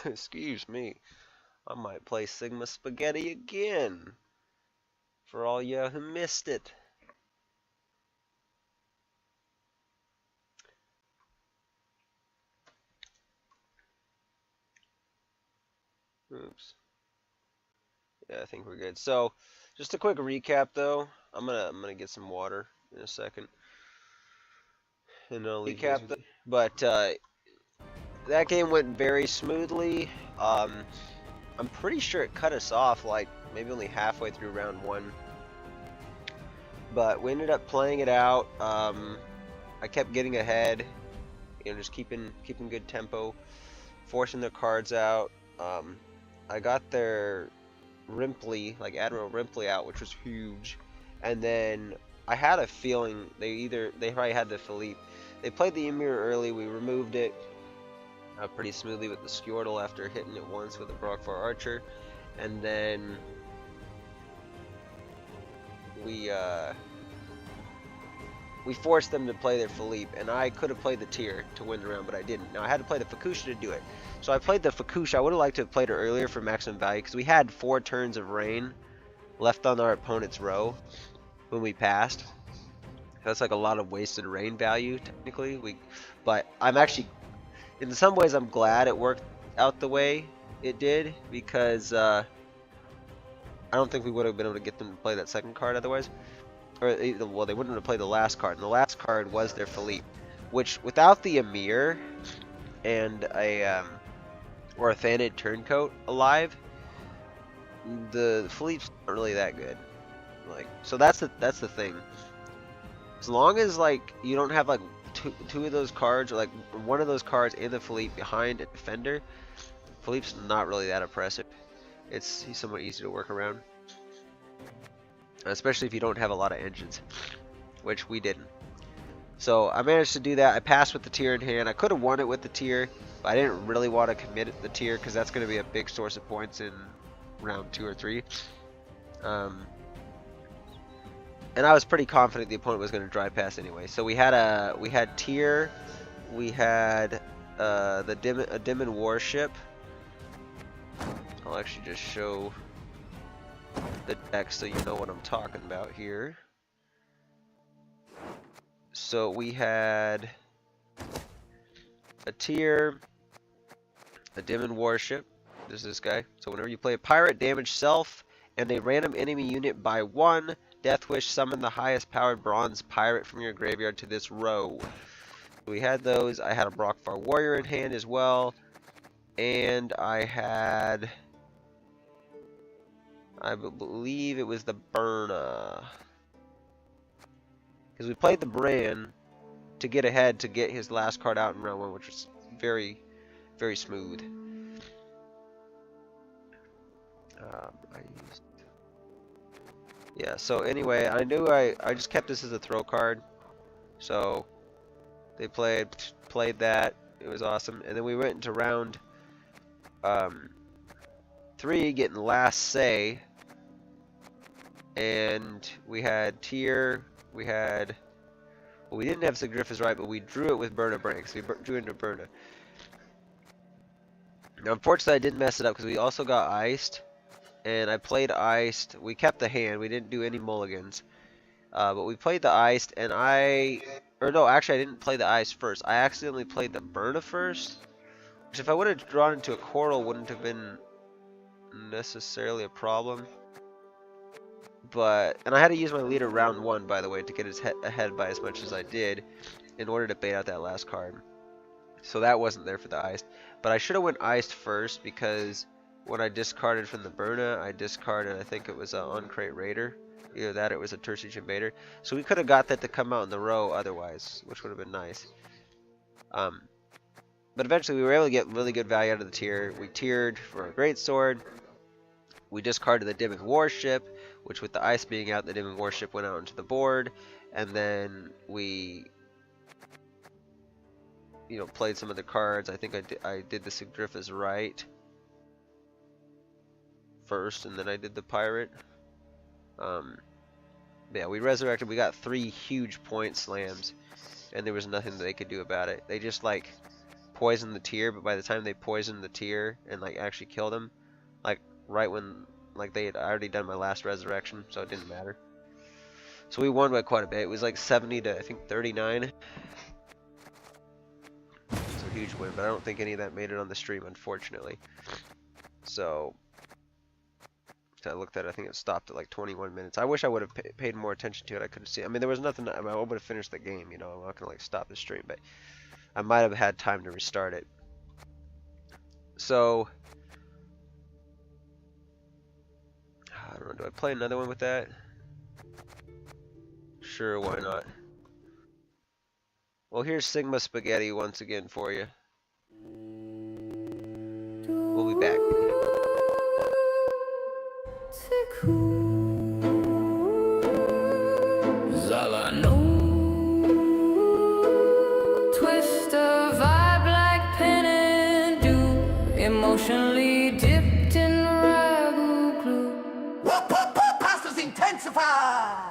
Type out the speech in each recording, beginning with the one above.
Excuse me. I might play Sigma Spaghetti again. For all you who missed it. Oops. Yeah, I think we're good. So, just a quick recap though. I'm gonna get some water in a second, and I'll leave you guys with it. But that game went very smoothly. Um, I'm pretty sure it cut us off like maybe only halfway through round one, but we ended up playing it out. I kept getting ahead, just keeping good tempo, forcing their cards out. I got their Ripley, like Admiral Ripley, out, which was huge, and then I had a feeling they probably had the Philippe. They played the Emir early. We removed it pretty smoothly with the Skjortel after hitting it once with a Brockfar Archer, and then we forced them to play their Philippe, and I could have played the Tyr to win the round, but I didn't. Now I had to play the Fakusha to do it. So I played the Fakusha. I would have liked to have played it earlier for maximum value, because we had 4 turns of rain left on our opponent's row when we passed. That's like a lot of wasted rain value, technically. But I'm actually, in some ways, I'm glad it worked out the way it did, because I don't think we would have been able to get them to play that second card otherwise. Or, well, they wouldn't have played the last card, and the last card was their Philippe, which, without the Emir and a Thanid Turncoat alive, the Philippe's not really that good. Like, so that's the thing. As long as like you don't have like two of those cards, or like one of those cards in the Philippe behind a defender, Philippe's not really that impressive. He's somewhat easy to work around, especially if you don't have a lot of engines, which we didn't. So I managed to do that. I passed with the Tyr in hand. I could have won it with the Tyr, but I didn't really want to commit the Tyr because that's going to be a big source of points in round 2 or 3. And I was pretty confident the opponent was going to dry pass anyway. So we had Tyr, we had a Demon Warship. I'll actually just show the deck so you know what I'm talking about here. So we had a Tyr, a Demon Warship. This is this guy. So whenever you play a pirate, damage self and a random enemy unit by 1. Deathwish, summon the highest powered bronze pirate from your graveyard to this row. We had those. I had a Brockfar Warrior in hand as well. And I had, I believe it was the Burna. Because we played the Bran to get ahead to get his last card out in round 1, which was very, very smooth. Yeah, so anyway, I knew I just kept this as a throw card. So they played that. It was awesome. And then we went into round 3, getting last say. And we had Tyr, we had, well, we didn't have Sigriffus right, but we drew it with Burna Branks. We drew into Burna. Now, unfortunately, I didn't mess it up because we also got iced. And I played iced. We kept the hand. We didn't do any mulligans. But we played the iced, and no, actually I didn't play the iced first. I accidentally played the Burna first. Which if I would have drawn into a Coral wouldn't have been necessarily a problem. And I had to use my leader round 1, by the way, to get his ahead by as much as I did in order to bait out that last card. So that wasn't there for the iced. But I should have went iced first because when I discarded from the Burna, I discarded, I think it was an Uncrate Raider. Either that or it was a Tersiage Invader. So we could have got that to come out in the row otherwise, which would have been nice. But eventually we were able to get really good value out of the Tyr. We tiered for a Greatsword. We discarded the Demon Warship, which with the ice being out, the Demon Warship went out onto the board. And then we, played some of the cards. I think I did the Sigriffus right first, and then I did the Pirate. Yeah, we resurrected. We got 3 huge point slams, and there was nothing that they could do about it. They just like poison the tier, but by the time they poisoned the tier and like actually killed him, like right when like they had already done my last resurrection, so it didn't matter. So we won by quite a bit. It was like 70 to I think 39. It's a huge win, but I don't think any of that made it on the stream, unfortunately. So I looked at it, I think it stopped at like 21 minutes. I wish I would have paid more attention to it. I couldn't see. I mean, there was nothing. I would have finished the game, you know. I'm not gonna like stop the stream, but I might have had time to restart it. So I don't know. Do I play another one with that? Sure, why not? Well, here's Sigma Spaghetti once again for you. We'll be back. Twist a vibe like pen and do, emotionally dipped in ragu glue. Pasta's intensify.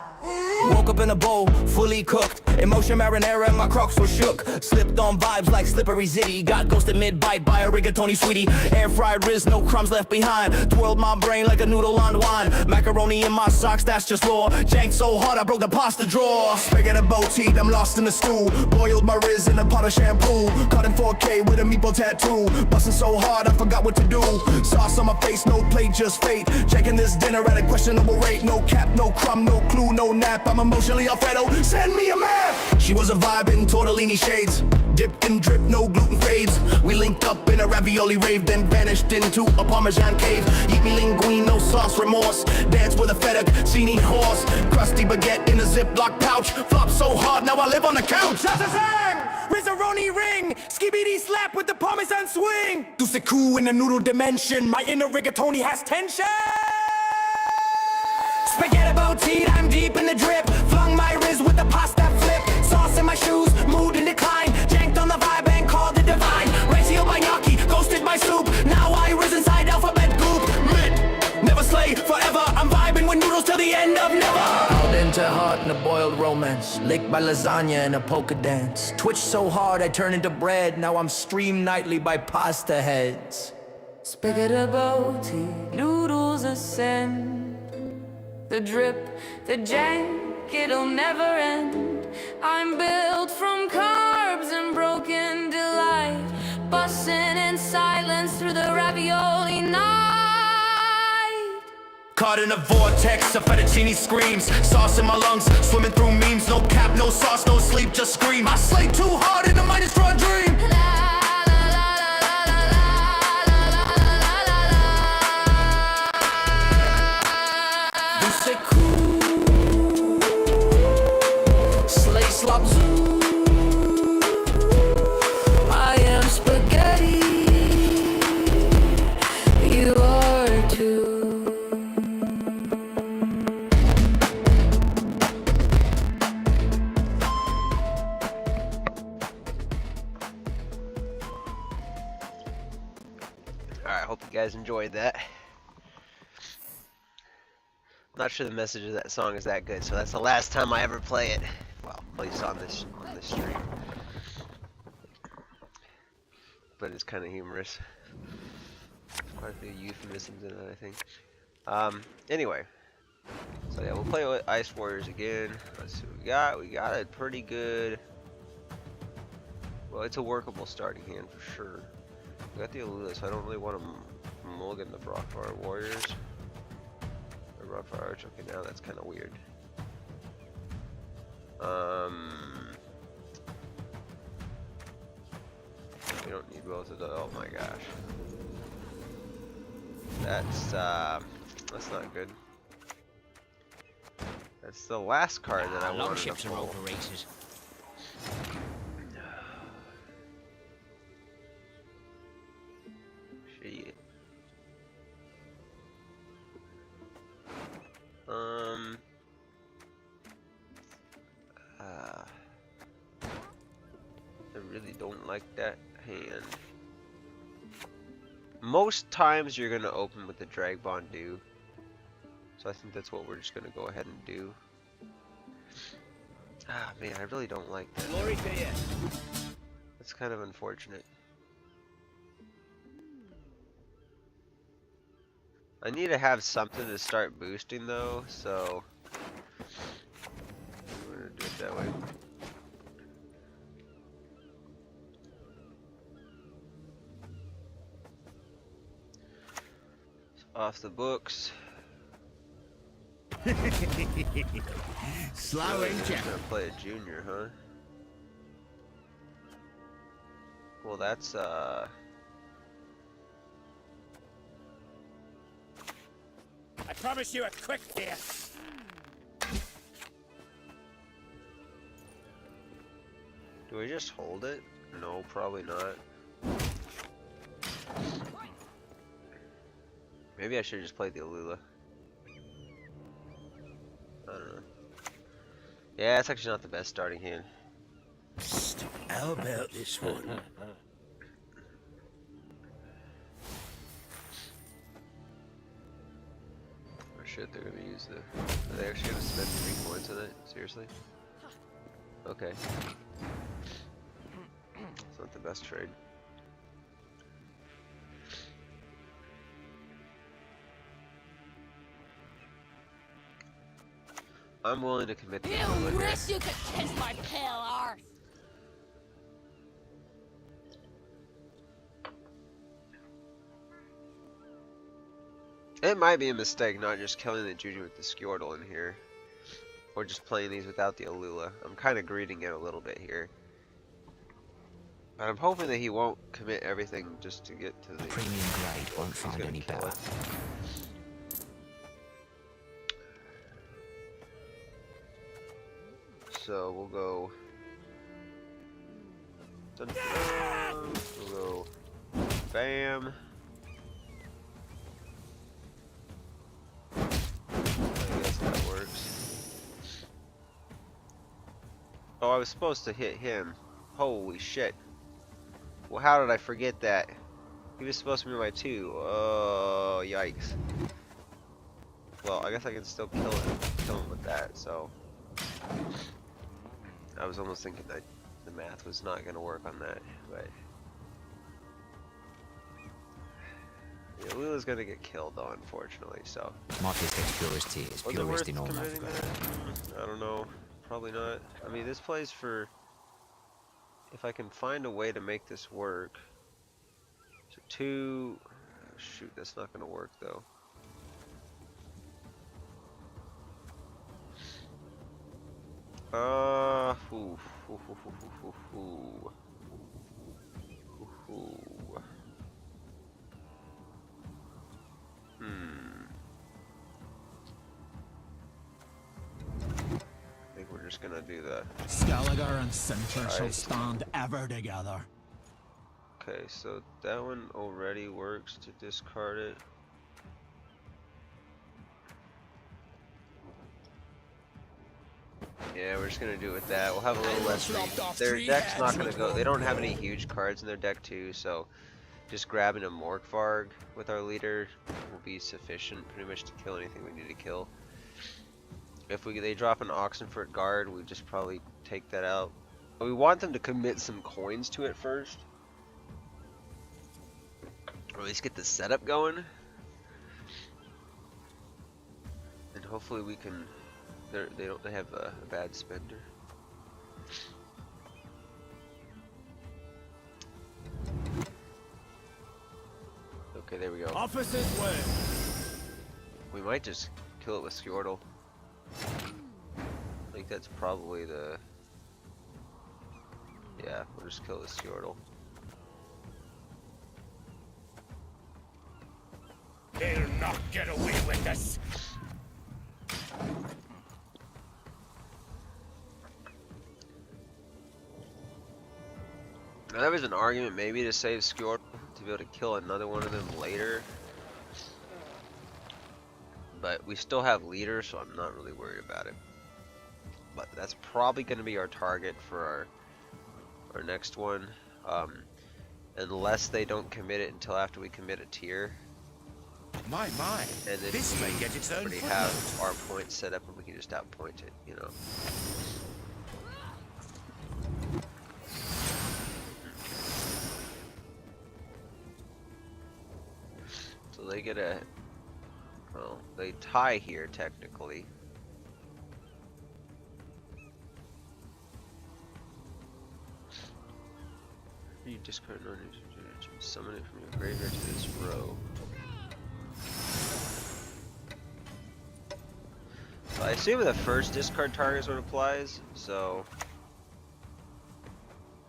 Woke up in a bowl, fully cooked. Emotion marinara and my crocs were shook. Slipped on vibes like slippery zitty. Got ghosted mid-bite by a rigatoni sweetie. Air fried Riz, no crumbs left behind. Twirled my brain like a noodle on wine. Macaroni in my socks, that's just raw. Janked so hard I broke the pasta drawer. Spaghetti boat I'm lost in the stew. Boiled my Riz in a pot of shampoo. Cut in 4K with a meatball tattoo. Busting so hard I forgot what to do. Sauce on my face, no plate, just fate. Checking this dinner at a questionable rate. No cap, no crumb, no clue, no nap. I'm emotionally Alfredo, send me a map. She was a vibe in tortellini shades. Dipped in drip, no gluten fades. We linked up in a ravioli rave, then vanished into a Parmesan cave. Eat me linguine, no sauce, remorse. Dance with a fettuccine horse. Crusty baguette in a Ziploc pouch. Flop so hard, now I live on the couch. Shazazang! Rizzaroni ring. Skibidi slap with the Parmesan swing. Duseku in the noodle dimension. My inner rigatoni has tension. Spaghetti boat I'm deep in the drip. Flung my Riz with the pasta flip. Sauce in my shoes, mood in decline. Janked on the vibe and called it divine. Ratio by gnocchi, ghosted by soup. Now I Riz inside alphabet goop. Mid, never slay forever. I'm vibing with noodles till the end of never. Out into heart in a boiled romance. Licked by lasagna in a polka dance. Twitched so hard I turned into bread. Now I'm streamed nightly by pasta heads. Spaghetti boat noodles ascend. The drip, the jank, it'll never end. I'm built from carbs and broken delight. Bussin' in silence through the ravioli night. Caught in a vortex, a fettuccine screams. Sauce in my lungs, swimming through memes. No cap, no sauce, no sleep, just scream. I slay too hard in a minus draw dream. Slop zoo. I am spaghetti, you are too. Alright, hope you guys enjoyed that. Not sure the message of that song is that good, so that's the last time I ever play it. Well, at least on this stream. But it's kind of humorous. Quite a few euphemisms in it, I think. Anyway. So yeah, we'll play with Ice Warriors again. Let's see what we got. We got a pretty good... Well, it's a workable starting hand for sure. We got the Alula, so I don't really want to mulligan the Brockfire Warriors. Or Brockfire Arch. Okay, now that's kind of weird. We don't need both of those. Oh my gosh. That's not good. That's the last card that I wanted to pull. Are overrated. Shit. I really don't like that hand. Most times you're gonna open with the Drag Bond Do. So I think that's what we're just gonna go ahead and do. Ah man, I really don't like that. Glory to you. That's kind of unfortunate. I need to have something to start boosting though, so I'm gonna do it that way. Off the books. Slow and Gonna play a junior, huh? Well, that's I promise you a quick death. do we just hold it? No, probably not. Maybe I should just play the Alula. I don't know. Yeah, it's actually not the best starting hand. Psst, how about this one? Or shit, they're gonna use the. Are they actually gonna spend 3 points on it? Seriously? Okay. It's not the best trade. I'm willing to commit the Alula here. wish you could kiss my pale arse. It might be a mistake not just killing the Juju with the Squirtle in here. Or just playing these without the Alula. I'm kind of greeting it a little bit here. But I'm hoping that he won't commit everything just to get to the... Premium grade won't He's find gonna any kill better. it. So we'll go... Dun, dun, dun. We'll go... Bam! I guess that works. Oh, I was supposed to hit him. Holy shit. Well, how did I forget that? He was supposed to be my 2. Oh, yikes. Well, I guess I can still kill him with that, so... I was almost thinking that the math was not going to work on that, but... Yeah, Lula's going to get killed though, unfortunately, so... Marcus gets purest tears, Was it worth purest in all committing math. that? I don't know. Probably not. I mean, this plays for... If I can find a way to make this work... So 2... Shoot, that's not going to work though. Ooh. I think we're just gonna do the... Skellige and Sinter shall Right. stand ever together. Okay, so that one already works to discard it. Yeah, we're just gonna do it with that. We'll have a little less reach. Their deck's not gonna go. They don't have any huge cards in their deck too, so just grabbing a Morkvarg with our leader will be sufficient, pretty much, to kill anything we need to kill. If they drop an Oxenfurt guard, we just probably take that out. We want them to commit some coins to it first, or at least get the setup going, and hopefully we can. They have a bad spender. Okay, there we go. Officers way. We might just kill it with Squirtle. I think that's probably the... Yeah, we'll just kill it with Squirtle. They'll not get away with this. Now there was an argument maybe to save Squirtle to be able to kill another one of them later. But we still have leaders, so I'm not really worried about it. But that's probably going to be our target for our next one. Unless they don't commit it until after we commit a tier. My, And then this we may get its own already footnote. have our points set up and we can just outpoint it, you know. So they get a Well, they tie here technically. You discard an order to summon it from your graveyard to this row. So I assume the first discard target is what applies, so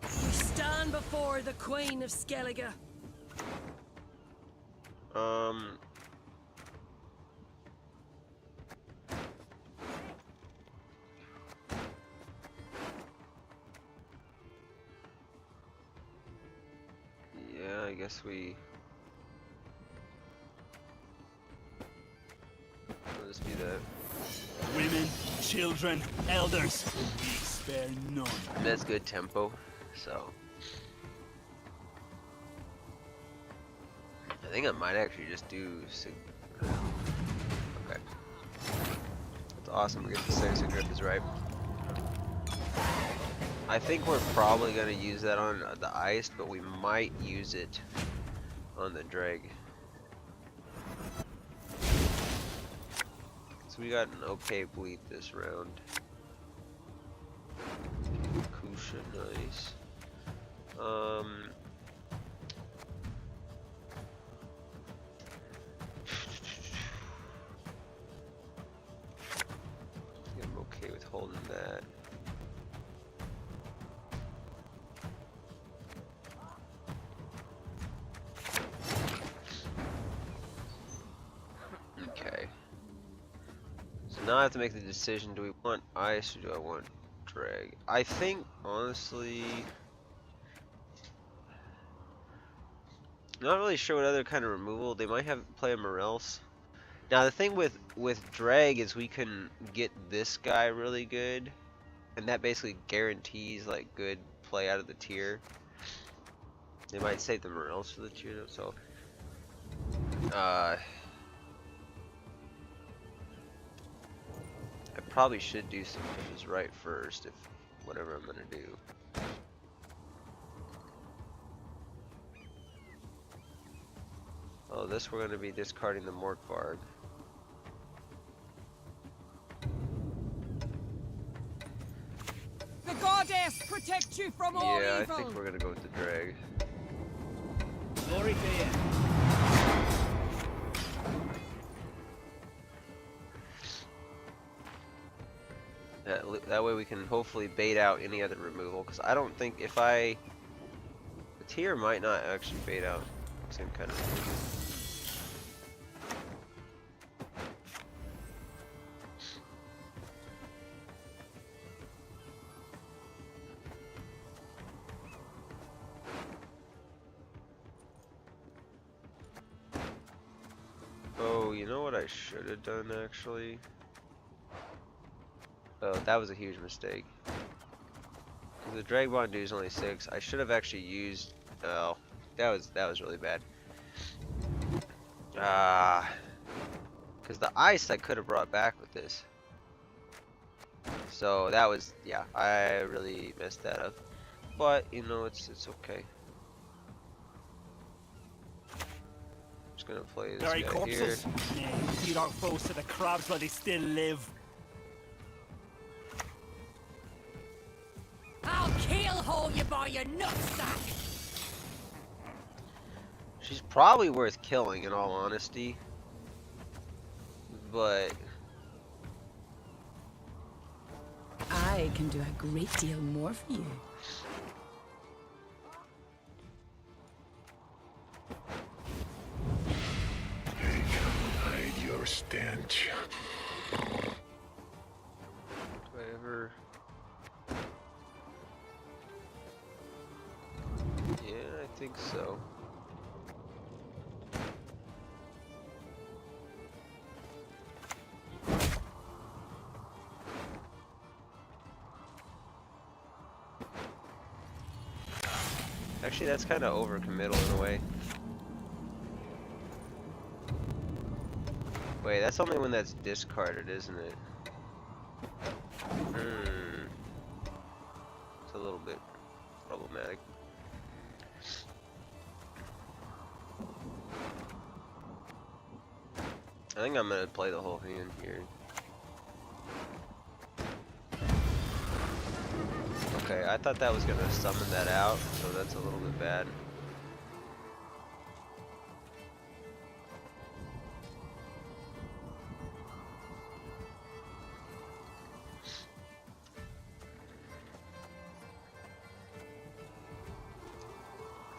We stand before the Queen of Skellige. um yeah, I guess we let's do that. Women, children, elders. We spare none. That's good tempo, so I think I might actually just do okay. That's awesome, we get the 6 and Grip is right. I think we're probably gonna use that on the ice, but we might use it on the drag. So we got an okay bleed this round. Kusha, nice. I'm okay with holding that. Okay. So now I have to make the decision, do we want ice or do I want drag? I think, honestly, not really sure what other kind of removal. They might have play a Morels. Now the thing with drag is we can get this guy really good, and that basically guarantees like good play out of the tier. They might save the Morels for the tier though, so I probably should do some pushes right first if whatever I'm gonna do. Oh, this we're gonna be discarding the Morkvarg. The goddess protect you from all Yeah, I evil. think we're gonna go with the drag. Glory to you. That way we can hopefully bait out any other removal, because I don't think if the tier might not actually bait out the same kind of removal. Oh, you know what I should have done actually? Oh, that was a huge mistake. The Drag Bond dude is only 6. I should have actually used. Oh, that was really bad. Because the ice I could have brought back with this. So that was, yeah, I really messed that up. But you know, it's okay. Just gonna play this Very guy corpses. here. Nay, feed our foes to the crabs while they still live. I'll keelhole you by your nutsack. She's probably worth killing, in all honesty. But I can do a great deal more for you. Hide your stench. do I ever? Yeah, I think so. Actually, that's kind of overcommittal in a way. Wait, that's only when that's discarded, isn't it? It's a little bit problematic. I think I'm gonna play the whole hand here. Okay, I thought that was gonna summon that out, so that's a little bit bad.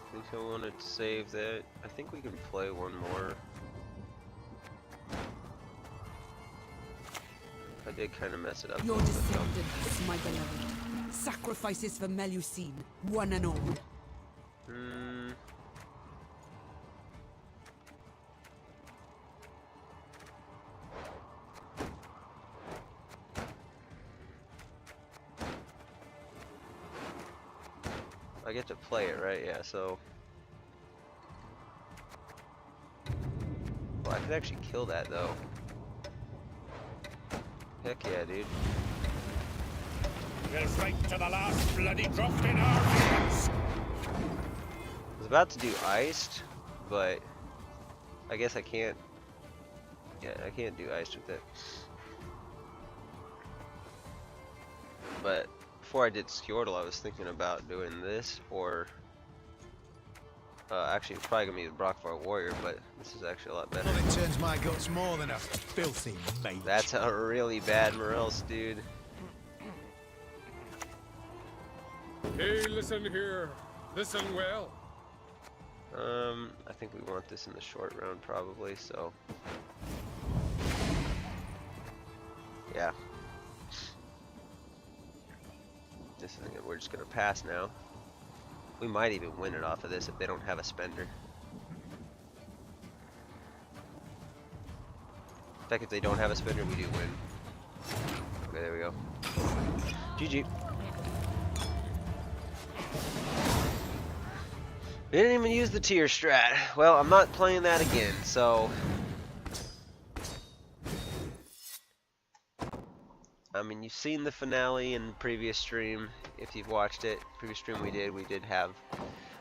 I think I wanted to save that. I think we can play one more. I did kind of mess it up. Your descendants, my beloved. Sacrifices for Melusine, one and all. I get to play it, right? Yeah, so... Well, I could actually kill that, though. Heck yeah, dude. We'll fight to the last bloody drop in our hands. I was about to do iced, but I guess I can't. Yeah, I can't do iced with it. But before I did Skjortel, I was thinking about doing this, or actually it's probably gonna be the Brockvar Warrior, but this is actually a lot better. Nothing turns my guts more than a filthy mage. That's a really bad Morels, dude. Hey, listen here. Listen well. I think we want this in the short round probably, so yeah. This thing, we're just gonna pass now. We might even win it off of this if they don't have a spender. In fact, if they don't have a spender, we do win. Okay, there we go. GG. We didn't even use the tier strat. Well, I'm not playing that again, so... I mean, you've seen the finale in the previous stream, if you've watched it. Previous stream we did have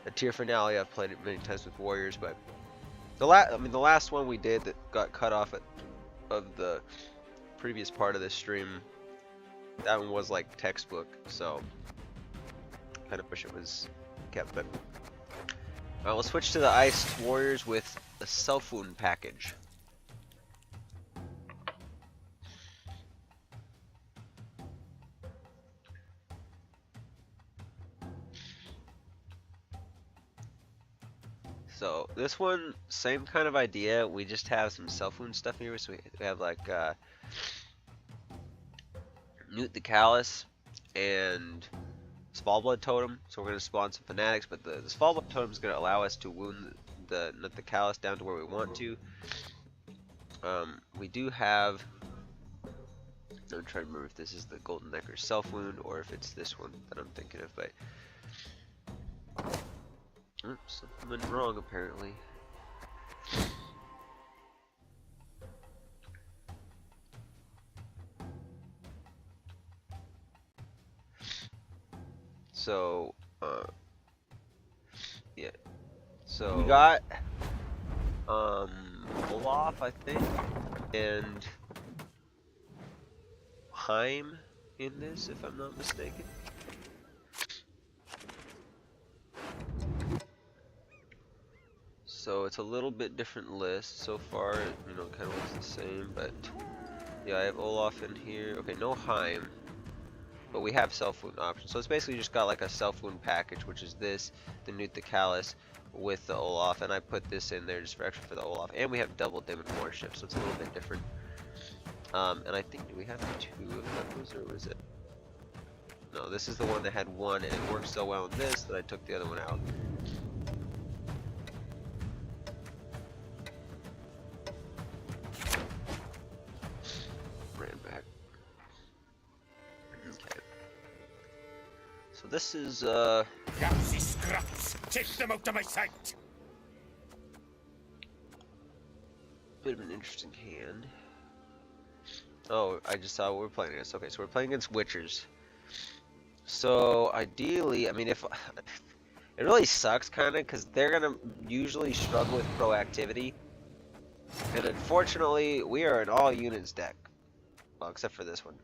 a tier finale. I've played it many times with Warriors, but the last one we did that got cut off of the previous part of this stream, that one was like textbook, so kind of wish it was kept. But we'll switch to the Iced Warriors with the Self-Wound package. So this one, same kind of idea. We just have some self-wound stuff here. So we have like Newt the Callous and Spallblood Totem. So we're going to spawn some fanatics, but the Spallblood Totem is going to allow us to wound the Newt the Callous down to where we want to. We do have... I'm trying to remember if this is the Golden Necker self-wound or if it's this one that I'm thinking of, but... Oops, something went wrong apparently. So, yeah. So we got Olaf, I think, and Heim in this, if I'm not mistaken. So it's a little bit different list so far, you know, kind of looks the same, but yeah, I have Olaf in here. Okay, no Heim, but we have self-wound options. So it's basically just got like a self-wound package, which is this, the Newt the Callous with the Olaf, and I put this in there just for extra for the Olaf, and we have double Demon Warship, so it's a little bit different. And I think, do we have two of those, or was it? No, this is the one that had one, and it worked so well in this that I took the other one out. This is Lousy scraps! Take them out of my sight! bit of an interesting hand. Oh, I just saw what we're playing against. Okay, so we're playing against Witchers. So ideally, I mean, if it really sucks, kind of, because they're gonna usually struggle with proactivity. And unfortunately, we are an all units deck. Well, except for this one.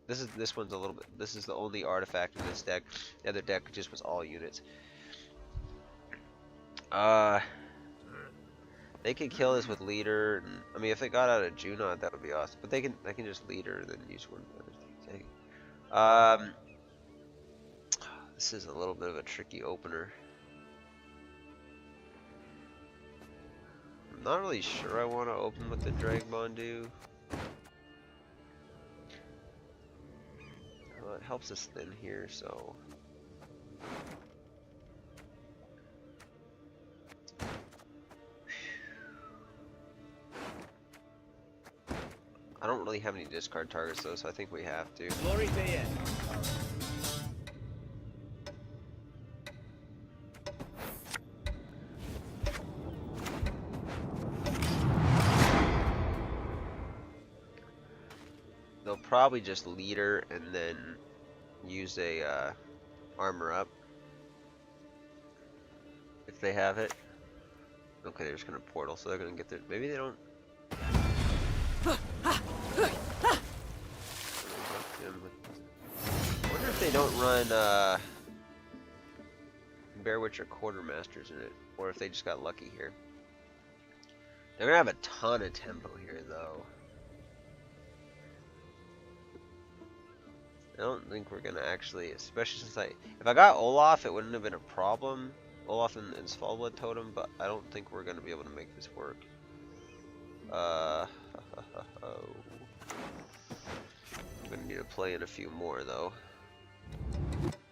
This one's a little bit. This is the only artifact in this deck. The other deck just was all units. They could kill us with leader. And, I mean, if they got out of Junod, that would be awesome. But they can just leader and then use one of the other things. This is a little bit of a tricky opener. I'm not really sure I want to open with the Dragbondu. Well, it helps us thin here, so. I don't really have any discard targets though, so I think we have to. Glory to you. They'll probably just leader and then use a armor up if they have it. Okay, they're just gonna portal, so they're gonna get their. Maybe they don't. I wonder if they don't run Bear Witch or Quartermasters in it, or if they just got lucky here. They're gonna have a ton of tempo here, though. I don't think we're gonna actually, especially since if I got Olaf, it wouldn't have been a problem. Olaf and Svalbard Totem, but I don't think we're gonna be able to make this work. I'm gonna need to play in a few more though.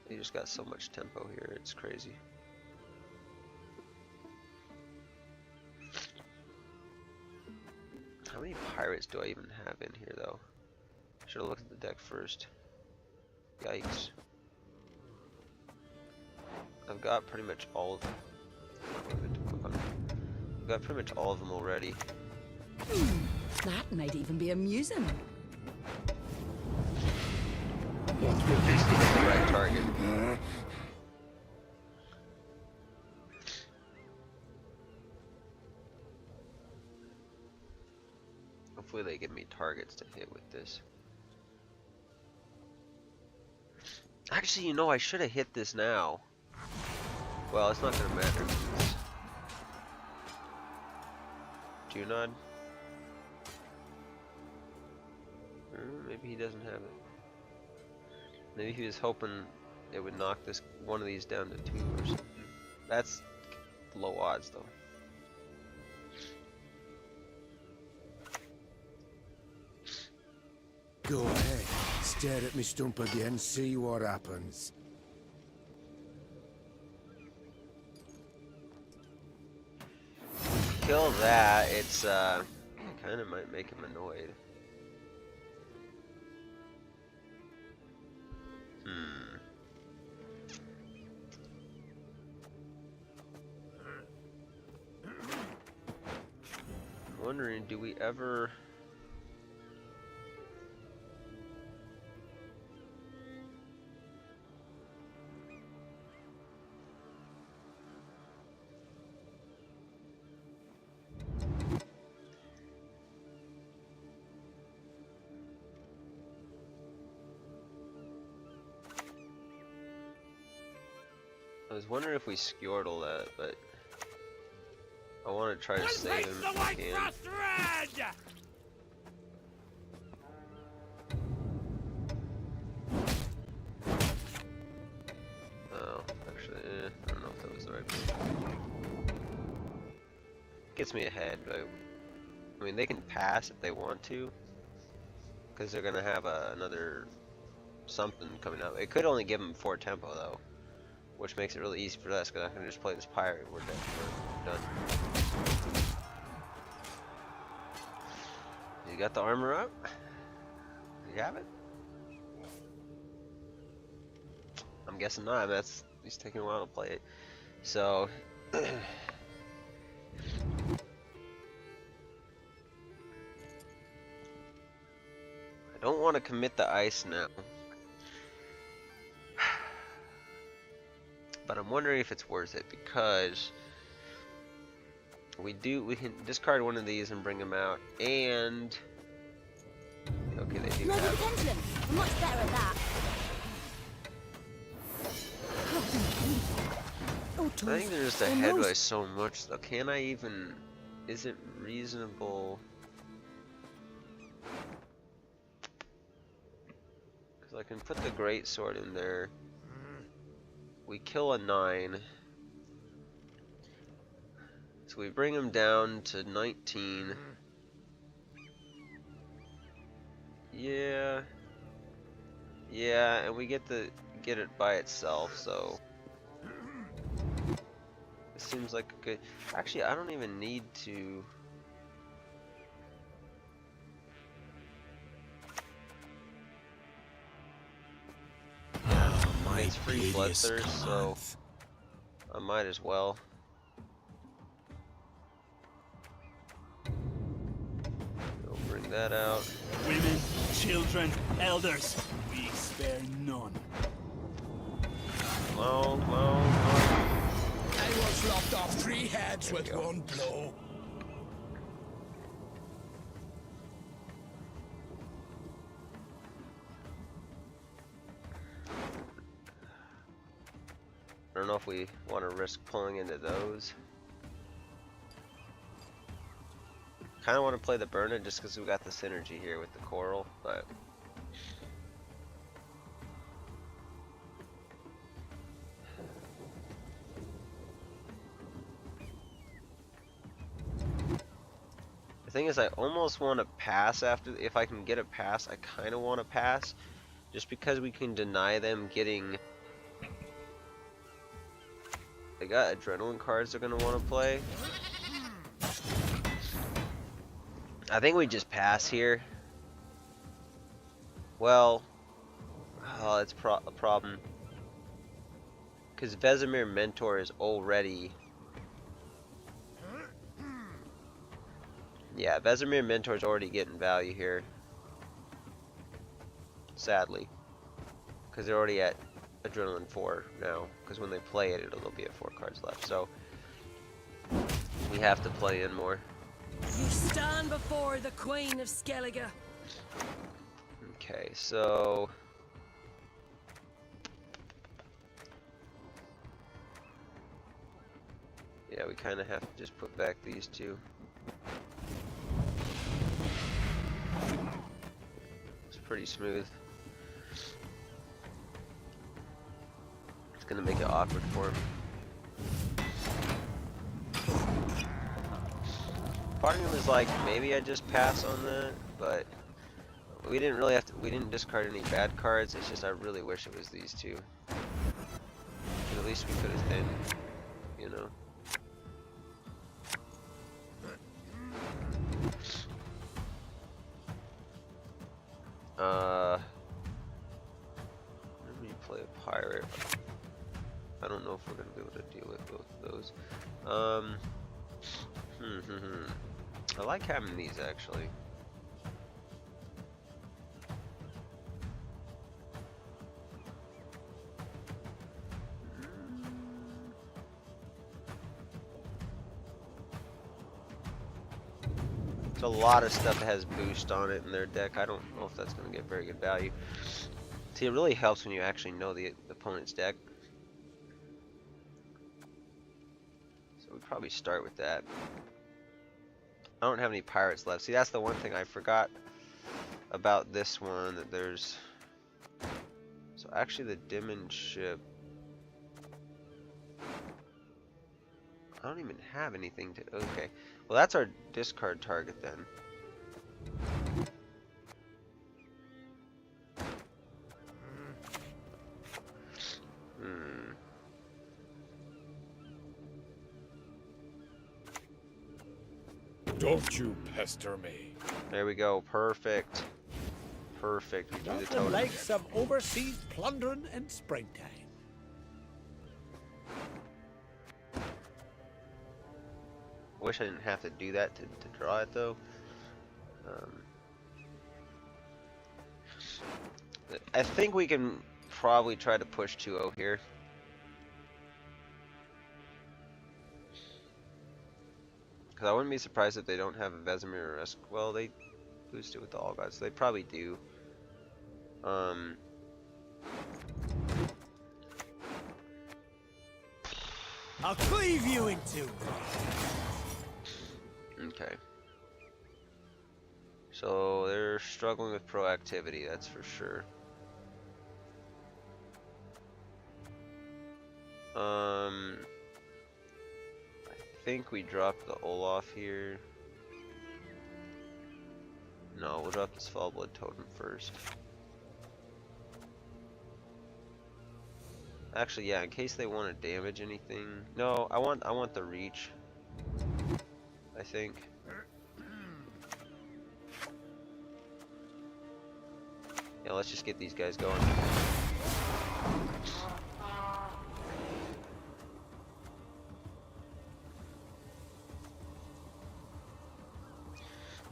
They just got so much tempo here, it's crazy. How many pirates do I even have in here though? Should have looked at the deck first. Yikes. I've got pretty much all of them. I've got pretty much all of them already. That might even be amusing. Just to hit the right target. Hopefully they give me targets to hit with this. Actually, you know, I should have hit this now. Well, it's not gonna matter. Junod? Maybe he doesn't have it. Maybe he was hoping it would knock this one of these down to 2 or something. That's low odds though. Go ahead, stare at me stump again, see what happens. Kill that, it's it kinda might make him annoyed. I'm wondering, do we ever... I was wondering if we Skjortle that, but I want to try to save him if I can. Oh, actually, I don't know if that was the right move. Gets me ahead, but I mean, they can pass if they want to, because they're gonna have another something coming up. It could only give them 4 tempo though, which makes it really easy for us, because I can just play this pirate and we're dead. We're done. You got the armor up? You have it? I'm guessing not. He's taking a while to play it. So I don't want to commit the ice now. But I'm wondering if it's worth it, because We can discard one of these and bring them out, and okay, they do No, the have. pendulum. I'm much better at that. I think they're just ahead by so much though. Can I even? Is it reasonable? Because I can put the great sword in there. We kill a 9. So we bring him down to 19. Yeah. Yeah, and we get it by itself, so it seems like a good. Actually, I don't even need to. It's free bloodthirst, so I might as well. We'll bring that out. Women, children, elders, we spare none. Well. I was lopped off 3 heads with one blow. I don't know if we want to risk pulling into those. Kind of want to play the Burn-It just because we got the synergy here with the Coral, but the thing is I almost want to pass after. If I can get a pass, I kind of want to pass just because we can deny them getting. They got adrenaline cards they're going to want to play. I think we just pass here. Well, oh, that's a problem. Because Vesemir Mentor is already... Yeah, Vesemir Mentor is already getting value here. Sadly. Because they're already at Adrenaline 4 now, because when they play it, it'll be at 4 cards left. So we have to play in more. You stand before the Queen of Skellige. Okay, so yeah, we kind of have to just put back these two. It's pretty smooth. Gonna make it awkward for him. Part of him is like, maybe I just pass on that, but we didn't really have to. We didn't discard any bad cards. It's just I really wish it was these two. At least we could have been, you know. Let me play a pirate. I don't know if we're gonna be able to deal with both of those. I like having these actually. There's a lot of stuff that has boost on it in their deck. I don't know if that's gonna get very good value. See, it really helps when you actually know the opponent's deck. So we'd probably start with that. I don't have any pirates left. See, that's the one thing I forgot about this one, that there's... So actually the Dimon ship... I don't even have anything to... Okay. Well, that's our discard target then. Don't you pester me. There we go. Perfect. Perfect. We do the Nothing totem. like some overseas plundering in springtime. Wish I didn't have to do that to draw it though. I think we can probably try to push 2-0 here. Because I wouldn't be surprised if they don't have a Vesemir or well, they boost it with the All Gods, so they probably do. I'll cleave you in two. Okay. So they're struggling with proactivity, that's for sure. I think we dropped the Olaf here. No, we'll drop this Fall Blood Totem first. Actually, yeah, in case they want to damage anything. No, I want the reach. I think. Yeah, let's just get these guys going.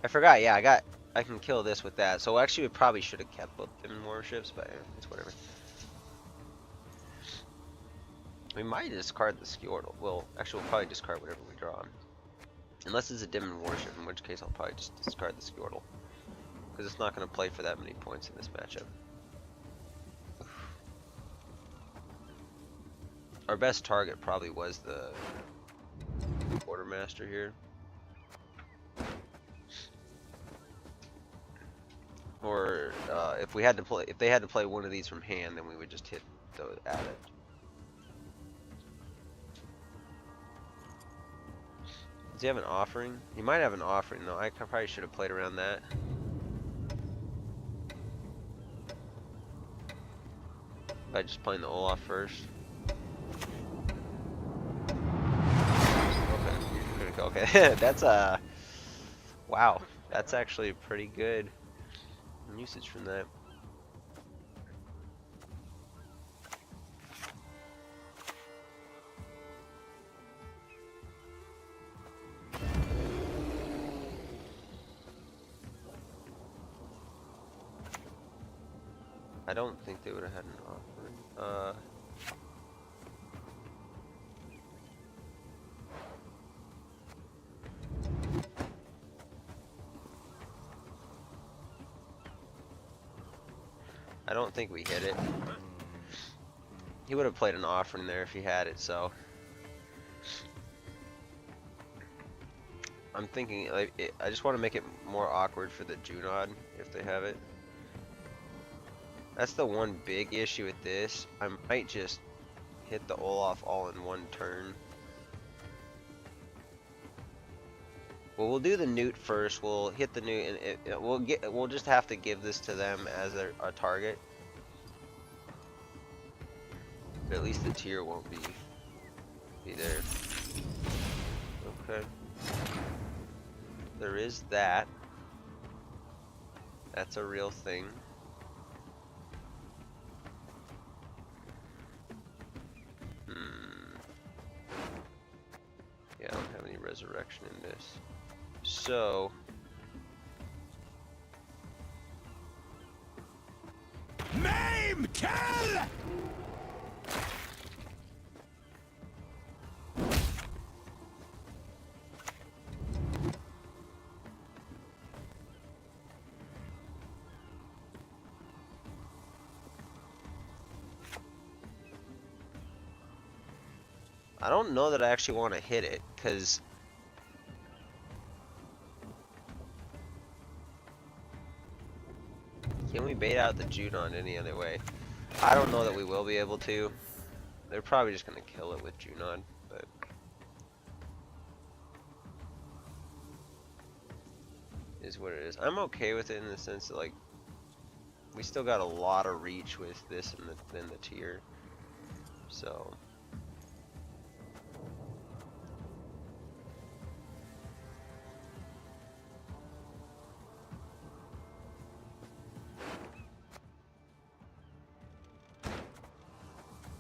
I forgot, yeah, I can kill this with that. So actually we probably should have kept both Demon Warships, but it's whatever. We might discard the Skjortal. Well, actually we'll probably discard whatever we draw on. Unless it's a Demon Warship, in which case I'll probably just discard the Skjortal. Because it's not going to play for that many points in this matchup. Our best target probably was the Quartermaster here. Or if they had to play one of these from hand, then we would just hit those at it. Does he have an offering? He might have an offering though. I probably should have played around that. By just playing the Olaf first. Okay, that's wow. That's actually pretty good usage from that. I don't think they would have had an offering. I don't think we hit it. He would have played an offering there if he had it, so. I'm thinking, like, I just want to make it more awkward for the Junod if they have it. That's the one big issue with this. I might just hit the Olaf all in one turn. Well, we'll do the Newt first. We'll hit the Newt, and we'll just have to give this to them as a target. But at least the tier won't be there. Okay. There is that. That's a real thing. Yeah, I don't have any resurrection in this. So Maim! Kill! I don't know that I actually want to hit it, because can we bait out the Junod any other way? I don't know that we will be able to. They're probably just going to kill it with Junod, but is what it is. I'm okay with it in the sense that, like, we still got a lot of reach with this and the tier, so.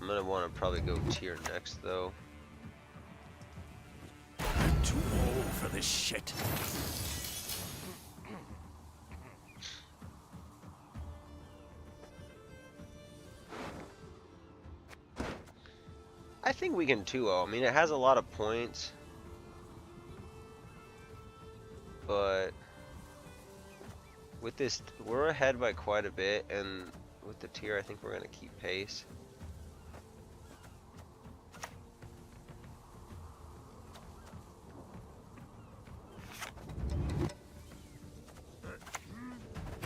I'm gonna want to probably go tier next though. I'm too old for this shit. I think we can 2-0. I mean, it has a lot of points. but with this, we're ahead by quite a bit, and with the tier, I think we're gonna keep pace.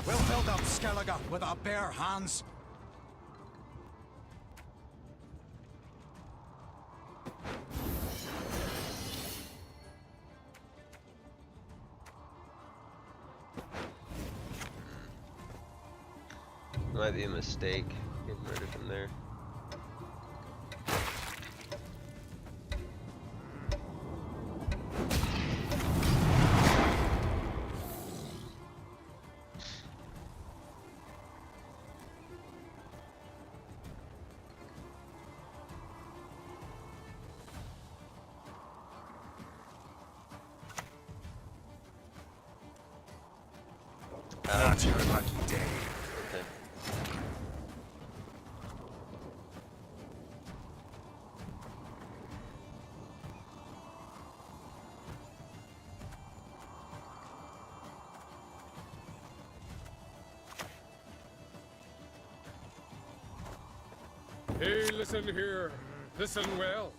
We'll build up Skellige with our bare hands. Might be a mistake getting rid of him there. That's your lucky day. Okay. Hey, listen here. Listen well.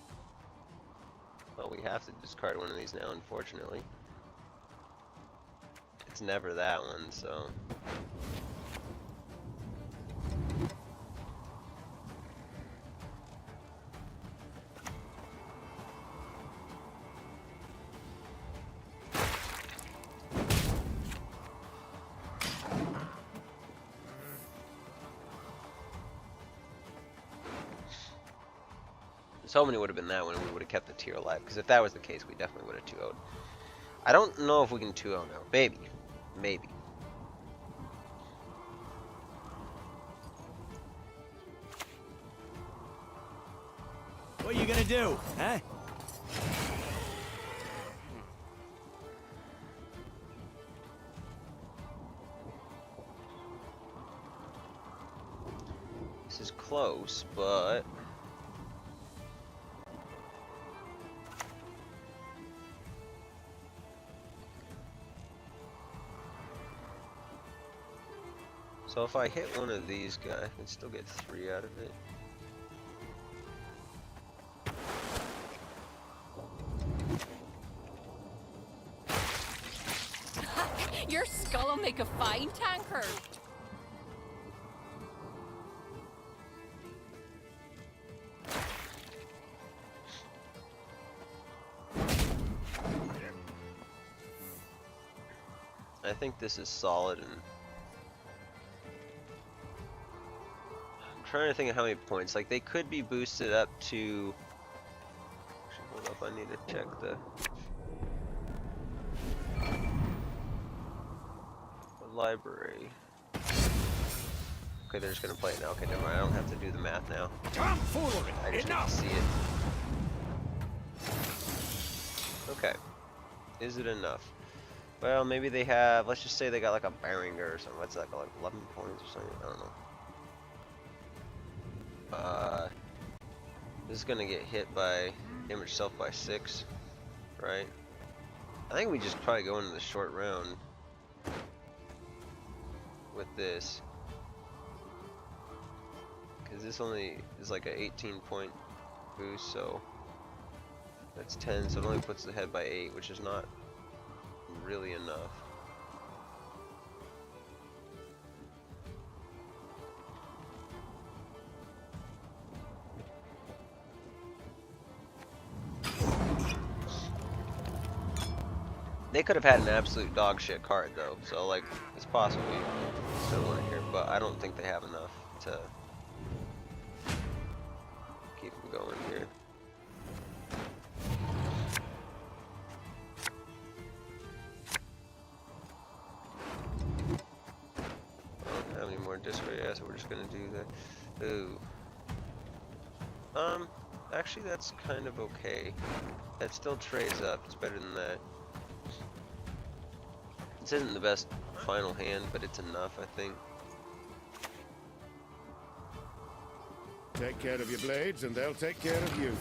Well, we have to discard one of these now, unfortunately. It's never that one, so. So many would have been that one, and we would have kept the tier alive. Because if that was the case, we definitely would have 2-0'd. I don't know if we can 2-0 now. Maybe. Maybe. What are you gonna do, huh? This is close, but... So if I hit one of these guys, I can still get 3 out of it. Your skull'll make a fine tanker. I think this is solid, and I'm trying to think of how many points. Like, they could be boosted up to... Actually, hold up, I need to check the library. Okay, they're just gonna play it now. Okay, never mind. I don't have to do the math now. Tomfoolery! I just need to Enough! see it. Okay. Is it enough? Well, maybe they have, let's just say they got like a Beringer or something. What's that, like 11 points or something? I don't know. This is gonna get hit by damage self by 6, right? I think we just probably go into the short round with this. Because this only is like a 18 point boost, so that's 10, so it only puts the head by 8, which is not really enough. They could have had an absolute dog shit card though, so like it's possible we still want it here, but I don't think they have enough to keep them going here. Discard, yeah, so we're just gonna do that. Ooh. Actually that's kind of okay. That still trades up, it's better than that. This isn't the best final hand, but it's enough, I think. Take care of your blades, and they'll take care of you.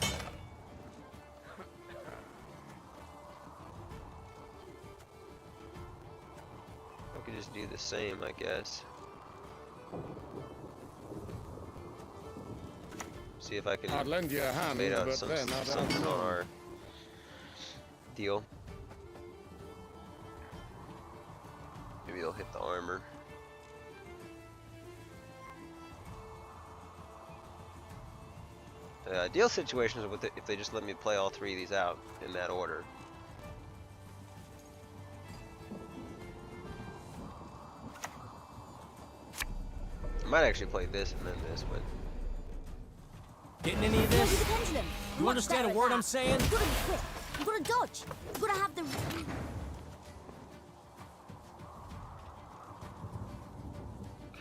could just do the same, I guess. See if I can I'd lend you a hand, fade out but something then I'd on our deal. Maybe they'll hit the armor. The ideal situation is with if they just let me play all three of these out in that order. I might actually play this and then this, but Getting any of this? The pendulum. You understand a word I'm saying? You've got to be quick. You've got to dodge. You've got to have the...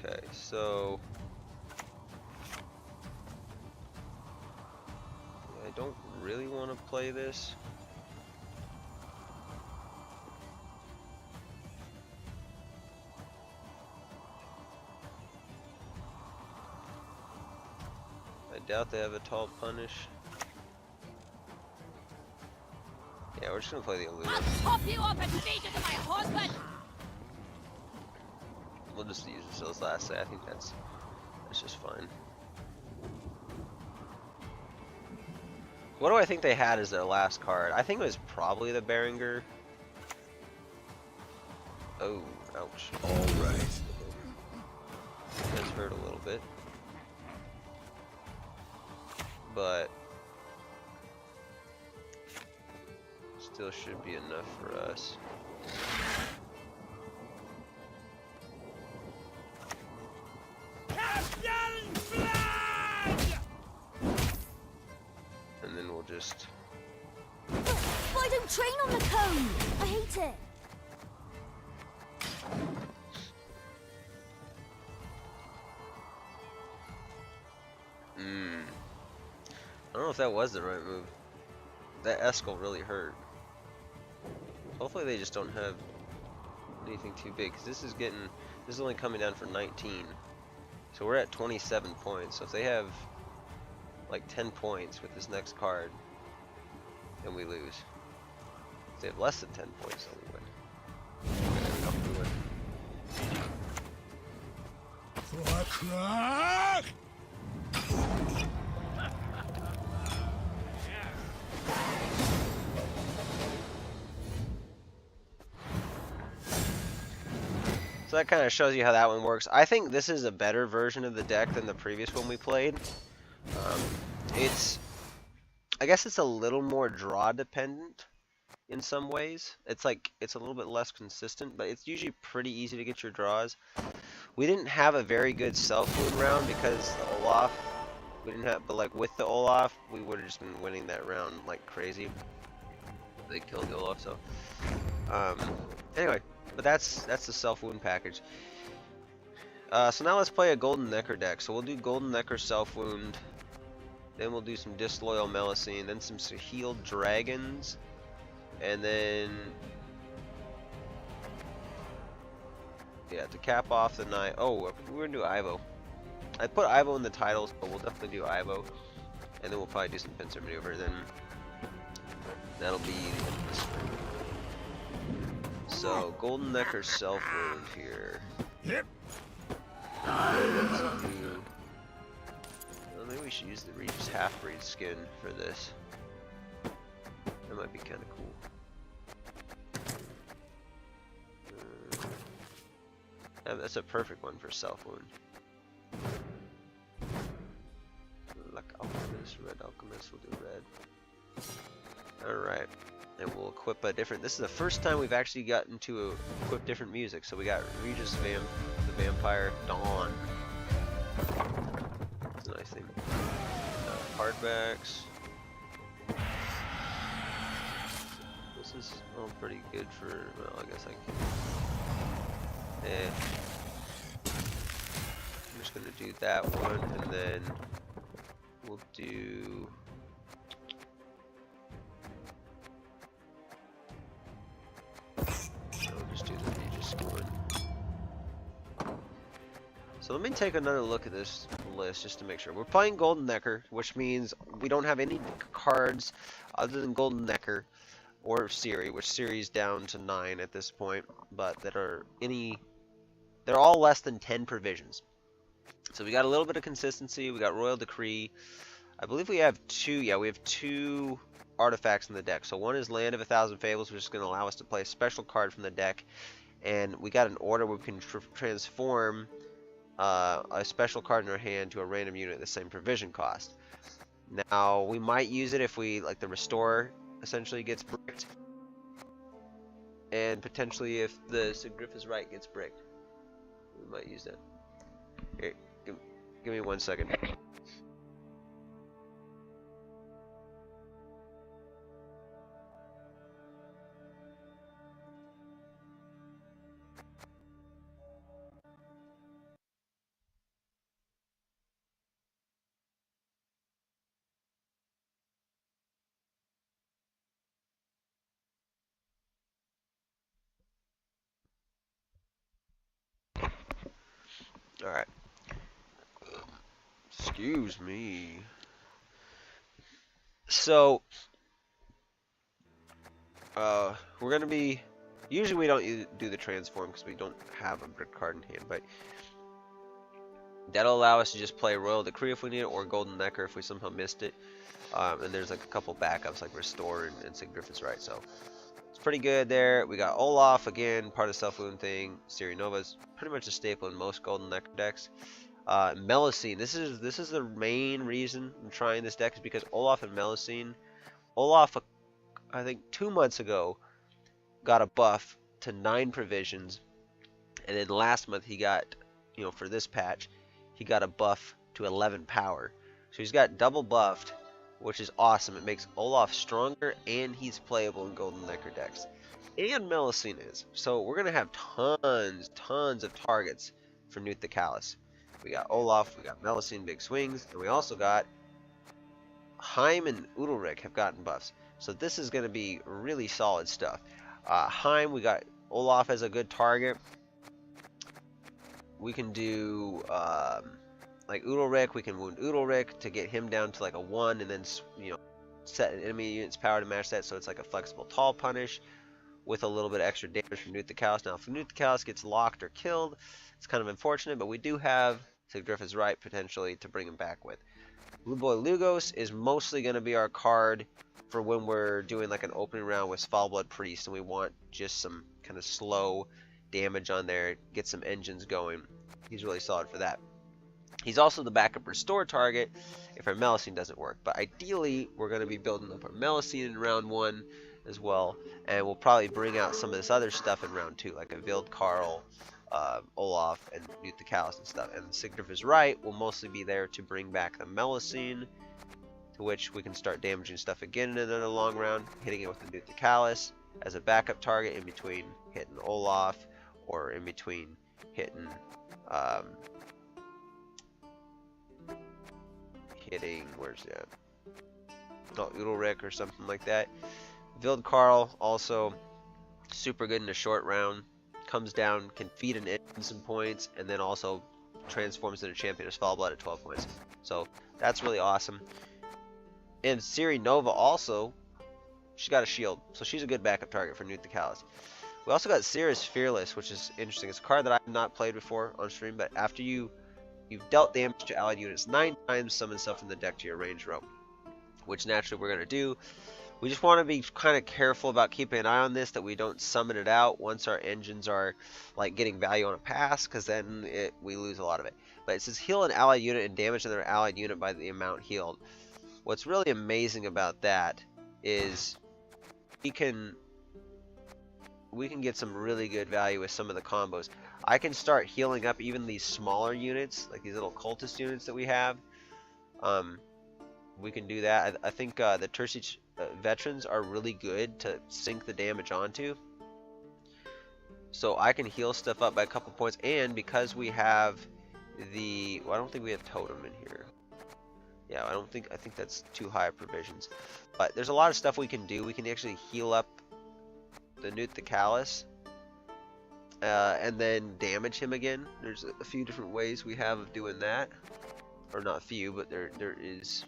okay, so I don't really want to play this. I doubt they have a tall punish. Yeah, we're just gonna play the Illumina. I'll pop you up and feed you to my husband! We'll just use those last. I think that's just fine. What do I think they had as their last card? I think it was probably the Berenger. Oh, ouch. All right. That's hurt a little bit. But still should be enough for us. And then we'll just... Why don't train on the cone? I hate it. I don't know if that was the right move. That Eskel really hurt. Hopefully they just don't have anything too big, because this is only coming down for 19. So we're at 27 points. So if they have like 10 points with this next card, then we lose. If they have less than 10 points, then we win. There we go, we win. For a crack! So that kind of shows you how that one works. I think this is a better version of the deck than the previous one we played. I guess it's a little more draw dependent in some ways. It's a little bit less consistent, but it's usually pretty easy to get your draws. We didn't have a very good self-wound round because the Olaf, we didn't have, but like with the Olaf, we would have just been winning that round like crazy. They killed the Olaf, so anyway. But that's the self-wound package. So now let's play a Golden Necker deck. So we'll do Golden Necker self-wound. Then we'll do some Disloyal Melusine. Then some Healed Dragons. And then... yeah, to cap off the night. Oh, we're going to do Ivo. I put Ivo in the titles, but we'll definitely do Ivo. And then we'll probably do some pincer maneuver. Then that'll be the end of this stream. So, Golden Necker self-wound here. Yep. Well, maybe we should use the Regis Half-Breed skin for this. That might be kind of cool. That's a perfect one for self-wound. Like Alchemist, Red Alchemist, we'll do red. Alright. And we'll equip a different... this is the first time we've actually gotten to equip different music. So we got Regis the Vampire Dawn. That's a nice thing. Hardbacks. This is all pretty good for... well, I guess I can... I'm just gonna do that one, and then we'll do... So let me take another look at this list just to make sure. We're playing Golden Necker, which means we don't have any cards other than Golden Necker or Siri, which Siri's down to 9 at this point, but that are any they're all less than 10 provisions. So we got a little bit of consistency. We got Royal Decree. I believe we have two. Yeah, we have two artifacts in the deck. So one is Land of 1,000 Fables, which is going to allow us to play a special card from the deck. And we got an order where we can transform a special card in our hand to a random unit at the same provision cost. Now, we might use it if we, like, the Restore essentially gets bricked. And potentially if the Sigriffus Right gets bricked. We might use that. Here, give me 1 second. Alright. Excuse me. So, we're going to be... Usually we don't do the transform because we don't have a brick card in hand, but that'll allow us to just play Royal Decree if we need it, or Golden Necker if we somehow missed it. And there's like a couple backups like Restore and Sigriffus Right, so it's pretty good there. We got Olaf, again, part of the Self-Wound thing. Ciri Nova's pretty much a staple in most Golden Necker decks. Melusine, this is the main reason I'm trying this deck, is because Olaf and Melusine. Olaf, I think 2 months ago, got a buff to 9 provisions, and then last month he got, you know, for this patch, he got a buff to 11 power. So he's got double buffed, which is awesome. It makes Olaf stronger, and he's playable in Golden Necker decks. And Melusine is. So we're going to have tons of targets for Newt the Callous. We got Olaf, we got Melusine, big swings, and we also got Heim and Udalryk have gotten buffs. So this is going to be really solid stuff. Heim, we got Olaf as a good target. We can do like Udalryk, we can wound Udalryk to get him down to like a 1, and then, you know, set an enemy unit's power to match that, so it's like a flexible tall punish with a little bit of extra damage from Newt the Callous. Now, if Newt the Callous gets locked or killed, it's kind of unfortunate, but we do have Sigriffus Right potentially to bring him back with. Blue Boy Lugos is mostly going to be our card for when we're doing like an opening round with Svalblood Priest and we want just some kind of slow damage on there, get some engines going. He's really solid for that. He's also the backup restore target if our Melusine doesn't work, but ideally we're going to be building up our Melusine in round 1 as well, and we'll probably bring out some of this other stuff in round 2, like a Vild Karl, Olaf, and Newt the Callous and stuff. And Sigriffus Right will mostly be there to bring back the Melusine, to which we can start damaging stuff again in another long round, hitting it with the Newt the Callous as a backup target in between hitting Olaf, or in between hitting where's that? Oh, Udalryk or something like that. Vild Karl also super good in a short round. Comes down, can feed an engine some points, and then also transforms into Champion of Svalblood at 12 points. So that's really awesome. And Ciri Nova also, she's got a shield, so she's a good backup target for Newt the Callous. We also got Cirrus Fearless, which is interesting. It's a card that I've not played before on stream, but after you've dealt damage to allied units 9 times, summon stuff from the deck to your range row, which naturally we're going to do. We just want to be kind of careful about keeping an eye on this, that we don't summon it out once our engines are like getting value on a pass, because then we lose a lot of it. But it says heal an allied unit and damage another allied unit by the amount healed. What's really amazing about that is we can get some really good value with some of the combos. I can start healing up even these smaller units, like these little cultist units that we have. We can do that. I think the Turcich veterans are really good to sink the damage onto. So I can heal stuff up by a couple points, and because we have the... Well, I don't think we have Totem in here. Yeah, I think that's too high of provisions. But there's a lot of stuff we can do. We can actually heal up the Newt the Callous, and then damage him again. There's a few different ways we have of doing that. Or not few, but there is...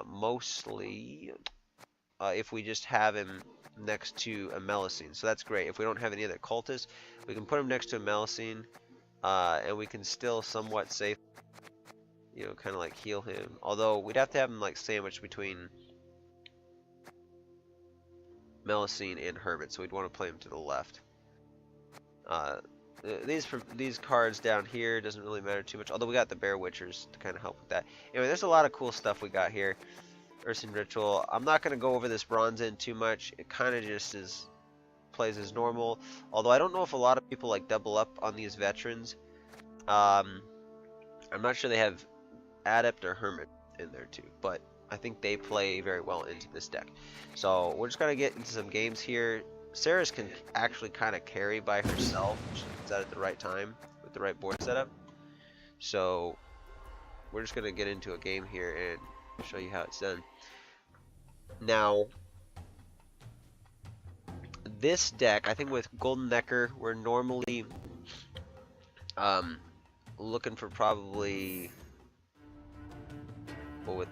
mostly if we just have him next to a Melusine. So that's great. If we don't have any other cultists, we can put him next to a Melusine, and we can still somewhat safe, you know, kind of like heal him. Although we'd have to have him like sandwiched between Melusine and Hermit, so we'd want to play him to the left. These cards down here doesn't really matter too much, although we got the Bear Witchers to kind of help with that. Anyway, there's a lot of cool stuff we got here. Ursine Ritual. I'm not going to go over this Bronze End too much. It kind of just plays as normal, although I don't know if a lot of people like double up on these veterans. I'm not sure they have Adept or Hermit in there too, but I think they play very well into this deck. So we're just going to get into some games here. Sarah's can actually kind of carry by herself. She gets that at the right time with the right board setup. So we're just going to get into a game here and show you how it's done. Now, this deck, I think with Golden Necker, we're normally looking for probably, well, with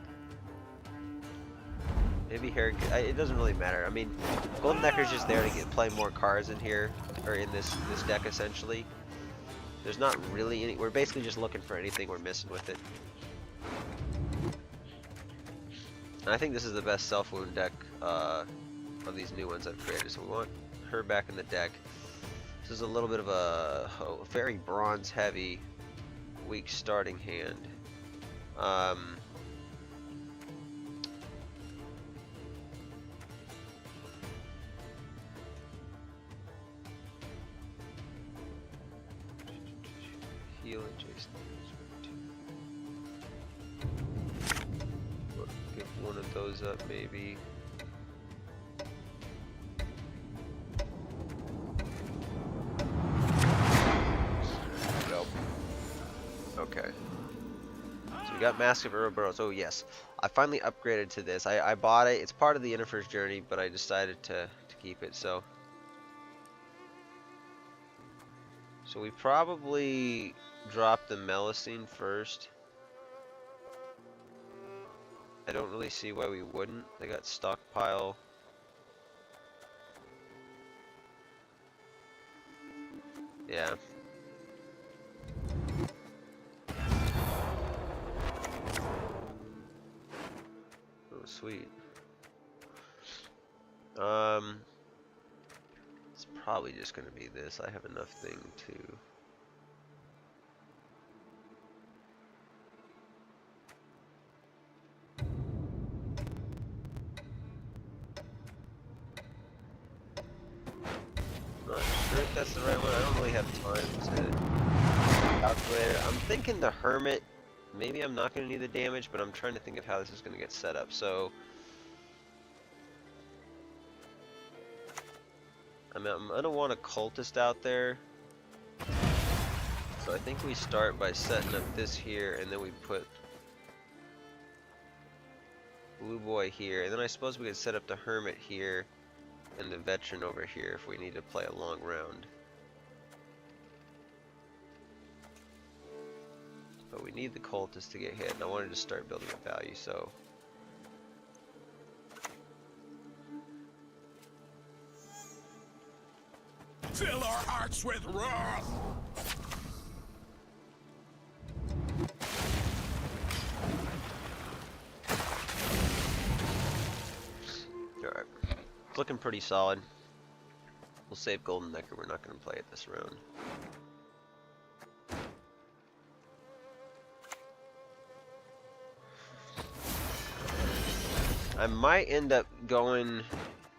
maybe Herrick, it doesn't really matter. I mean, Golden Necker's just there to play more cards in here, or in this deck essentially. There's not really any, we're basically just looking for anything we're missing with it. And I think this is the best self-wound deck of these new ones I've created, so we want her back in the deck. This is a little bit of a very bronze heavy, weak starting hand. Heal and Jason. Get one of those up, maybe. Nope. Okay. So we got Mask of Ouroboros. Oh yes, I finally upgraded to this. I bought it. It's part of the Yennefer's journey, but I decided to keep it. So we probably drop the Melusine first. I don't really see why we wouldn't. They got stockpile. Yeah. Oh, sweet. It's probably just gonna be this. I have enough thing to. Not sure if that's the right one. I don't really have time to calculate it. I'm thinking the Hermit. Maybe I'm not going to need the damage, but I'm trying to think of how this is going to get set up. So I'm going to want a Cultist out there. So I think we start by setting up this here, and then we put Blue Boy here. And then I suppose we could set up the Hermit here and the Veteran over here if we need to play a long round. But we need the Cultist to get hit, and I wanted to start building up value, so. Fill our hearts with wrath! Alright. It's looking pretty solid. We'll save Golden Necker, we're not going to play it this round. I might end up going.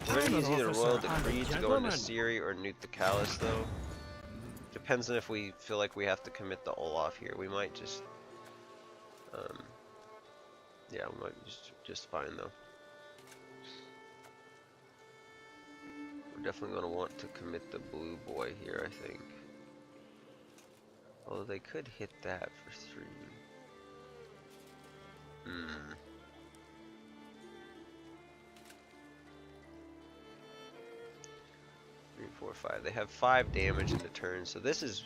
We're gonna use either Royal Decree to go into Siri or Nuke the Callus, though. Depends on if we feel like we have to commit the Olaf here. We might just. Yeah, we might just fine though. We're definitely gonna want to commit the Blue Boy here, I think. Although they could hit that for 3. 3, 4, 5. They have 5 damage in the turn, so this is.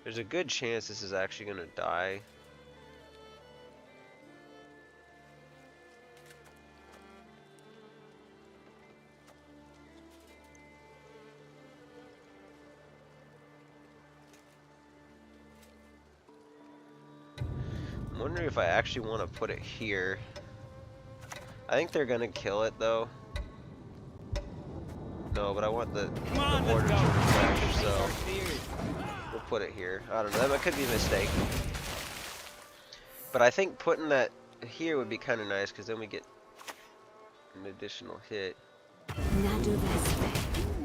There's a good chance this is actually gonna die. I'm wondering if I actually want to put it here. I think they're gonna kill it though. No, but I want the order to refresh, so we'll put it here. I don't know, that could be a mistake. But I think putting that here would be kind of nice, because then we get an additional hit.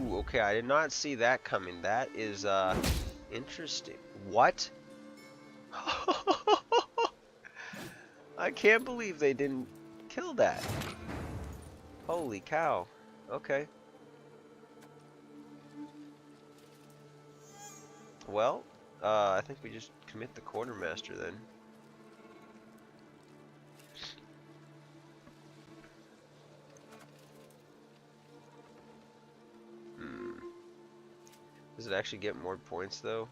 Ooh, okay, I did not see that coming. That is interesting. What? I can't believe they didn't kill that. Holy cow. Okay. Well, I think we just commit the quartermaster then. Does it actually get more points though?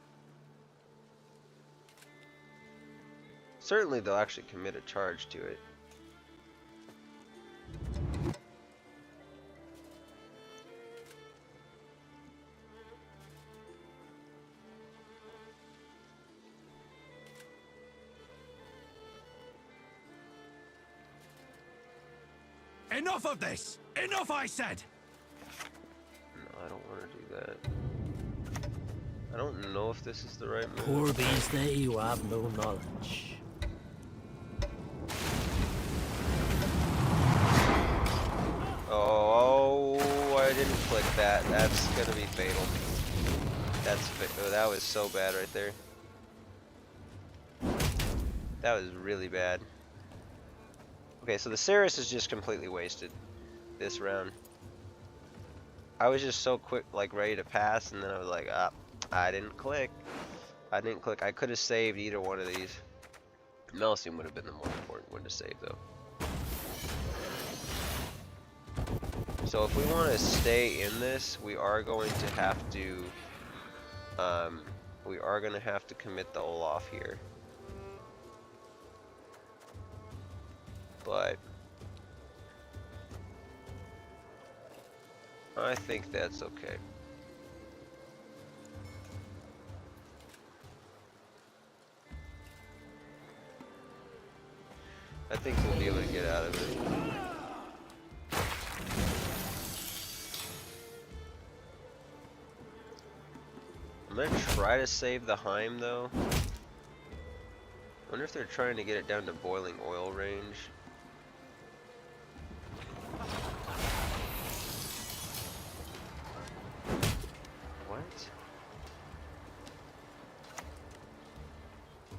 Certainly they'll actually commit a charge to it. Enough of this! Enough, I said! No, I don't want to do that. I don't know if this is the right move. Poor beast, they who have no knowledge. Oh, I didn't click that. That's gonna be fatal. Oh, that was so bad right there. That was really bad. Okay, so the Cirrus is just completely wasted this round. I was just so quick, like ready to pass, and then I was like, ah, I didn't click. I didn't click. I could have saved either one of these. Melcium would have been the more important one to save, though. So if we want to stay in this, we are going to have to, commit the Olaf here. But I think that's okay. I think we'll be able to get out of it. I'm gonna try to save the Heim though. I wonder if they're trying to get it down to boiling oil range. What?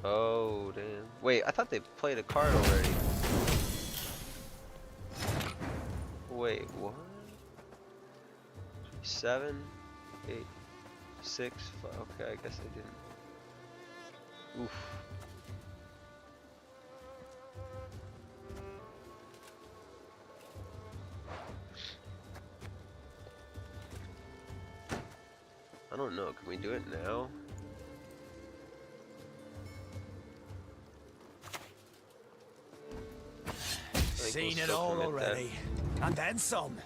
Oh, damn. Wait, I thought they played a card already. Wait, what? 7, 8, 6, 5. Okay, I guess I didn't. Oof. I don't know. Can we do it now? Seen it all already. And then some.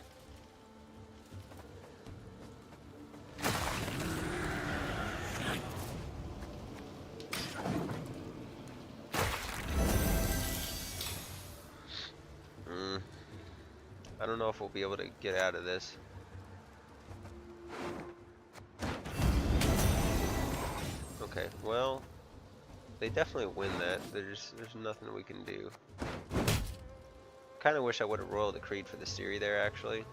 I don't know if we'll be able to get out of this. Okay, well, they definitely win that. There's nothing we can do. Kind of wish I would have royal decreed for the Siri there, actually.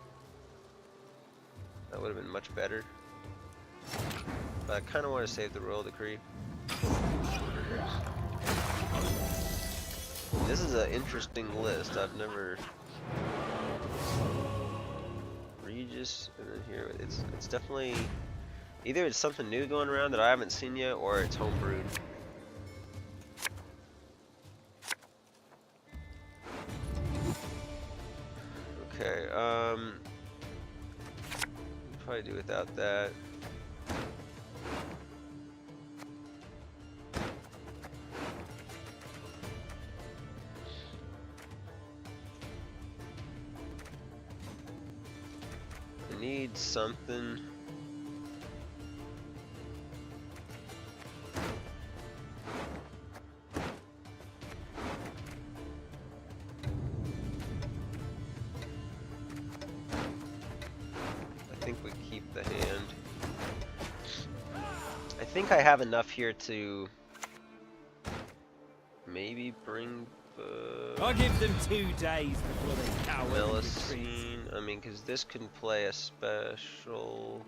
That would have been much better. But I kind of want to save the royal decree. This is an interesting list. I've never... Regis, and then here, it's definitely... Either it's something new going around that I haven't seen yet, or it's homebrewed. Okay, probably do without that. I need something. the hand. I think I have enough here to maybe bring. I'll give them 2 days before they cower and retreat. Melusine. I mean, because this can play a special.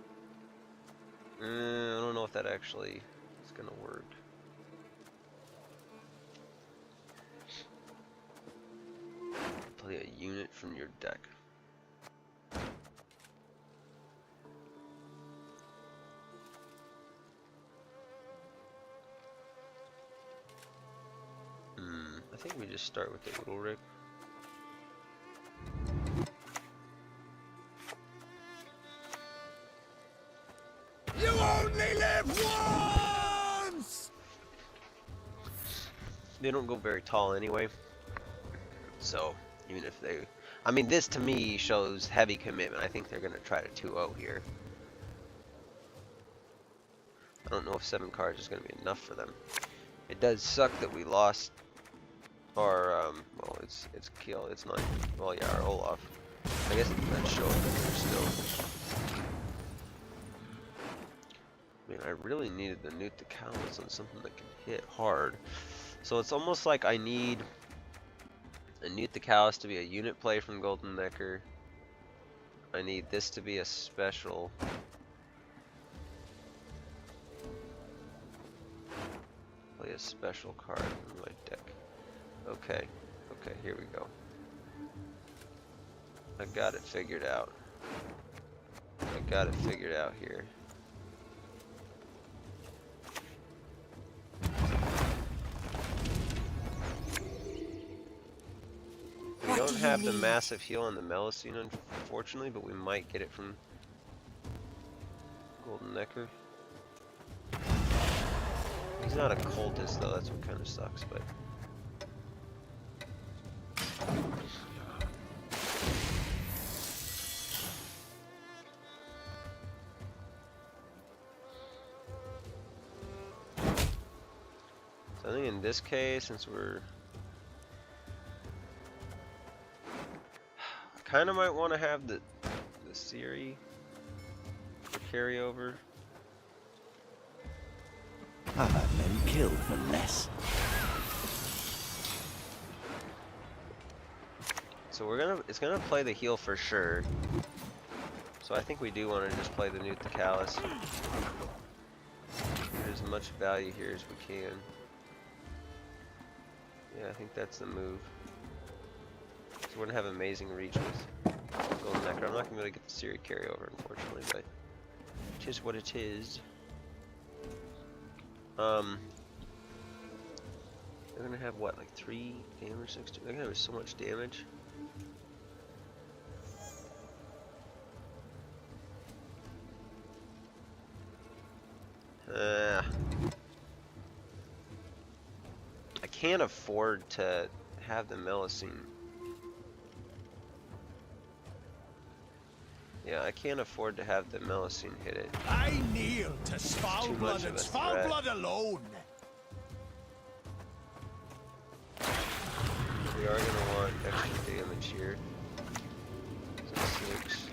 I don't know if that actually is gonna work. Play a unit from your deck. I think we just start with the Little Rick. You only live once! They don't go very tall anyway. So, even if they... I mean, this to me shows heavy commitment. I think they're going to try to 2-0 here. I don't know if 7 cards is going to be enough for them. It does suck that we lost our, well, it's kill. It's not... Well, yeah, our Olaf. I guess that's showing that they're still... I mean, I really needed the Newt the Callus on something that can hit hard. So it's almost like I need a Newt the Callus to be a unit play from Golden Necker. I need this to be a special. Play a special card in my deck. Okay, okay, here we go. I got it figured out. I got it figured out here. We don't have the massive heal on the Melusine, unfortunately, but we might get it from Golden Necker. He's not a cultist, though. That's what kind of sucks, but... So I think in this case, since we're... kind of might want to have the Siri for carryover. I've had men killed for less. So it's gonna play the heal for sure. So I think we do want to just play the Newt the Callus. Get as much value here as we can. Yeah, I think that's the move. So we're gonna have amazing reach with Golden Necker. I'm not gonna be able to get the Siri carryover, unfortunately, but it is what it is. They're gonna have what, like 3 damage next to? They're gonna have so much damage. I can't afford to have the Melusine. Yeah, I can't afford to have the Melusine hit it. I kneel to Svalblood and Svalblood alone. We are gonna want extra damage here. So 6.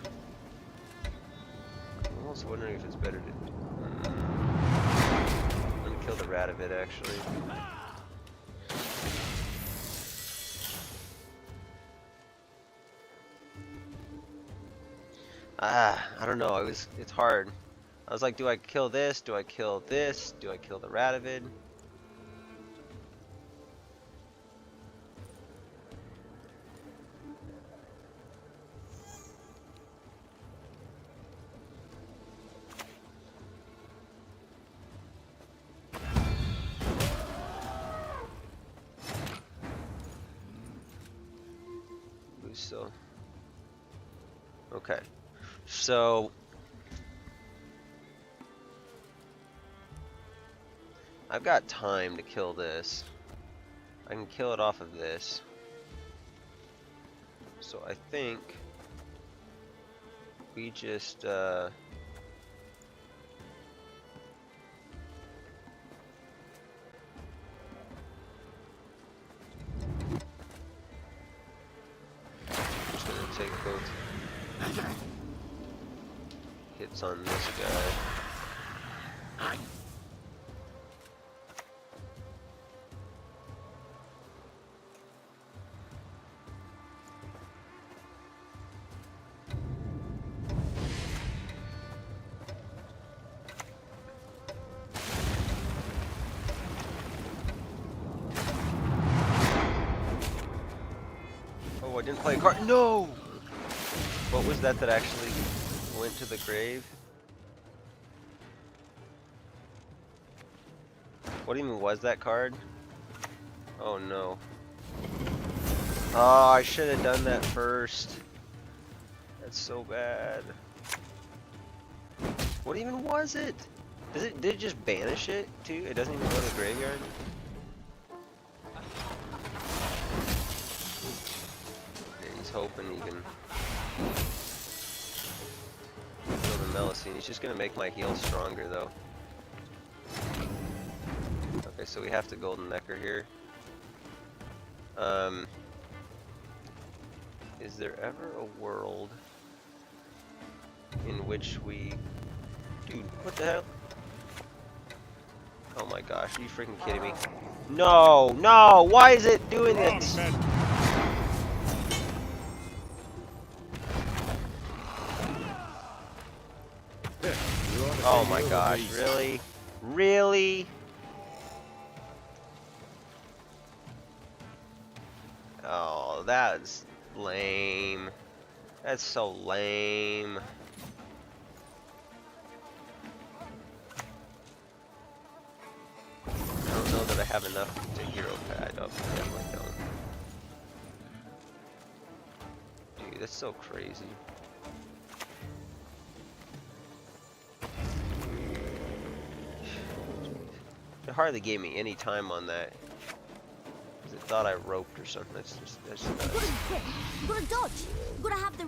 I'm almost wondering if it's better to... I'm gonna kill the rat of it, actually. I don't know. It's hard. I was like, do I kill this? Do I kill this? Do I kill the Ratavid? So, okay. So I've got time to kill this. I can kill it off of this. So I think we just take both. Hit targets on this guy. Oh, I didn't play a card. No! What was that that actually went to the grave? What even was that card? Oh no. Oh, I should have done that first. That's so bad. What even was it? Did it just banish it too? It doesn't even go to the graveyard? Okay, he's hoping he can kill the Melusine. He's just gonna make my heal stronger though. Okay, so we have to Golden Necker here. Is there ever a world in which we... Dude, what the hell? Oh my gosh, are you freaking kidding me? No, no, why is it doing this? Oh my gosh, really? Really? Oh, that's lame. That's so lame. I don't know that I have enough to hero pad up. I definitely don't. Dude, that's so crazy. It hardly gave me any time on that. It thought I roped or something. That's nuts. You gotta dodge. You gotta have the...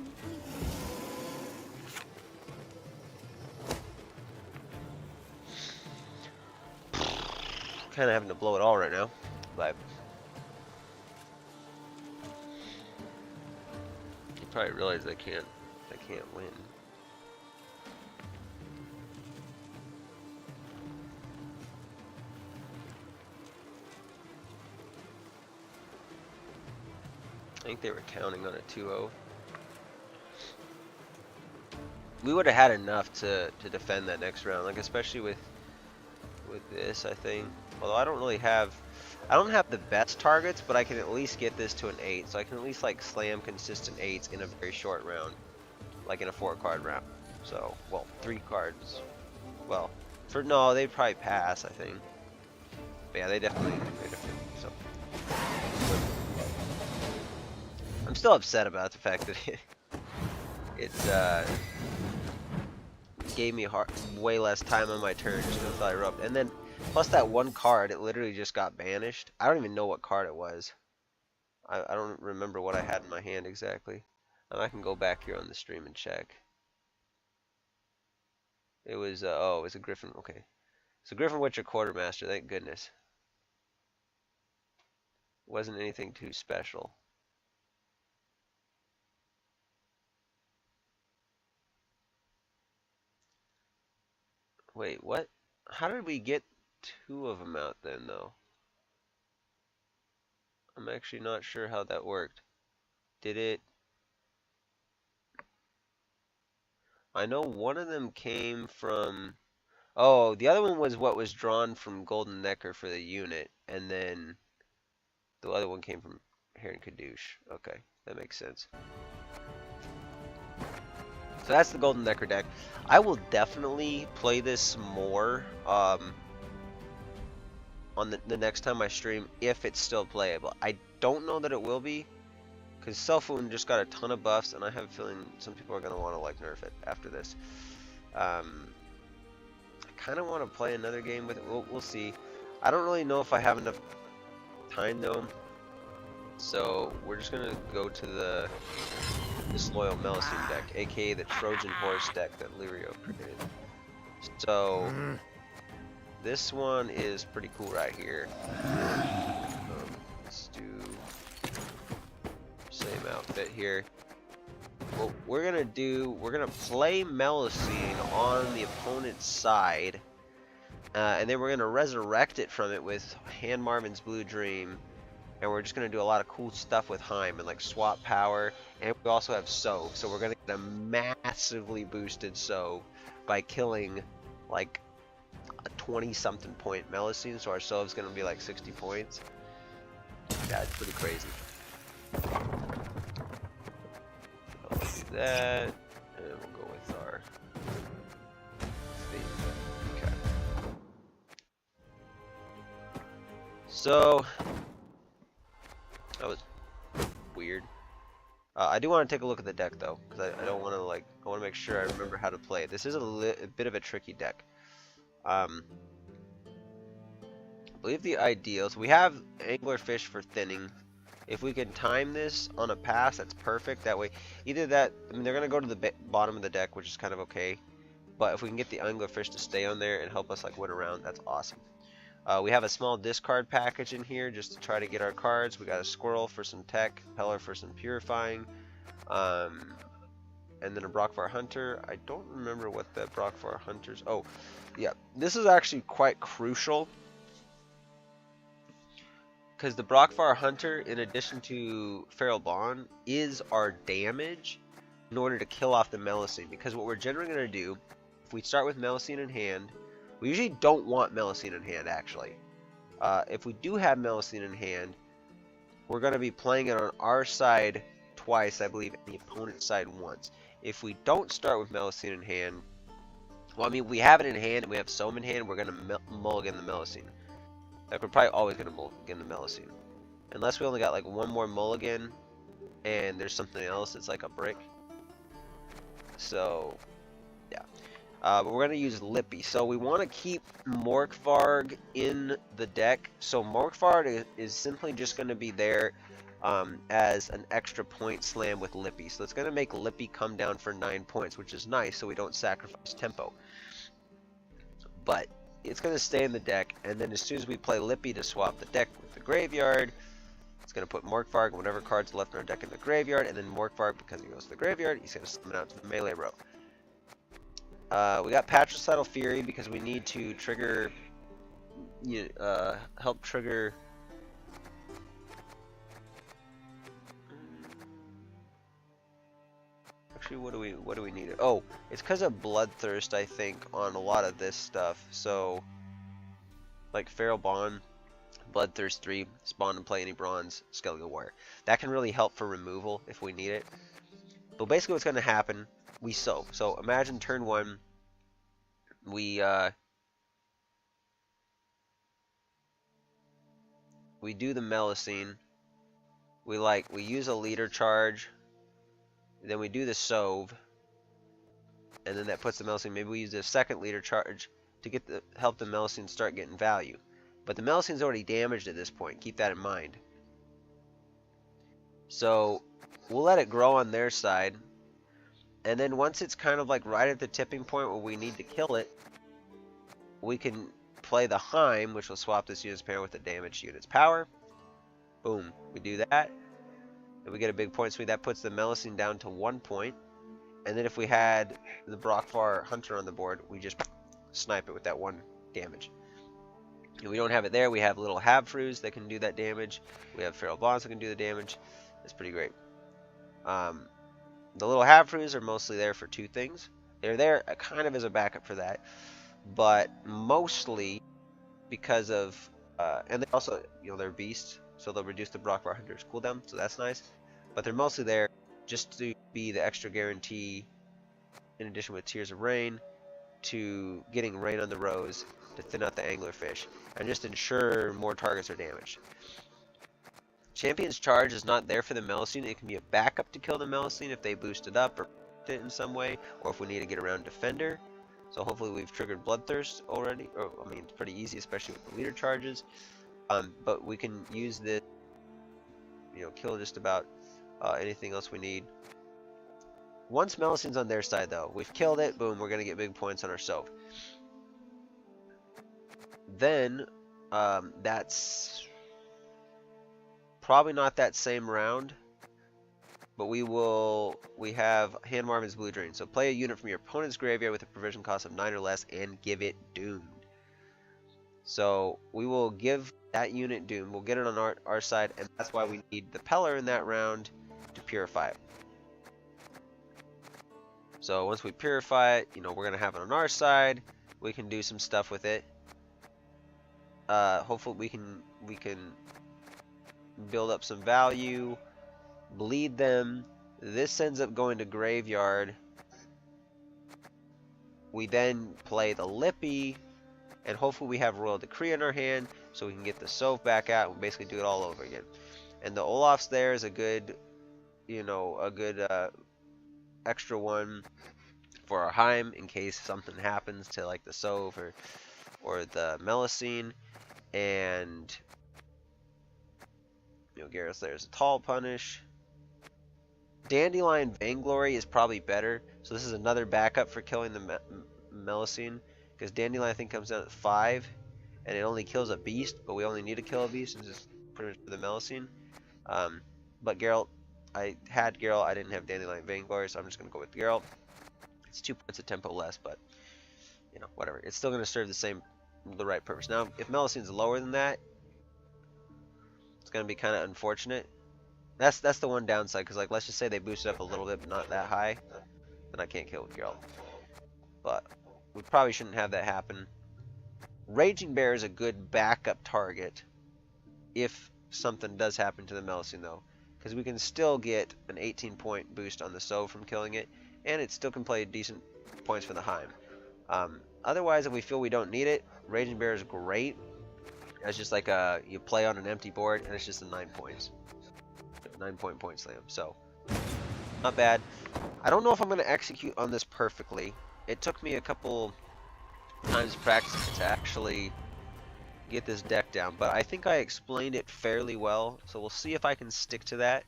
Kind of having to blow it all right now, but you probably realize I can't win. I think they were counting on a 2-0. We would have had enough to defend that next round, like especially with this, I think. Although I don't have the best targets, but I can at least get this to an 8, so I can at least like slam consistent 8s in a very short round, like in a 4-card round. So, well, 3 cards. Well, no, they'd probably pass, I think. But yeah, they definitely. So. I'm still upset about the fact that it gave me way less time on my turn just because I roped. And then, plus that one card, it literally just got banished. I don't even know what card it was. I don't remember what I had in my hand exactly. I can go back here on the stream and check. It was, oh, it was a Griffin, okay. So Griffin Witcher Quartermaster, thank goodness. Wasn't anything too special. Wait, what? How did we get 2 of them out then, though? I'm actually not sure how that worked. Did it... I know one of them came from... Oh, the other one was what was drawn from Golden Necker for the unit, and then the other one came from Heron Kadoosh. Okay, that makes sense. So that's the Golden Necker deck. I will definitely play this more on the next time I stream, if it's still playable. I don't know that it will be, because Self-Wound just got a ton of buffs, and I have a feeling some people are going to want to like nerf it after this. I kind of want to play another game with it. We'll see. I don't really know if I have enough time though. So we're just gonna go to the Disloyal Melusine deck, aka the Trojan Horse deck that Lirio created. So this one is pretty cool right here. Let's do same outfit here. what we're gonna do, we're gonna play Melusine on the opponent's side, and then we're gonna resurrect it from it with Hand Marvin's Blue Dream, and we're just gonna do a lot of cool stuff with Heim and like swap power, and we also have Sove, so we're gonna get a massively boosted Sove by killing like a 20-something point Melusine, so our Sove's gonna be like 60 points. Yeah, it's pretty crazy. That, and we'll go with our theme. Okay. So that was weird. I do want to take a look at the deck though, because I don't want to like, I want to make sure I remember how to play it. This is a bit of a tricky deck. I believe the ideals, we have Anglerfish for thinning. If we can time this on a pass, that's perfect. That way, either that, I mean, they're going to go to the bottom of the deck, which is kind of okay. But if we can get the Anglerfish to stay on there and help us like win around, that's awesome. We have a small discard package in here just to try to get our cards. We got a Squirrel for some tech, Peller for some purifying, and then a Brockvar Hunter. I don't remember what the Brockvar Hunters. Oh, yeah, this is actually quite crucial, because the Brockvar Hunter, in addition to Feral Bond, is our damage in order to kill off the Melusine. Because what we're generally going to do, if we start with Melusine in hand, we usually don't want Melusine in hand, actually. If we do have Melusine in hand, we're going to be playing it on our side twice, I believe, and the opponent's side once. If we don't start with Melusine in hand, well, I mean, we have it in hand and we have Soam in hand, we're going to mulligan the Melusine. Like, we're probably always going to mulligan the Melusine. Unless we only got like one more mulligan and there's something else that's like a brick. So, yeah. But we're going to use Lippy. So we want to keep Morkvarg in the deck. So Morkvarg is simply just going to be there as an extra point slam with Lippy. So it's going to make Lippy come down for 9 points, which is nice, so we don't sacrifice tempo. But it's going to stay in the deck, and then as soon as we play Lippy to swap the deck with the graveyard, it's going to put Morkvarg and whatever cards left in our deck in the graveyard, and then Morkvarg, because he goes to the graveyard, he's going to summon out to the melee row. We got Patricidal Fury because we need to trigger, help trigger. Actually, what do we need? Oh, it's because of Bloodthirst, I think, on a lot of this stuff. So, like Feral Bond, Bloodthirst 3, spawn and play any bronze, Skellige Warrior. That can really help for removal if we need it. But basically what's going to happen, we sow. So imagine turn 1, we do the Melusine. We use a leader charge. Then we do the Sove, and then that puts the Melusine. Maybe we use a second leader charge to help the Melusine start getting value. But the Melusine's already damaged at this point. Keep that in mind. So we'll let it grow on their side, and then once it's kind of like right at the tipping point where we need to kill it, we can play the Heim, which will swap this unit's power with the damaged unit's power. Boom, we do that. And we get a big point swing. That puts the Melusine down to 1 point. And then if we had the Brockvar Hunter on the board, we just snipe it with that 1 damage. And we don't have it there. We have little Havfrews that can do that damage. We have Feral Bonds that can do the damage. It's pretty great. The little Havfrews are mostly there for 2 things. They're there kind of as a backup for that. But mostly because of... and they also, they're beasts. So they'll reduce the Brockvar Hunter's cooldown, so that's nice. But they're mostly there just to be the extra guarantee, in addition with Tears of Rain, to getting rain on the rows to thin out the Anglerfish, and just ensure more targets are damaged. Champion's Charge is not there for the Melusine. It can be a backup to kill the Melusine if they boost it up or it in some way, or if we need to get around Defender. So hopefully we've triggered Bloodthirst already. I mean, it's pretty easy, especially with the leader charges. But we can use this, kill just about anything else we need. Once Melusine's on their side, though, we've killed it. Boom, we're going to get big points on our Sove. Then, that's probably not that same round, but we have Hand Marvin's Blue Drain. So play a unit from your opponent's graveyard with a provision cost of 9 or less and give it Doomed. So we will give that unit Doom. We'll get it on our side, and that's why we need the Peller in that round to purify it. So once we purify it, you know, we're gonna have it on our side. We can do some stuff with it. Hopefully we can build up some value, bleed them. This ends up going to graveyard. We then play the Lippy, and hopefully we have Royal Decree in our hand, so we can get the Soph back out and basically do it all over again. And the Olaf's there is a good, you know, a good extra one for our Heim in case something happens to like the Soph or the Melusine. And you know, Garrus there's a Tall Punish. Dandelion Vainglory is probably better, so this is another backup for killing the Melusine, because Dandelion I think comes down at 5 and it only kills a beast, but we only need to kill a beast and just put it for the Melusine. But Geralt, I had Geralt, I didn't have Dandelion Vainglory, so I'm just gonna go with Geralt. It's 2 points of tempo less, but you know, whatever. It's still gonna serve the right purpose. Now, if Melusine's lower than that, it's gonna be kind of unfortunate. That's the one downside, because like let's just say they boosted up a little bit, but not that high, then I can't kill with Geralt. But we probably shouldn't have that happen. Raging Bear is a good backup target if something does happen to the Melusine though, because we can still get an 18-point boost on the Soph from killing it, and it still can play decent points for the Heim. Otherwise, if we feel we don't need it, Raging Bear is great. It's just like you play on an empty board, and it's just a 9 points. 9-point slam. So, not bad. I don't know if I'm going to execute on this perfectly. It took me a couple times practicing to actually get this deck down, but I think I explained it fairly well, so we'll see if I can stick to that.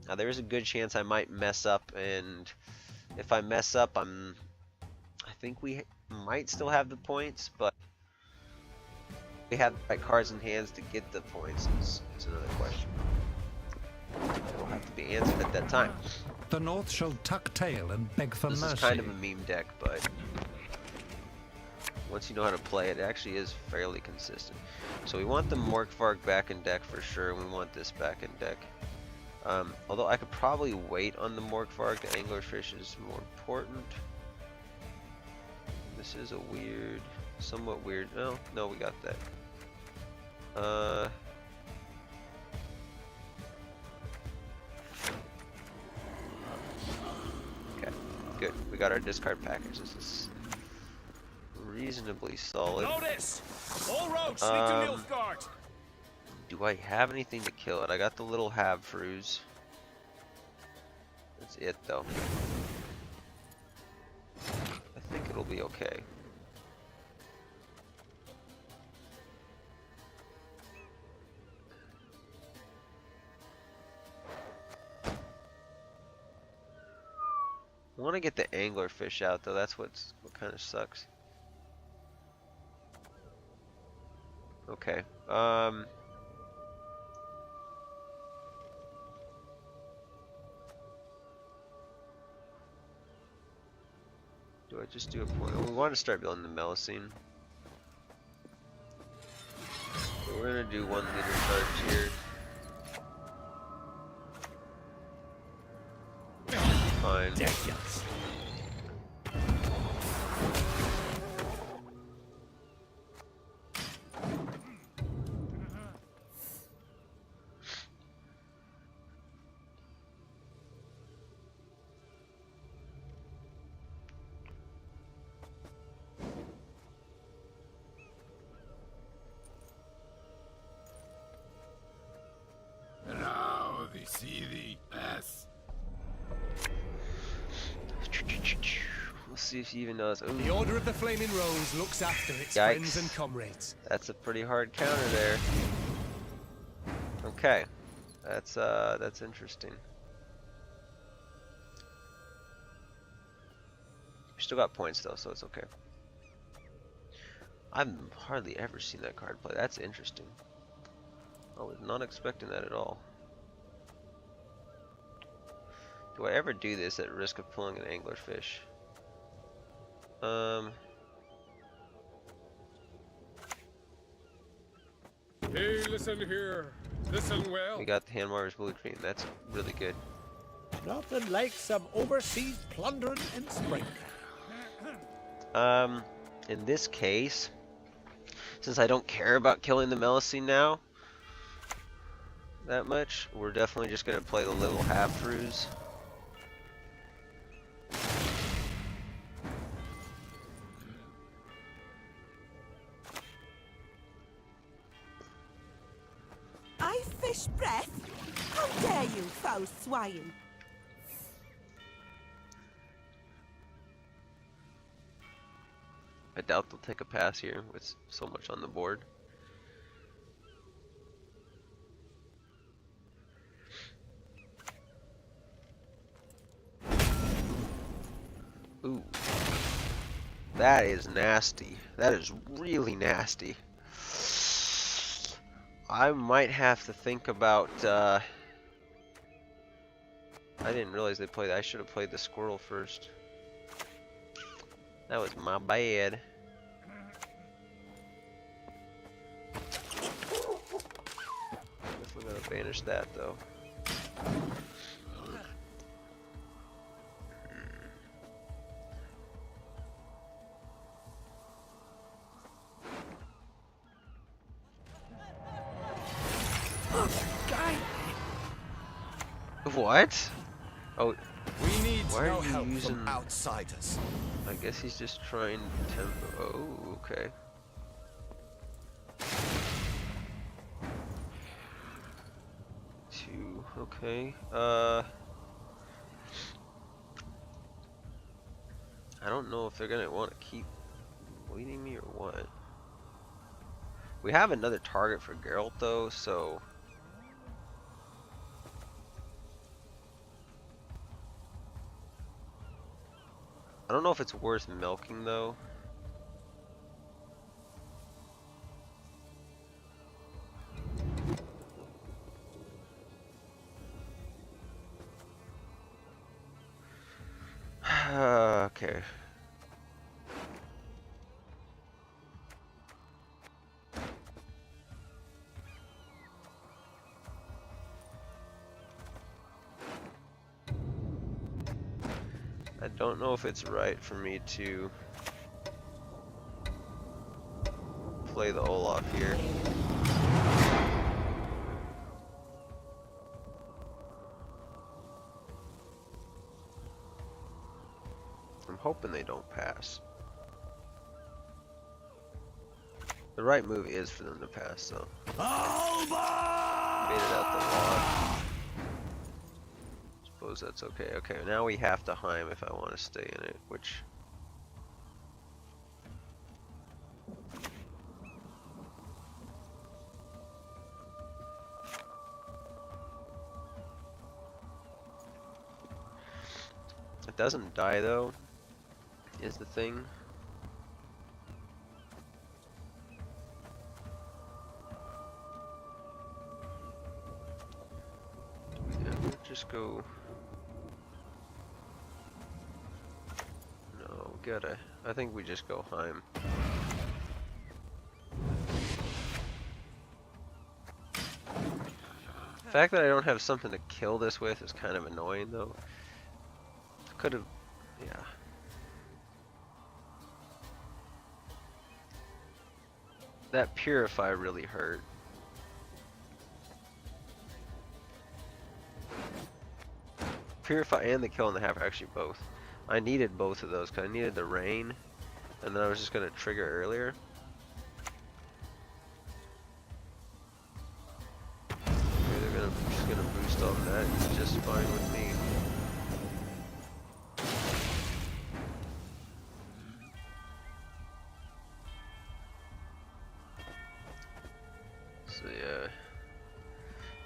Now, there is a good chance I might mess up, and if I mess up, I think we might still have the points, but we have the right cards in hands to get the points. It's another question. It will have to be answered at that time. The North shall tuck tail and beg for mercy. This is kind of a meme deck, but once you know how to play it, it actually is fairly consistent. So we want the Morkvarg back in deck for sure, and we want this back in deck. Although I could probably wait on the Morkvarg, the Anglerfish is more important. This is a weird, somewhat weird, no, we got that. Okay, good. We got our discard package. This is reasonably solid. Notice! All roads lead to Nilfgaard. Do I have anything to kill it? I got the little Havfrues. That's it though. I think it'll be okay. I want to get the Anglerfish out though. That's what kind of sucks. Okay. Do I just do a point? We want to start building the Melusine. So we're gonna do 1 liter charge here. Fine. Now they see the ass. We'll see if he even knows. Ooh. The Order of the Flaming Rose looks after its Yikes. friends and comrades. That's a pretty hard counter there. Okay, that's interesting. We still got points though, so it's okay. I've hardly ever seen that card play. That's interesting. I was not expecting that at all. Do I ever do this at risk of pulling an anglerfish? Hey, listen here. Listen well. We got the Handmarver's Blue Cream. That's really good. Nothing like some overseas plundering in spring. In this case, since I don't care about killing the Melusine now that much, we're definitely just gonna play the little half-brews. I fish breath? How dare you, foul swine! I doubt they'll take a pass here with so much on the board. Ooh. That is nasty. That is really nasty. I might have to think about, I didn't realize they played that. I should have played the squirrel first. That was my bad. Definitely gonna banish that though. What? Oh, We need why no are you help using from outsiders. I guess he's just trying to. Oh, okay. Two. Okay. I don't know if they're gonna want to keep bleeding me or what. We have another target for Geralt though, so. I don't know if it's worth milking though. Okay. I don't know if it's right for me to play the Olaf here. I'm hoping they don't pass. The right move is for them to pass, though. Made it out the log. Suppose that's okay. Okay, now we have to Heim if I want to stay in it, which. It doesn't die though, is the thing. Yeah, we'll just go. No, gotta. I think we just go Heim. The fact that I don't have something to kill this with is kind of annoying though. Could have, yeah. That Purify really hurt. Purify and the Kill and the Half are actually both. I needed both of those because I needed the rain, and then I was just going to trigger earlier. Okay, they're just gonna boost on that. It's just fine with me. So yeah,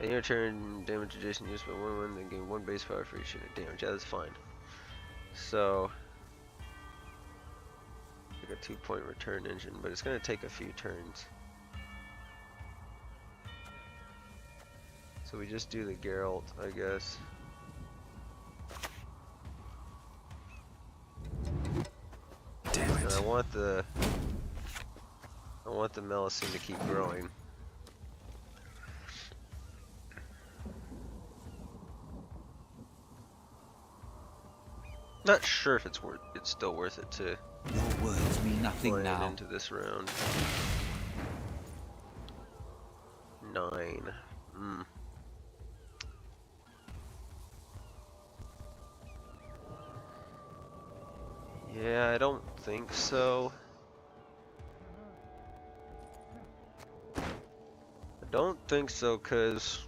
in your turn, damage adjacent used by 1/1, then gain 1 base power for each unit damage. Yeah, that's fine. So, like a 2-point return engine, but it's gonna take a few turns. So we just do the Geralt, I guess. want the Melusine to keep growing. Not sure if it's still worth it to Your words mean nothing plan now. into this round. 9. Yeah, I don't think so. I don't think so, cause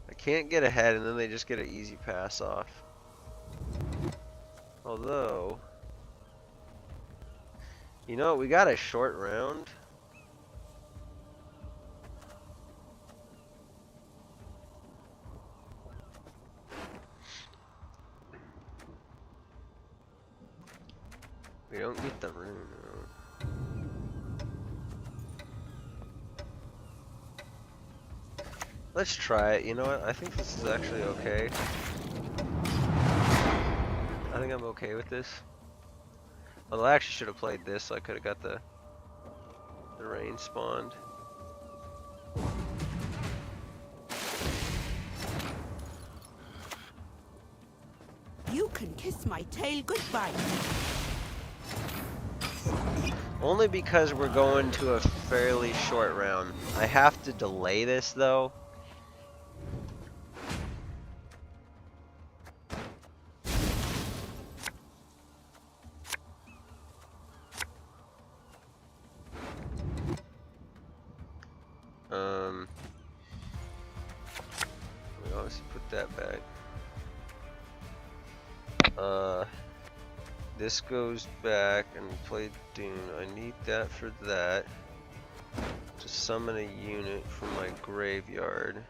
I can't get ahead and then they just get an easy pass off. Although, you know, we got a short round. We don't get the rune. Let's try it. You know what? I think this is actually okay. I think I'm okay with this. Although I actually should have played this, so I could have got the rain spawned. You can kiss my tail goodbye. Only because we're going to a fairly short round. I have to delay this though. We obviously put that back. This goes back and play Dune. I need that for that. To summon a unit from my graveyard.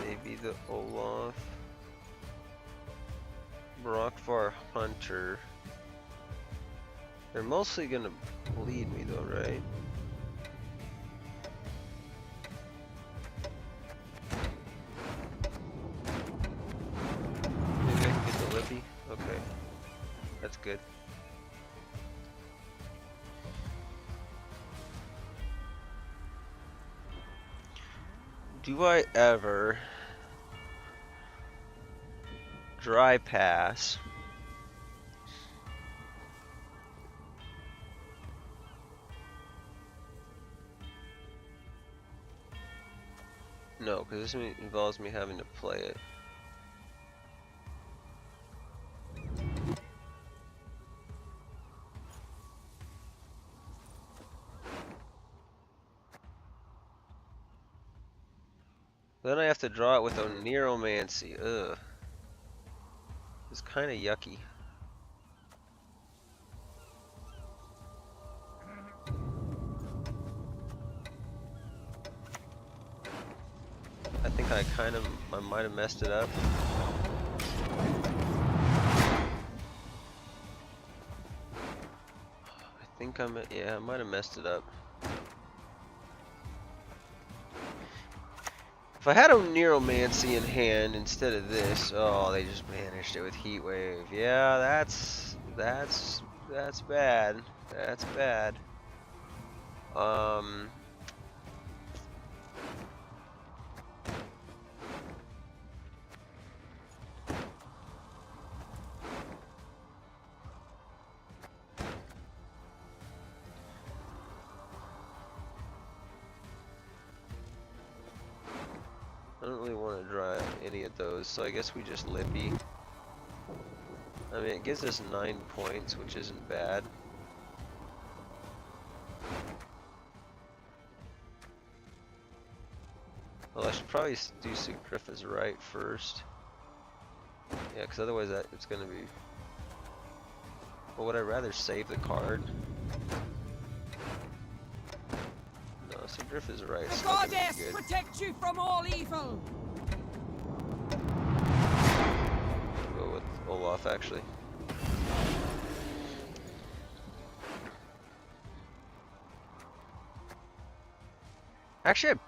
Maybe the Olaf. Brockvar Hunter. They're mostly gonna bleed me though, right? Maybe I can get the Lippy? Okay. That's good. Do I ever dry pass No, because this involves me having to play it. Then I have to draw it with a Neuromancy. Ugh. It's kind of yucky. I think I might have messed it up. Yeah, I might have messed it up. If I had a Neuromancy in hand instead of this, oh, they just banished it with Heat Wave. Yeah, that's bad. That's bad. I don't really want to draw any of those, so I guess we just Lippy. I mean, it gives us 9 points, which isn't bad. Well, I should probably do Griffith's right first. Yeah, because otherwise it's going to be... Well, would I rather save the card? No, so Griffith's right. The goddess protect you from all evil. Go with Olaf, actually. Actually,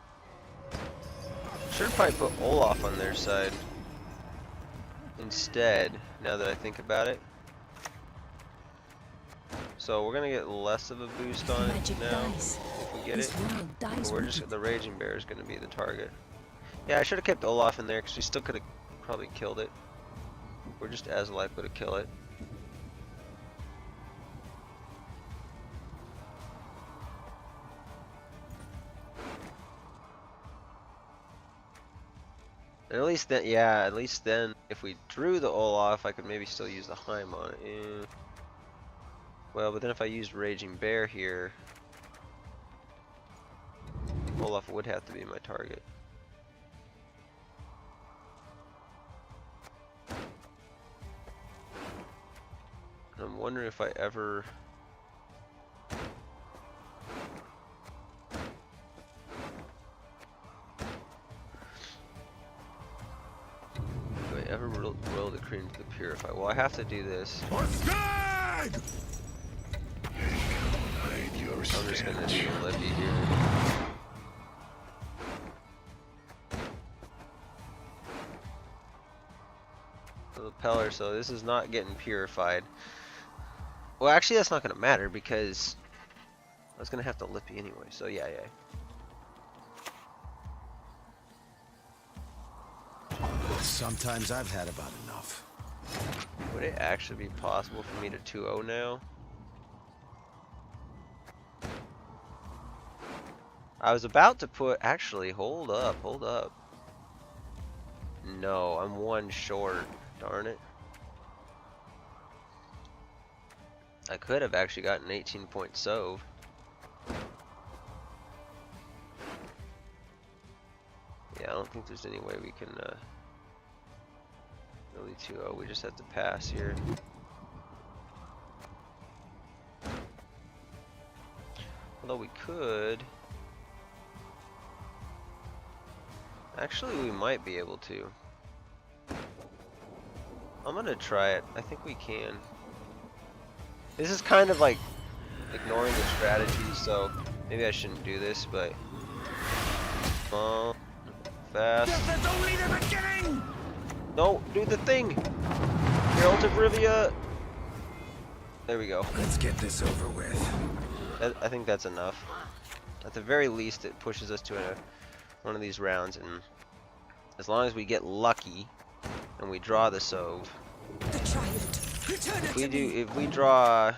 Should probably put Olaf on their side instead, now that I think about it. So we're gonna get less of a boost on it now if we get it. But we're just the Raging Bear is gonna be the target. Yeah, I should have kept Olaf in there because we still could have probably killed it. We're just as likely to kill it. And at least then, yeah, at least then, if we drew the Olaf, I could maybe still use the Heim on it. Well, but then if I used Raging Bear here, Olaf would have to be my target. I'm wondering if I ever... ever roll the cream to the purify? Well, I have to do this. I'm just gonna do a Lippy here. The Peller, so this is not getting purified. Well, actually, that's not gonna matter because I was gonna have to Lippy anyway. So yeah. Sometimes I've had about enough. Would it actually be possible for me to 2-0 now? I was about to put... Actually, hold up. No, I'm one short. Darn it. I could have actually gotten 18-point Sove. Yeah, I don't think there's any way we can... really 2-0, we just have to pass here. Although we could... Actually, we might be able to. I'm gonna try it. I think we can. This is kind of like ignoring the strategy, so maybe I shouldn't do this, but... Small, fast... That's only the beginning! No, do the thing! Geralt of Rivia! There we go. Let's get this over with. I think that's enough. At the very least, it pushes us to one of these rounds, and as long as we get lucky and we draw the Sove. If we draw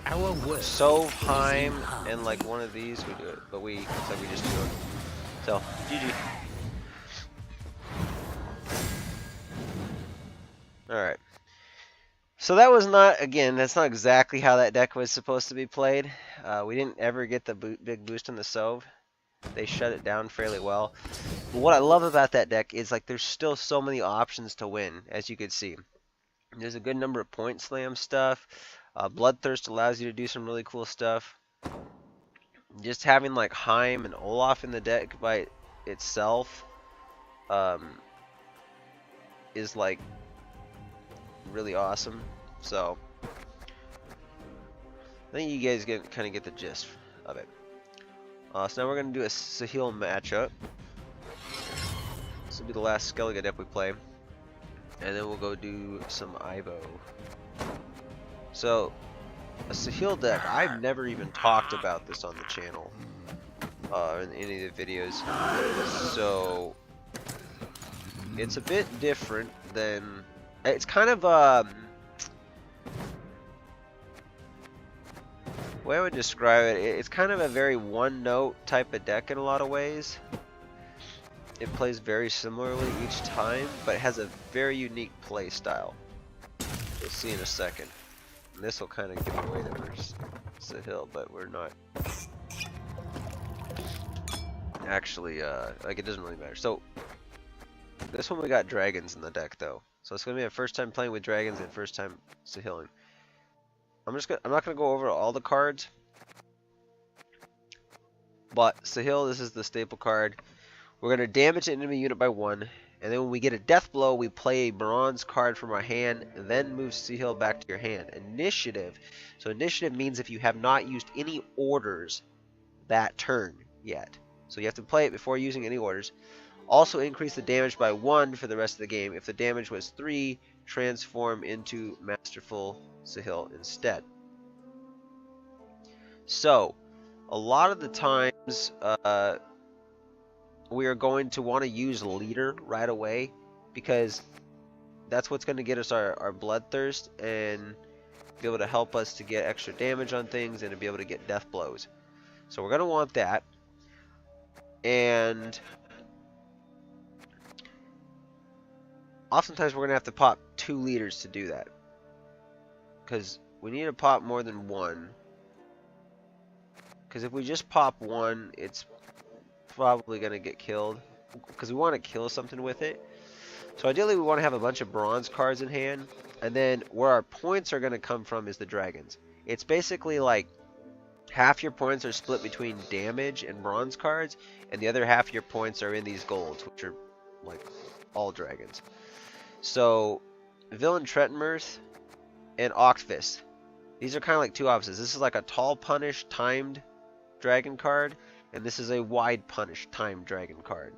Sove, Heim, and like one of these, we do it. But looks like we just do it. So, GG. Alright. So that was not, again, that's not exactly how that deck was supposed to be played. We didn't ever get the big boost in the Sove. They shut it down fairly well. But what I love about that deck is like there's still so many options to win, as you can see. There's a good number of point slam stuff. Bloodthirst allows you to do some really cool stuff. Just having like Heim and Olaf in the deck by itself is like really awesome. So I think you guys kind of get the gist of it. So now we're going to do a Sahil matchup. This will be the last Skellige deck we play. And then we'll go do some Ivo. So, a Sahil deck, I've never even talked about this on the channel. In any of the videos. So, it's a bit different than... It's kind of, the way I would describe it, it's kind of a very one-note type of deck in a lot of ways. It plays very similarly each time, but it has a very unique play style. You'll see in a second. And this will kind of give away that we're Sahil, but we're not. Actually, like it doesn't really matter. So, this one we got dragons in the deck though. So it's gonna be our first time playing with dragons and first time Sahiling. I'm not gonna go over all the cards, but Sahil, this is the staple card. We're gonna damage an enemy unit by 1, and then when we get a death blow, we play a bronze card from our hand, and then move Sahil back to your hand. Initiative. So initiative means if you have not used any orders that turn yet. So you have to play it before using any orders. Also increase the damage by 1 for the rest of the game. If the damage was 3, transform into Masterful Sahil instead. So, a lot of the times, we are going to want to use Leader right away, because that's what's going to get us our Bloodthirst and be able to help us to get extra damage on things and to be able to get death blows. So we're going to want that. And oftentimes we're going to have to pop 2 leaders to do that, because we need to pop more than 1. Because if we just pop 1, it's probably going to get killed, because we want to kill something with it. So ideally we want to have a bunch of bronze cards in hand, and then where our points are going to come from is the dragons. It's basically like half your points are split between damage and bronze cards, and the other half of your points are in these golds, which are like all dragons. So Villain Trettenmirth and Octfist, these are kind of like two opposites. This is like a tall punish timed dragon card, and this is a wide punish timed dragon card.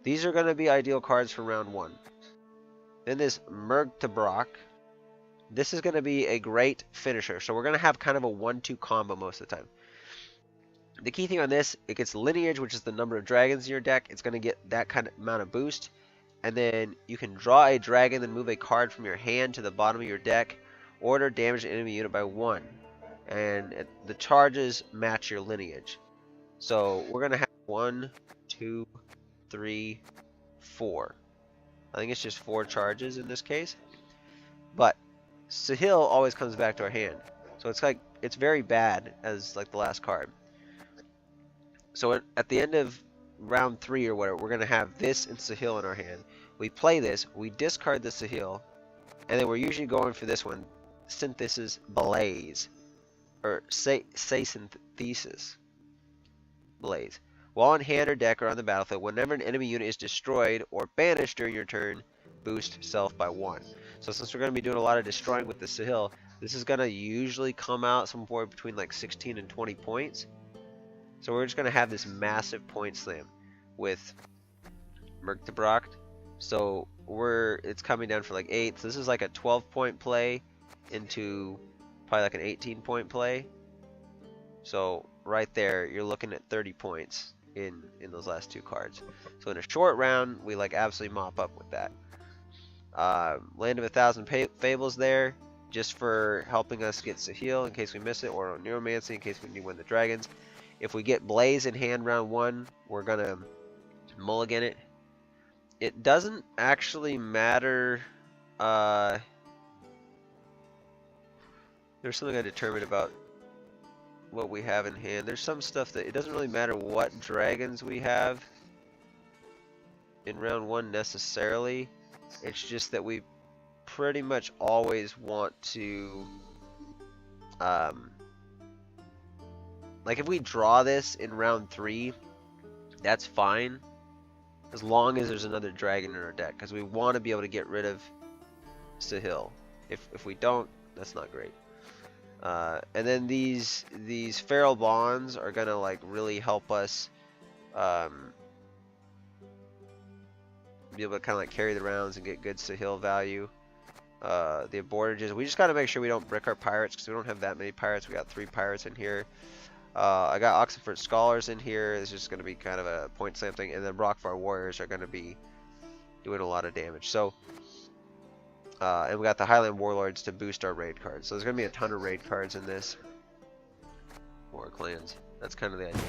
These are going to be ideal cards for round 1. Then this Mergtabrock, this is going to be a great finisher. So we're going to have kind of a 1-2 combo most of the time. The key thing on this, it gets lineage, which is the number of dragons in your deck. It's going to get that kind of amount of boost. And then you can draw a dragon, then move a card from your hand to the bottom of your deck. Order damage the enemy unit by 1. And the charges match your lineage. So we're going to have 1, 2, 3, 4. I think it's just 4 charges in this case. But Sahil always comes back to our hand. So it's like, it's very bad as like the last card. So at the end of round 3 or whatever, we're going to have this and Sahil in our hand. We play this, we discard the Sahil, and then we're usually going for this one, Synthesis Blaze, or say Synthesis Blaze. While on hand or deck or on the battlefield, whenever an enemy unit is destroyed or banished during your turn, boost self by 1. So since we're going to be doing a lot of destroying with the Sahil, this is going to usually come out somewhere between like 16 and 20 points. So we're just going to have this massive point slam with Mergtabrock. So it's coming down for like 8. So this is like a 12-point play into probably like an 18-point play. So right there, you're looking at 30 points in those last 2 cards. So in a short round, we like absolutely mop up with that. Land of 1,000 Fables there, just for helping us get Sahil in case we miss it, or Neuromancy in case we need to win the dragons. If we get Blaze in hand round 1, we're gonna mulligan it. It doesn't actually matter. There's something I determined about what we have in hand. There's some stuff that it doesn't really matter what dragons we have in round 1 necessarily. It's just that we pretty much always want to like if we draw this in round 3, that's fine as long as there's another dragon in our deck, because we want to be able to get rid of Sahil. If we don't, that's not great. And then these feral bonds are gonna like really help us be able to kind of like carry the rounds and get good Sahil value. The abortages, we just got to make sure we don't brick our pirates, because we don't have that many pirates. We got 3 pirates in here. I got Oxenford Scholars in here. It's just going to be kind of a point slam thing. And then Brockfar Warriors are going to be doing a lot of damage. So, and we got the Highland Warlords to boost our raid cards. So there's going to be a ton of raid cards in this. War clans. That's kind of the idea.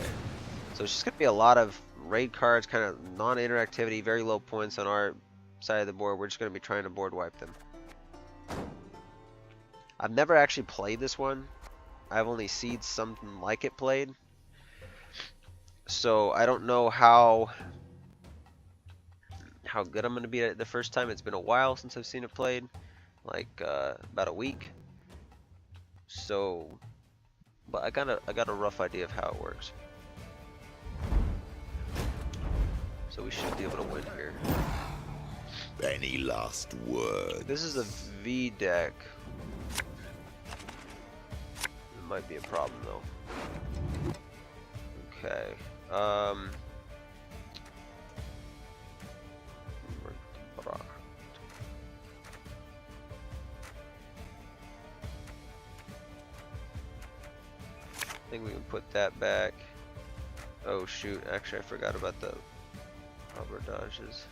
So it's just going to be a lot of raid cards, kind of non-interactivity, very low points on our side of the board. We're just going to be trying to board wipe them. I've never actually played this one. I've only seen something like it played. So I don't know how good I'm going to be at it the first time. It's been a while since I've seen it played. Like about a week. So, but I got a rough idea of how it works. So we should be able to win here. Any last word? This is a V deck. It might be a problem though. Okay. Um, I think we can put that back. Oh shoot, actually I forgot about the abordages.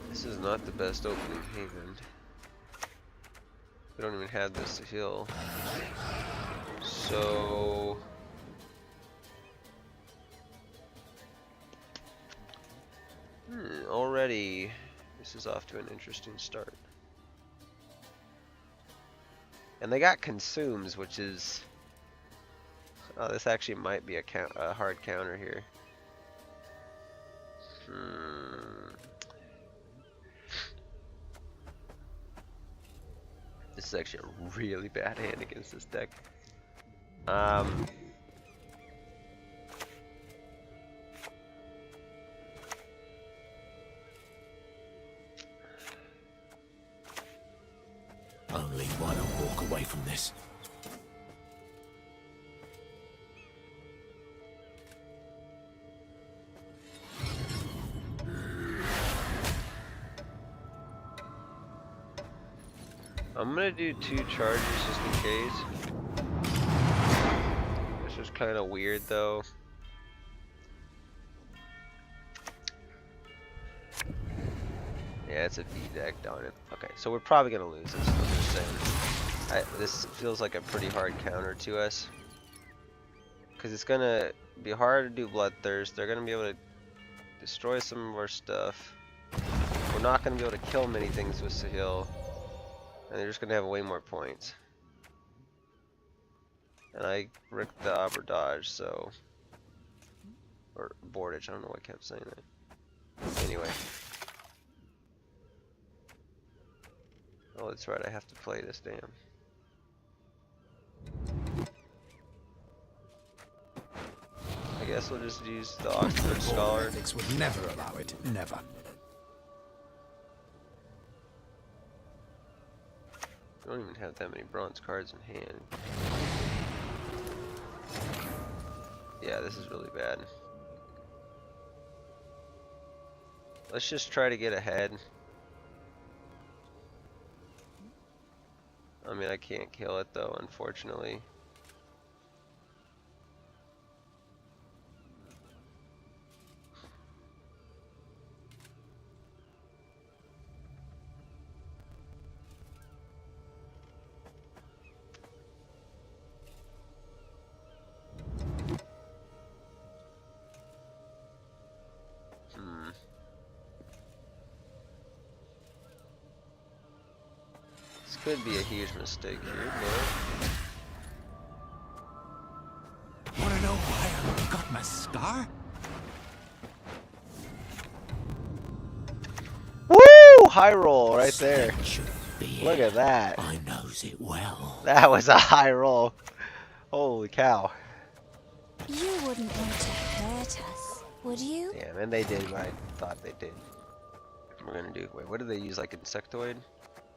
This is not the best opening haven. We don't even have this hill. So already this is off to an interesting start. And they got consumes, which is this actually might be a hard counter here. This is actually a really bad hand against this deck. Only one will walk away from this. I'm gonna do 2 charges just in case. This is kind of weird though. Yeah, it's a V deck, darn it. Okay, so we're probably gonna lose this. I'm just saying. This feels like a pretty hard counter to us, because it's gonna be hard to do Bloodthirst. They're gonna be able to destroy some of our stuff. We're not gonna be able to kill many things with Sahil. And they're just gonna have way more points. And I ricked the abordage, so or boardage. I don't know why I kept saying that. Anyway. Oh, that's right. I have to play this. Damn. I guess we'll just use the Oxford Scholar. Ethics would never allow it. Never. We don't even have that many bronze cards in hand. Yeah, this is really bad. Let's just try to get ahead. I mean, I can't kill it though, unfortunately. Could be a huge mistake here, but Wanna know why I got my scar? woo! High roll right there. Look at that. I knows it well. That was a high roll. Holy cow. You wouldn't want to hurt us, would you? Damn, and they did what I thought they did. We're gonna do. Wait, what do they use? Like insectoid?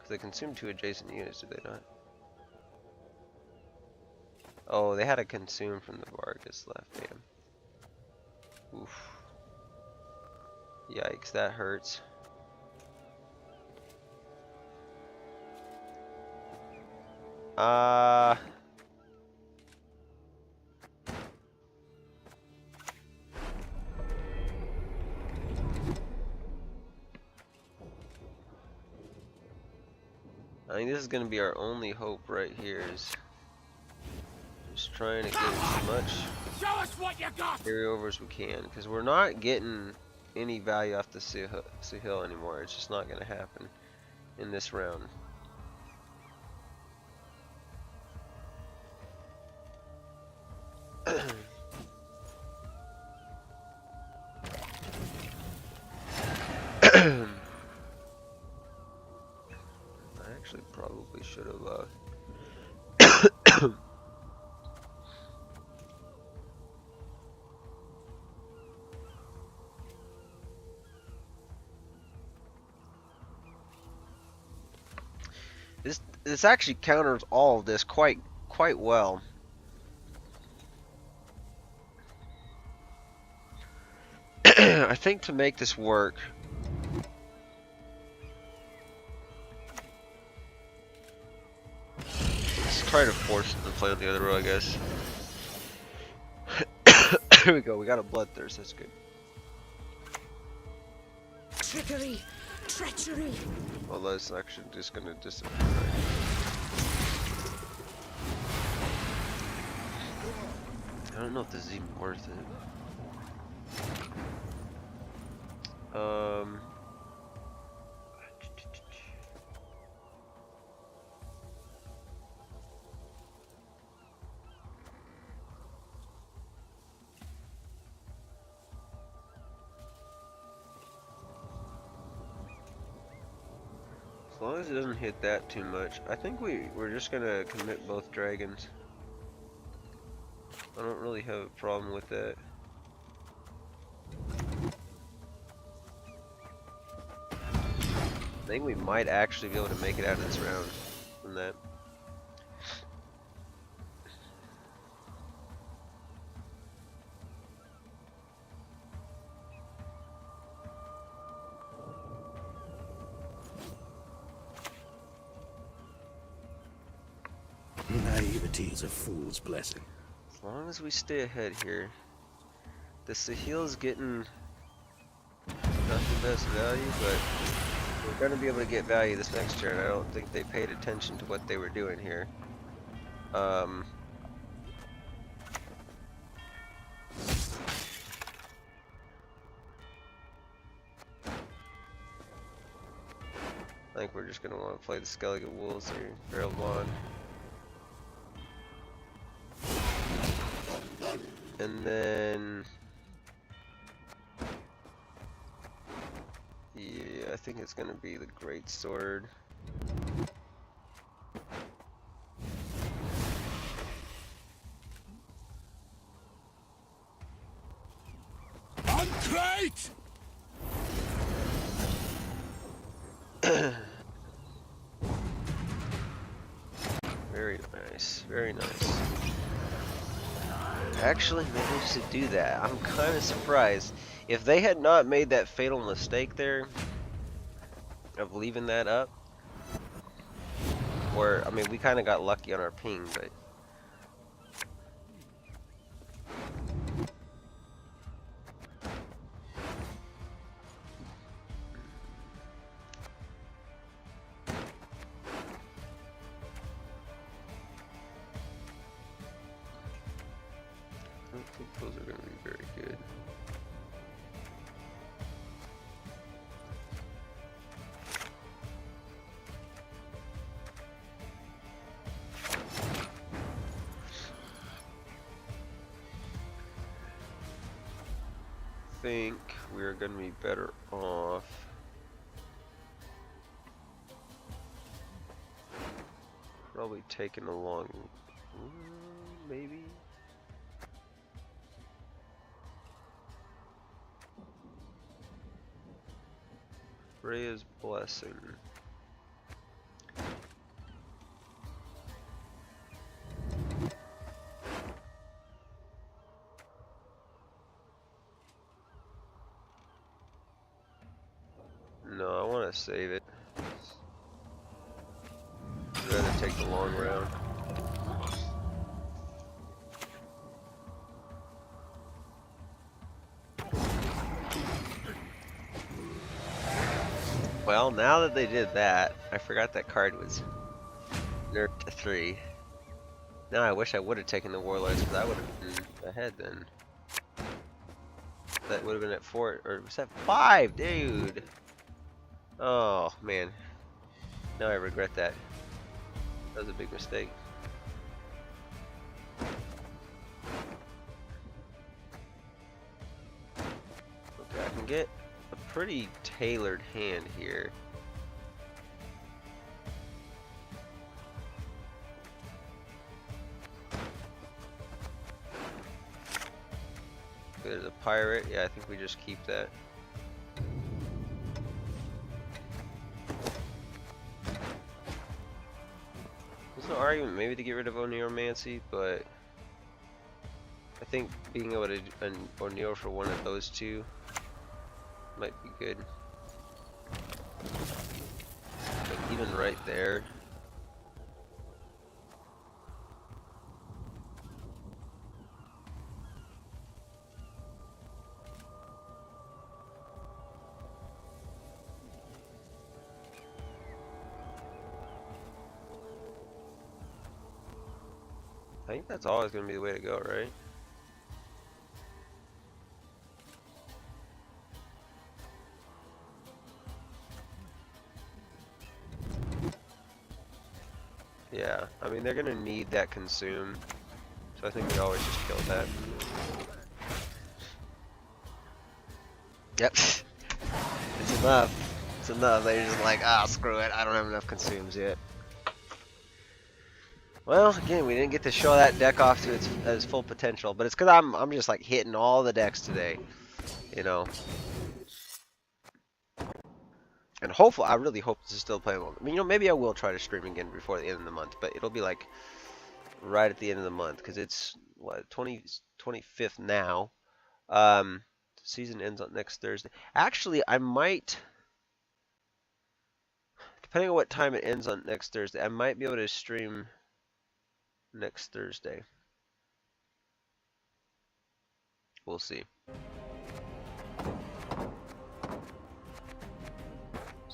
They consume 2 adjacent units, do they not? Oh, they had a consume from the Vargas left, damn. Oof. Yikes, that hurts. I think this is going to be our only hope right here, is just trying to get as much carryover as we can, because we're not getting any value off the Sahil anymore. It's just not going to happen in this round. Actually probably should have This actually counters all of this quite well. I think to make this work, let's try to force them to play on the other row, I guess. Here we go. We got a bloodthirst. That's good. Trickery! Treachery! Well, that's actually just gonna disappear. I don't know if this is even worth it. As long as it doesn't hit that too much, I think we're just gonna commit both dragons. I don't really have a problem with that. I think we might actually be able to make it out of this round from that. Naivety is a fool's blessing. As long as we stay ahead here. The Sahil's getting not the best value, but we're going to be able to get value this next turn. I don't think they paid attention to what they were doing here. I think we're just going to want to play the Skellige Wolves here. Barrel Bond. And then, yeah, I think it's gonna be the Great Sword. Underplayed! Very nice, very nice. Actually managed to do that. I'm kind of surprised. If they had not made that fatal mistake there of leaving that up, or I mean, we kind of got lucky on our ping, but I don't think those are going to be very good. I think we're going to be better off probably taking along, maybe. Freya's Blessing. No, I want to save it. I'd rather take the long round. Well, now that they did that, I forgot that card was nerfed to 3. Now I wish I would have taken the Warlords, because I would have been ahead then. That would have been at 4, or was that 5, dude? Oh, man. Now I regret that. That was a big mistake. Okay, I can get a pretty tailored hand here. There's a pirate. Yeah, I think we just keep that. no argument maybe to get rid of Oneromancy, but I think being able to Onero for one of those two might be good. Like even right there. I think that's always going to be the way to go, right? Yeah, I mean, they're going to need that consume, so I think we always just kill that. Yep. It's enough. It's enough. They're just like, ah, screw it. I don't have enough consumes yet. Well, again, we didn't get to show that deck off to its full potential, but it's because I'm just like hitting all the decks today, you know. And hopefully, I really hope this is still playable. I mean, you know, maybe I will try to stream again before the end of the month, but it'll be like right at the end of the month because it's what 25th now. Season ends on next Thursday. Actually, I might, depending on what time it ends on next Thursday, I might be able to stream next Thursday. We'll see.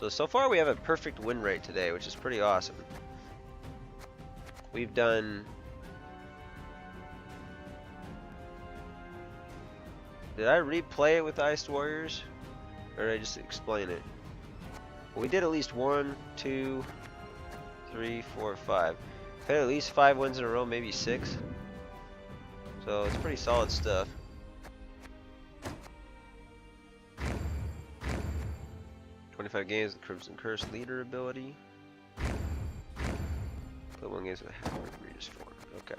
So far we have a perfect win rate today, which is pretty awesome. We've done... Did I replay it with Iced Warriors? Or did I just explain it? Well, we did at least 1, 2, 3, 4, 5. Had at least 5 wins in a row, maybe 6. So it's pretty solid stuff. Games with Crimson Curse leader ability. Play 1 games with Howard Regis form. Okay.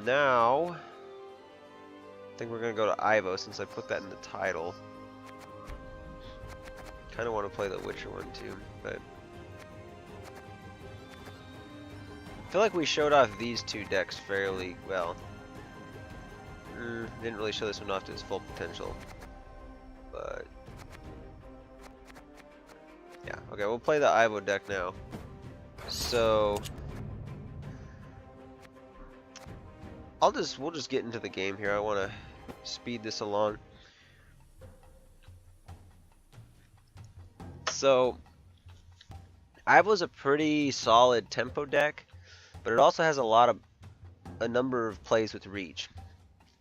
Now I think we're gonna go to Ivo since I put that in the title. Kinda wanna play the Witcher one too, but I feel like we showed off these two decks fairly well. Didn't really show this one off to its full potential. But yeah, okay, we'll play the Ivo deck now. So we'll just get into the game here. I want to speed this along. So Ivo's a pretty solid tempo deck, but it also has a number of plays with reach.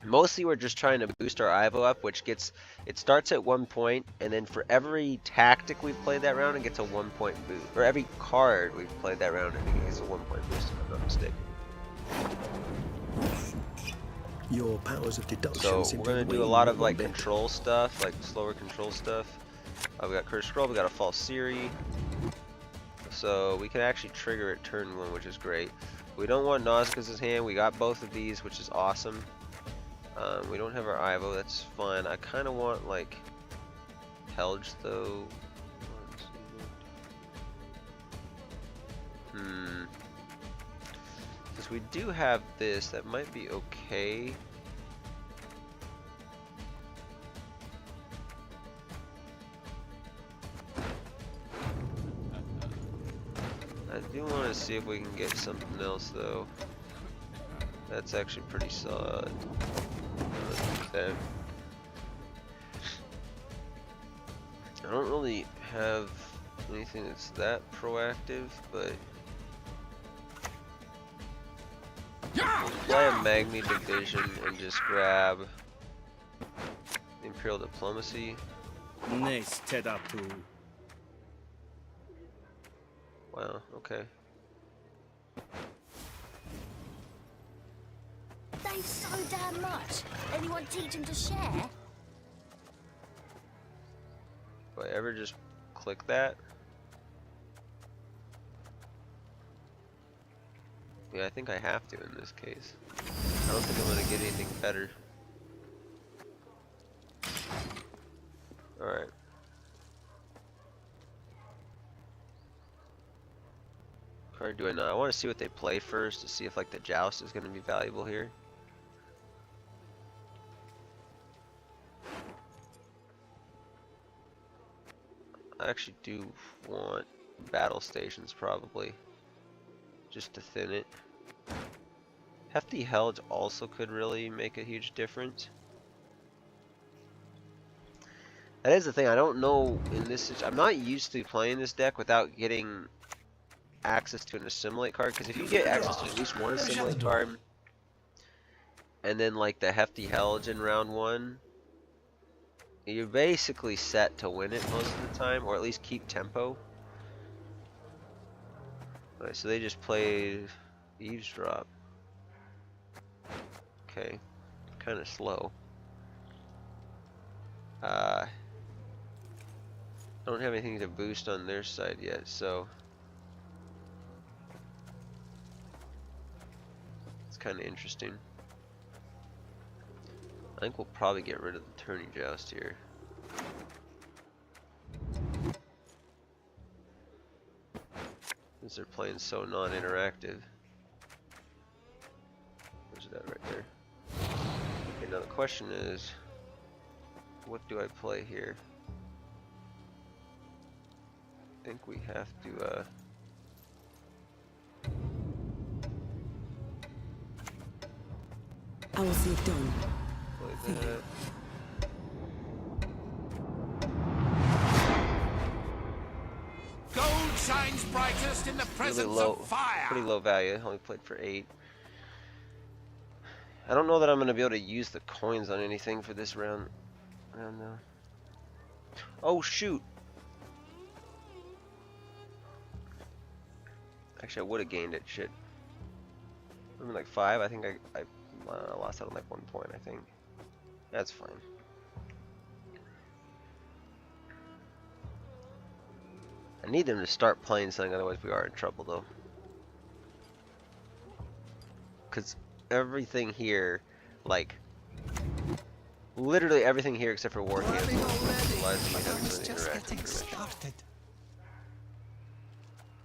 Mostly we're just trying to boost our Ivo up, which it starts at 1 point, and then for every tactic we've played that round, it gets a 1 point boost. For every card we've played that round, I think it gets a 1 point boost, if I'm not mistaken. Your powers of deduction. So we're gonna do a lot of like control stuff, like slower control stuff. We got Cursed Scroll, we got a False Siri. So we can actually trigger it turn 1, which is great. We don't want Nausicaa's hand, we got both of these, which is awesome. We don't have our Ivo, that's fine. I kind of want like Helge though. Because we do have this, that might be okay. I do want to see if we can get something else though. That's actually pretty solid. Okay. I don't really have anything that's that proactive, but play a Magni Division and just grab Imperial Diplomacy. Wow, okay. They've so damn much. Anyone teach him to share? Do I ever just click that? Yeah, I think I have to in this case. I don't think I'm gonna get anything better. Alright. Or do I not? I want to see what they play first to see if like the joust is going to be valuable here. I actually do want battle stations probably, just to thin it. Hefty Helge also could really make a huge difference. That is the thing, I don't know in this, I'm not used to playing this deck without getting access to an assimilate card, because if you get access to at least one assimilate card, and then like the Hefty Helge in round 1, you're basically set to win it most of the time, or at least keep tempo. Alright, so they just played Eavesdrop. Okay, kind of slow. Don't have anything to boost on their side yet, so it's kind of interesting. I think we'll probably get rid of the Tourney Joust here. Since they're playing so non-interactive. Where's that right there? Okay, now the question is, what do I play here? I think we have to, I will see it done. play that. Gold shines brightest in the presence Really low, of fire. pretty low value. Only played for 8. I don't know that I'm gonna be able to use the coins on anything for this round. Now. Oh shoot! Actually, I would have gained it. Shit. I'm like 5. I think I lost out on like 1 point. I think that's fine. I need them to start playing something, otherwise we are in trouble though. Because everything here, like, literally everything here except for War Camp,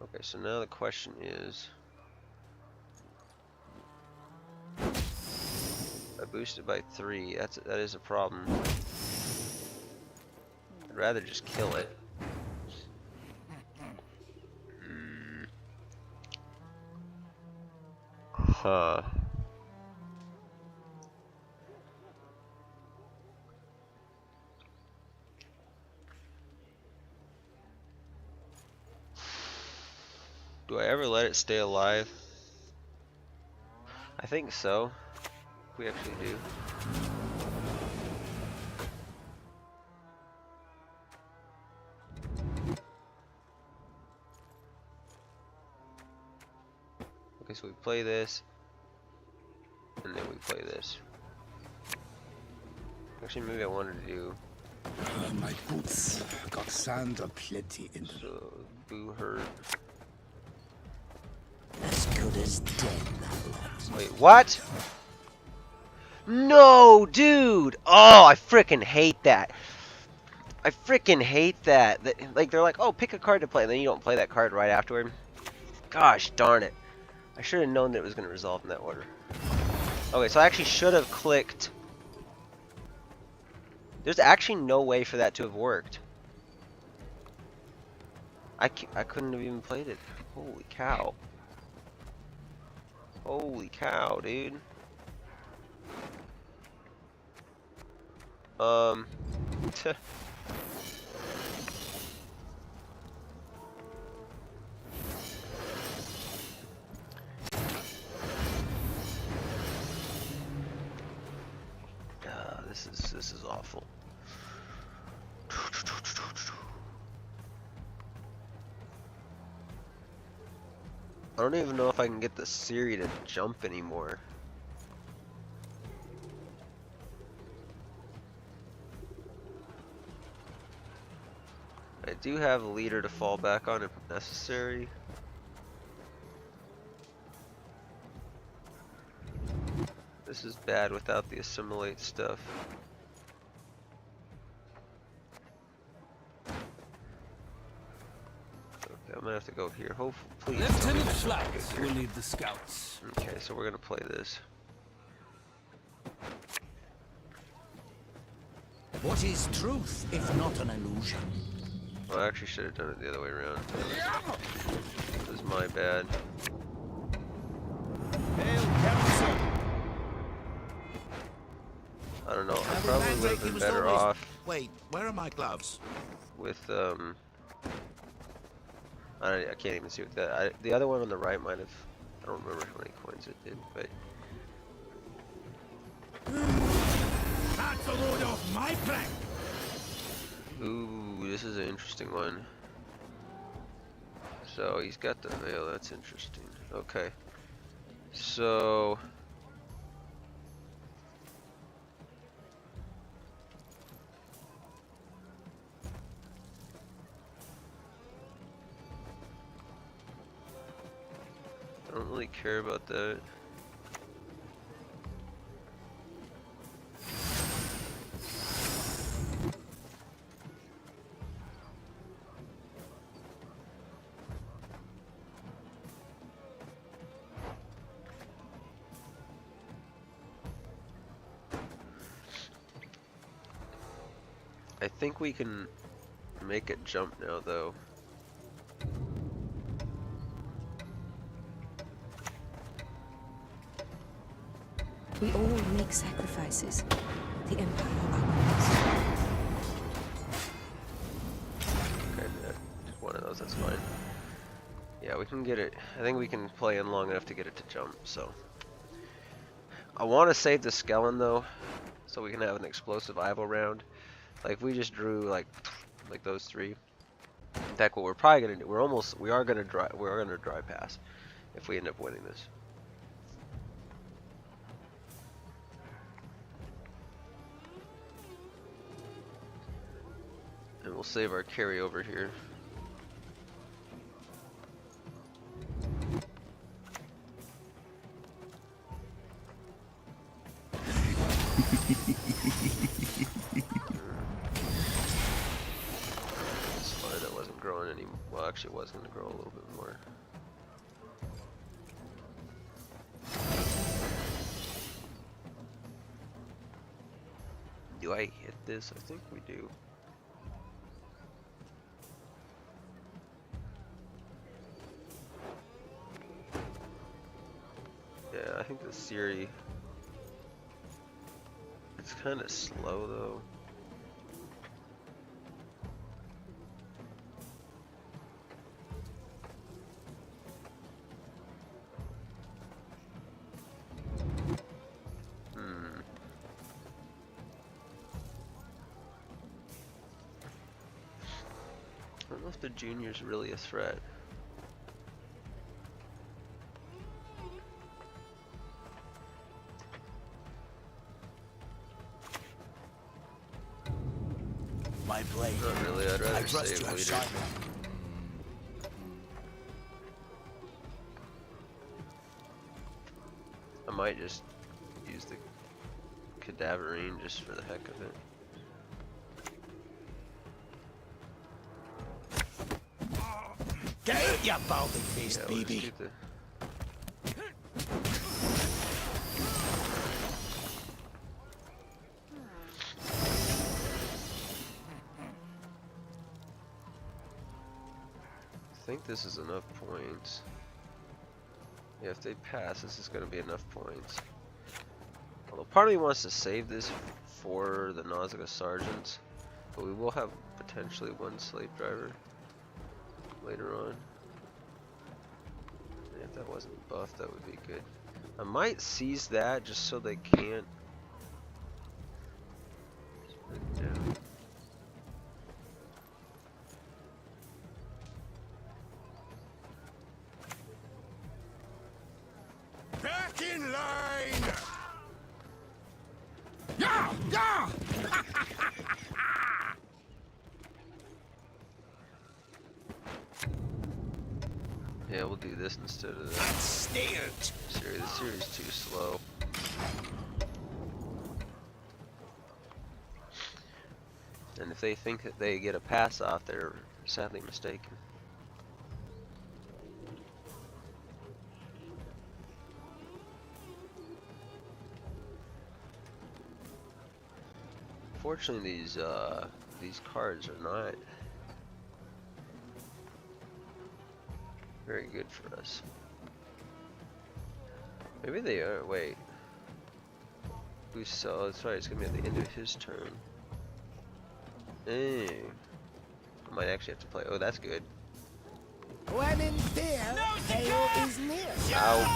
Okay, so now the question is, I boosted by 3. That is a problem. I'd rather just kill it. Huh. Do I ever let it stay alive? I think so. We actually do. Okay, so we play this, and then we play this. Actually, maybe I wanted to do. My boots got sand aplenty in them. So, Boo hurt. As good as dead, that lot. Wait, what? No, dude! Oh, I freaking hate that. I freaking hate that. Like, they're like, oh, pick a card to play, and then you don't play that card right afterward. Gosh darn it. I should have known that it was going to resolve in that order. Okay, so I actually should have clicked. There's actually no way for that to have worked. I couldn't have even played it. Holy cow. Holy cow, dude. This is awful. I don't even know if I can get the Siri to jump anymore. I do have a leader to fall back on if necessary. This is bad without the assimilate stuff. Okay, I'm might have to go here. Hopefully, please. Lieutenant Flack will lead the scouts. Okay, so we're gonna play this. What is truth if not an illusion? Well, I actually should have done it the other way around. This is my bad. I don't know. I probably would have been better off. Wait, where are my gloves? With I can't even see what that. The other one on the right might have. I don't remember how many coins it did, but. That's a load off my plank. Ooh, this is an interesting one. So he's got the veil. That's interesting. Okay. So. I don't really care about that. I think we can make it jump now, though. We all make sacrifices. The Empire outlaws. Okay, just one of those, that's fine. Yeah, we can get it. I think we can play in long enough to get it to jump, so. I want to save the skeleton, though, so we can have an explosive Ivo round. Like, if we just drew, like those three. In fact, what we're probably going to do, we are going to dry pass if we end up winning this. And we'll save our carryover here. It's fine, that wasn't growing any. Well, actually, it was going to grow a little bit more. Do I hit this? I think we do. Yeah, I think the Siri, it's kind of slow though. I don't know if the junior's really a threat. My blade. Not really, I'd rather trust save you have leader. sharpened. I might just use the cadaverine just for the heck of it. Get out, you balding-faced Yeah, we'll baby. just do I think this is enough points. Yeah, if they pass, this is going to be enough points. Although part of me wants to save this for the Nausicaa Sergeants, but we will have potentially one slave driver later on. And if that wasn't buffed, that would be good. I might seize that just so they can't. Just put it down. Back in line! Yeah! Yeah! Yeah, we'll do this instead of that. That's steered! The series too slow. And if they think that they get a pass off, they're sadly mistaken. Unfortunately, these cards are not very good for us. Maybe they are. Wait. We saw. That's right. It's gonna be at the end of his turn. I might actually have to play. Oh, that's good. When in fear, hail is near. Ouch.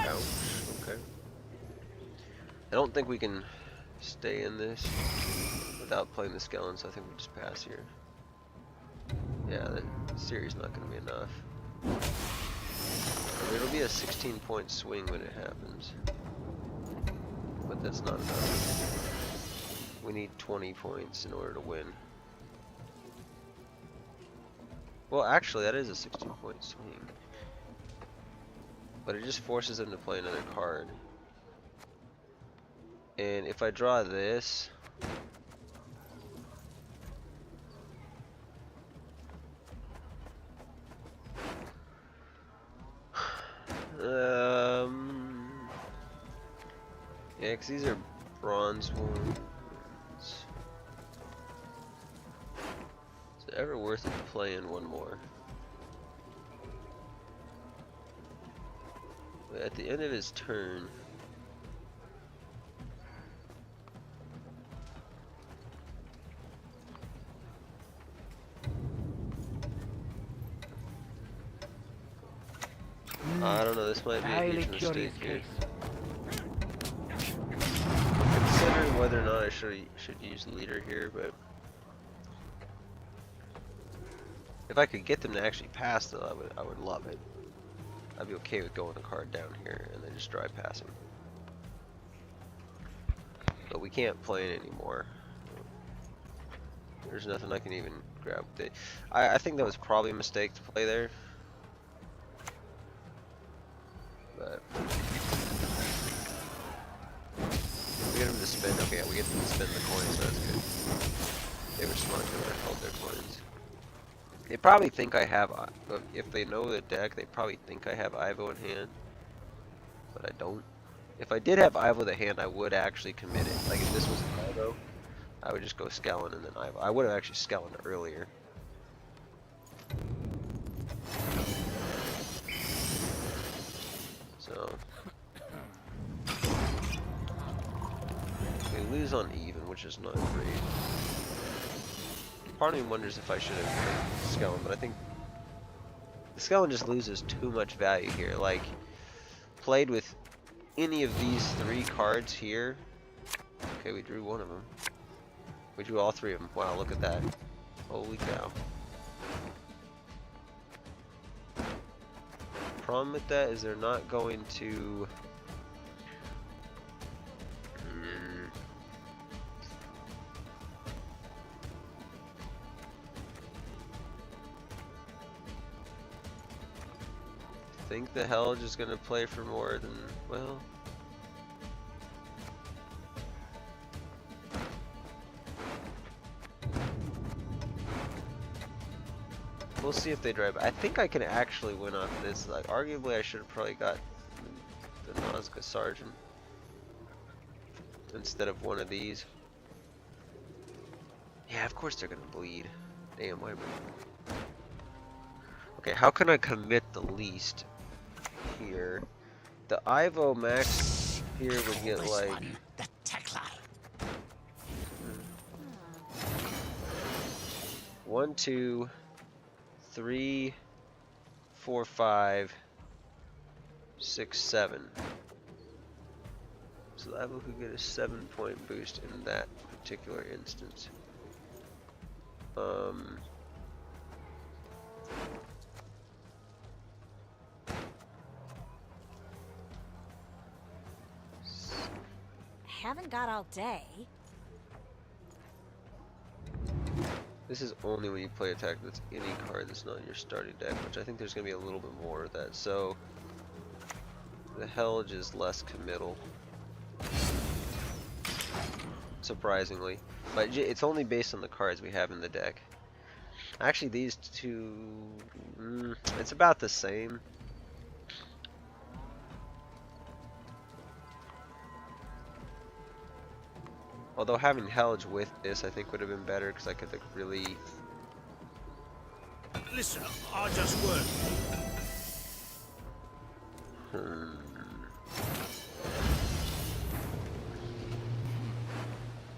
Ouch. Okay. I don't think we can stay in this without playing the skeleton, so I think we just pass here. Yeah, the series not going to be enough. I mean, it'll be a 16-point swing when it happens, but that's not enough. We need 20 points in order to win. Well, actually, that is a 16-point swing, but it just forces them to play another card. And if I draw this, yeah, because these are bronze ones. Is it ever worth it playing one more? But at the end of his turn, I don't know, this might be a huge mistake here. Considering whether or not I should use leader here, but if I could get them to actually pass, though, I would love it. I'd be okay with going a card down here and then just dry passing. But we can't play it anymore. There's nothing I can even grab. I think that was probably a mistake to play there. But we get them to spend. Okay, we get them to spend the coins, so that's good. They were smart to have held their coins. They probably think I have, if they know the deck, they probably think I have Ivo in hand, but I don't. If I did have Ivo in the hand, I would actually commit it. Like if this was an Ivo, I would just go Skellen and then Ivo. I would have actually Skellen earlier. So we lose on even, which is not great. Part of me wonders if I should have played Skellen, but I think the Skellen just loses too much value here. Like, played with any of these three cards here. Okay, we drew one of them. We drew all three of them. Wow, look at that. Holy cow. Problem with that is they're not going to... I think the Helge is going to play for more than, well... We'll see if they drive. I think I can actually win off this. Like, arguably I should have probably got the Nazca Sergeant instead of one of these. Yeah, of course they're going to bleed. Damn, why am I... Okay, how can I commit the least here? The Ivo max here would get like... The tackler. 1, 2, 3, 4, 5, 6, 7. So the Ivo could get a 7-point boost in that particular instance. Haven't got all day. This is only when you play attack that's any card that's not in your starting deck, which I think there's going to be a little bit more of that. So the Helge is less committal, surprisingly, but it's only based on the cards we have in the deck. Actually, these two, it's about the same. Although having Helge with this, I think would have been better because I could like really. Listen, I just work.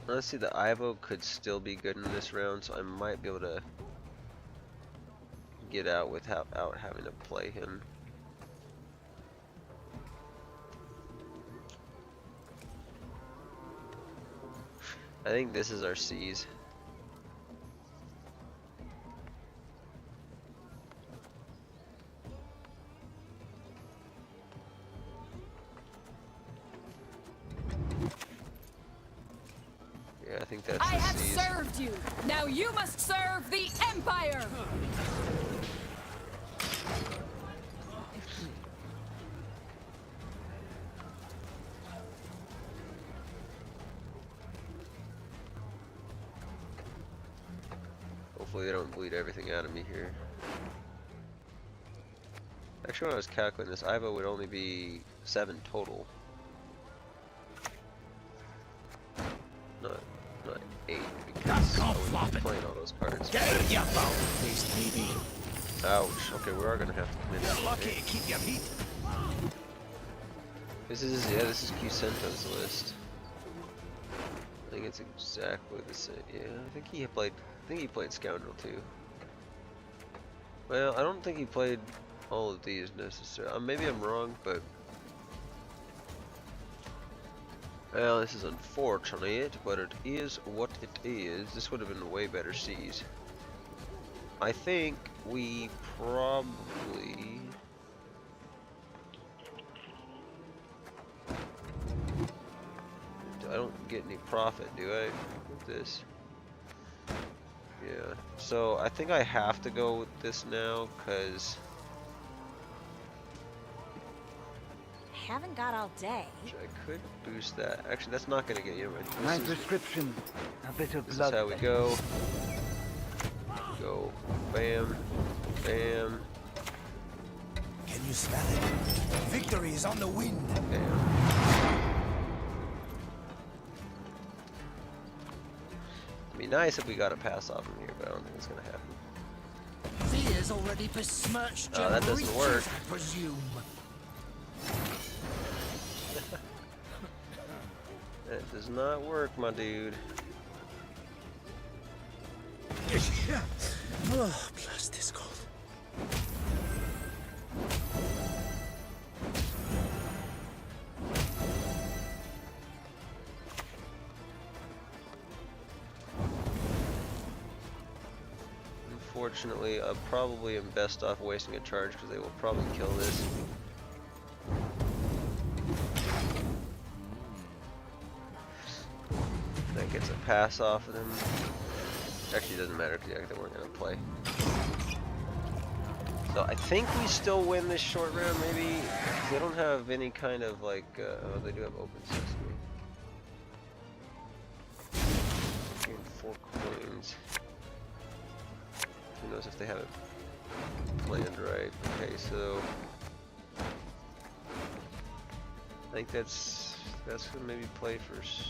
Let's see, the Ivo could still be good in this round, so I might be able to get out without having to play him. I think this is our C's. Yeah, I think that's I the have C's. served you. Now you must serve the Empire. Hopefully they don't bleed everything out of me here. Actually, when I was calculating this, Ivo would only be 7 total. Not 8, because I wouldn't be playing all those cards. Ouch. Okay, we are gonna have to commit it. Lucky, keep your feet. This is Cusento's list. I think it's exactly the same. Yeah, I think he played Scoundrel too. Well, I don't think he played all of these necessarily. Maybe I'm wrong, but well, this is unfortunate, but it is what it is. This would have been way better C's. I think we probably. I don't get any profit, do I, with this? Yeah, so I think I have to go with this now, because Haven't got all day. I could boost that. Actually, that's not going to get you My prescription, a bit of This blood. is how we go. Go, bam, bam. Can you smell it? Victory is on the wind. Bam. It'd be nice if we got a pass off from here, but I don't think it's gonna happen. Fear's already besmirched Oh, that doesn't work. I presume. That does not work, my dude. Oh, blast this cold. Unfortunately, I probably am best off wasting a charge because they will probably kill this. That gets a pass off of them. Actually, it doesn't matter because they weren't going to play. So I think we still win this short round, maybe. Because they don't have any kind of like. Oh, they do have open sesame. And 4 coins. Who knows if they have it planned right? Okay, so I think that's gonna maybe play for 6.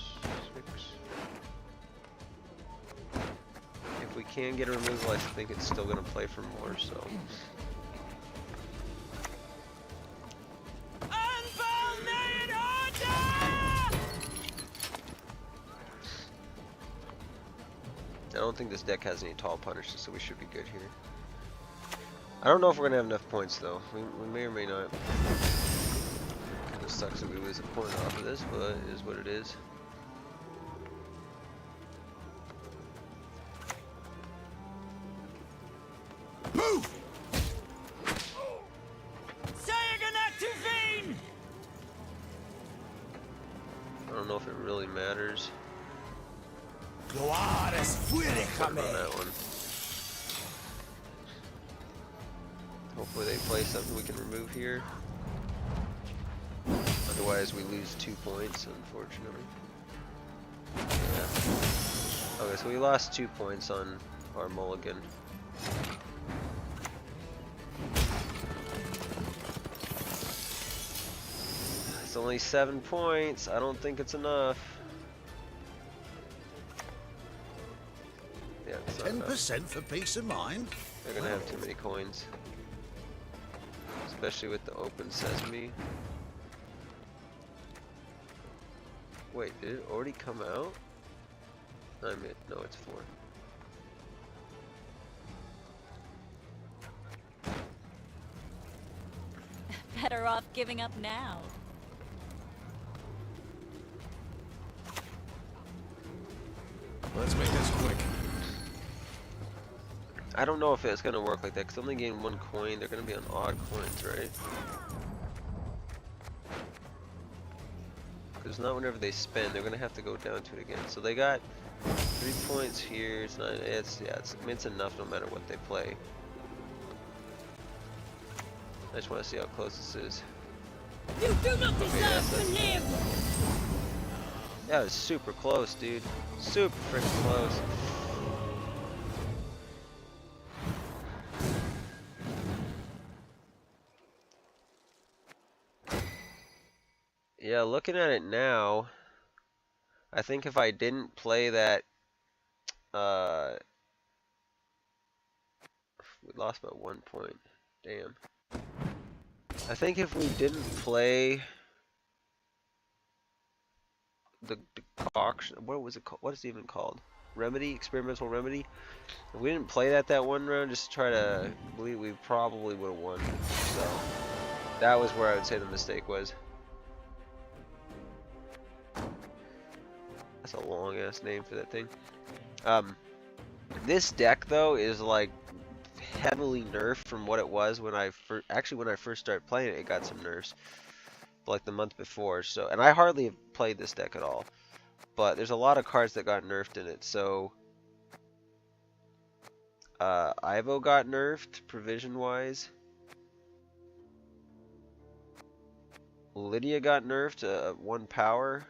If we can get a removal, I think it's still gonna play for more. So. I don't think this deck has any tall punishes, so we should be good here. I don't know if we're gonna have enough points though. We may or may not. Kind of sucks that we lose a point off of this, but it is what it is. Move! I don't know if it really matters. Gloires On that one. Hopefully they play something we can remove here. Otherwise we lose 2 points, unfortunately. Yeah. Okay, so we lost 2 points on our mulligan. It's only 7 points. I don't think it's enough. 10% for peace of mind. They're gonna have too many coins. Especially with the open sesame. Wait, did it already come out? I mean, no, it's 4. Better off giving up now. Let's make this quick. I don't know if it's gonna work like that because only getting 1 coin. They're gonna be on odd coins, right? Because not whenever they spend, they're gonna have to go down to it again. So they got 3 points here. It's not. It's yeah. I mean, it's enough no matter what they play. I just want to see how close this is. You do not deserve to live! That was super close, dude. Super freaking close. Yeah, looking at it now, I think if I didn't play that, we lost about 1 point. Damn. I think if we didn't play the concoction, what was it called? What is it even called? Remedy, experimental remedy. If we didn't play that one round, just to try to, we probably would have won. So that was where I would say the mistake was. That's a long ass name for that thing. This deck though is like heavily nerfed from what it was when I first started playing it. It got some nerfs, like the month before. So, and I hardly have played this deck at all. But there's a lot of cards that got nerfed in it. So, Ivo got nerfed provision wise. Lydia got nerfed 1 power.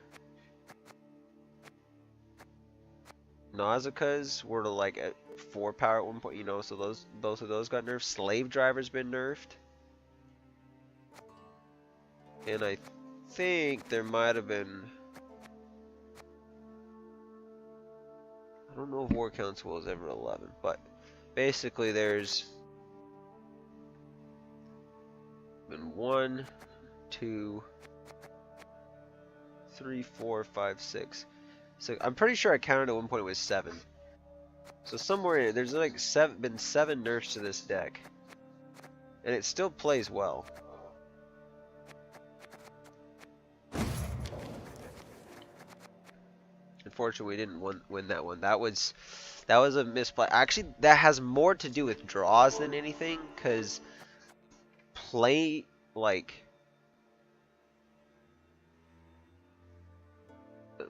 Nausicaa's were to like at 4 power at 1 point, you know, so both of those got nerfed. Slave Driver's been nerfed. And I think there might have been, I don't know if War Council was ever 11, but basically there's been 1, 2, 3, 4, 5, 6. So I'm pretty sure I counted at one point it was 7. So somewhere in it, there's like been 7 nerfs to this deck, and it still plays well. Unfortunately, we didn't win that one. That was a misplay. Actually, that has more to do with draws than anything, because play like.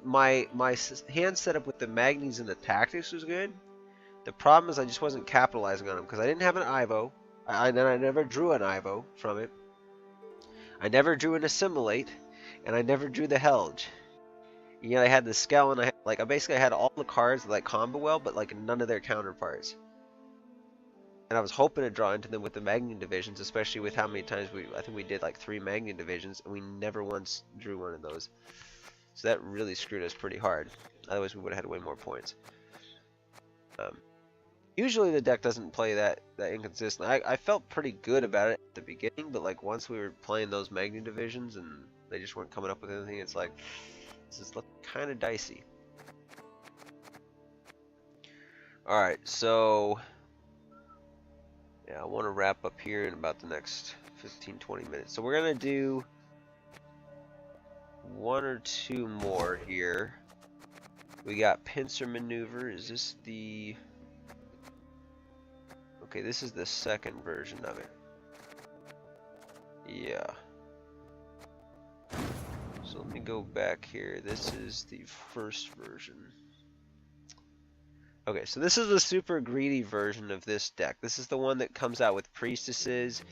My hand setup with the Magnies and the Tactics was good. The problem is I just wasn't capitalizing on them because I didn't have an Ivo. I never drew an Ivo from it. I never drew an Assimilate, and I never drew the Helge. You know, I had the Skell, and I basically had all the cards that like combo well, but like none of their counterparts. And I was hoping to draw into them with the Magnian divisions, especially with how many times I think we did like 3 Magnian divisions, and we never once drew one of those. So that really screwed us pretty hard. Otherwise, we would have had way more points. Usually the deck doesn't play that inconsistent. I felt pretty good about it at the beginning, but like once we were playing those Magnian divisions and they just weren't coming up with anything, it's like, this is looking kind of dicey. Alright, so yeah, I want to wrap up here in about the next 15-20 minutes. So we're going to do 1 or 2 more here. We got pincer maneuver. Is this the... Okay, this is the second version of it. Yeah. So let me go back here. This is the first version. Okay, so this is the super greedy version of this deck. This is the one that comes out with priestesses,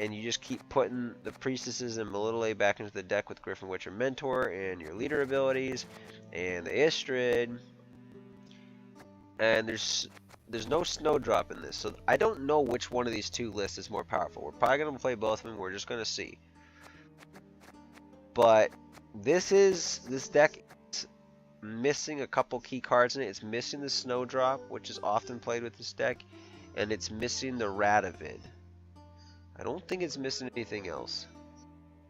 and you just keep putting the priestesses and Melitele back into the deck with Griffin Witcher Mentor and your leader abilities and the Istrid. And there's no Snowdrop in this, so I don't know which one of these 2 lists is more powerful. We're probably going to play both of them. We're just going to see. But this deck is missing a couple key cards in it. It's missing the Snowdrop, which is often played with this deck, and it's missing the Radovid. I don't think it's missing anything else.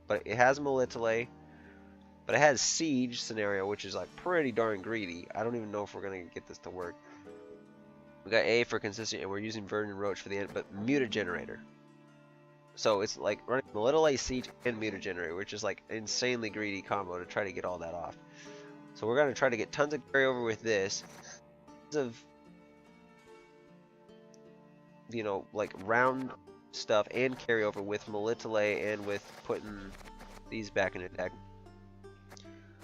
But it has Melitele, but it has Siege scenario, which is like pretty darn greedy. I don't even know if we're gonna get this to work. We got A for consistent, and we're using Verdant Roach for the end, but Mutagenerator. So it's like running Melitele, Siege, and Mutagenerator, which is like an insanely greedy combo to try to get all that off. So we're gonna try to get tons of carryover with this. Of, you know, like round stuff and carryover with Melitele and with putting these back in the deck.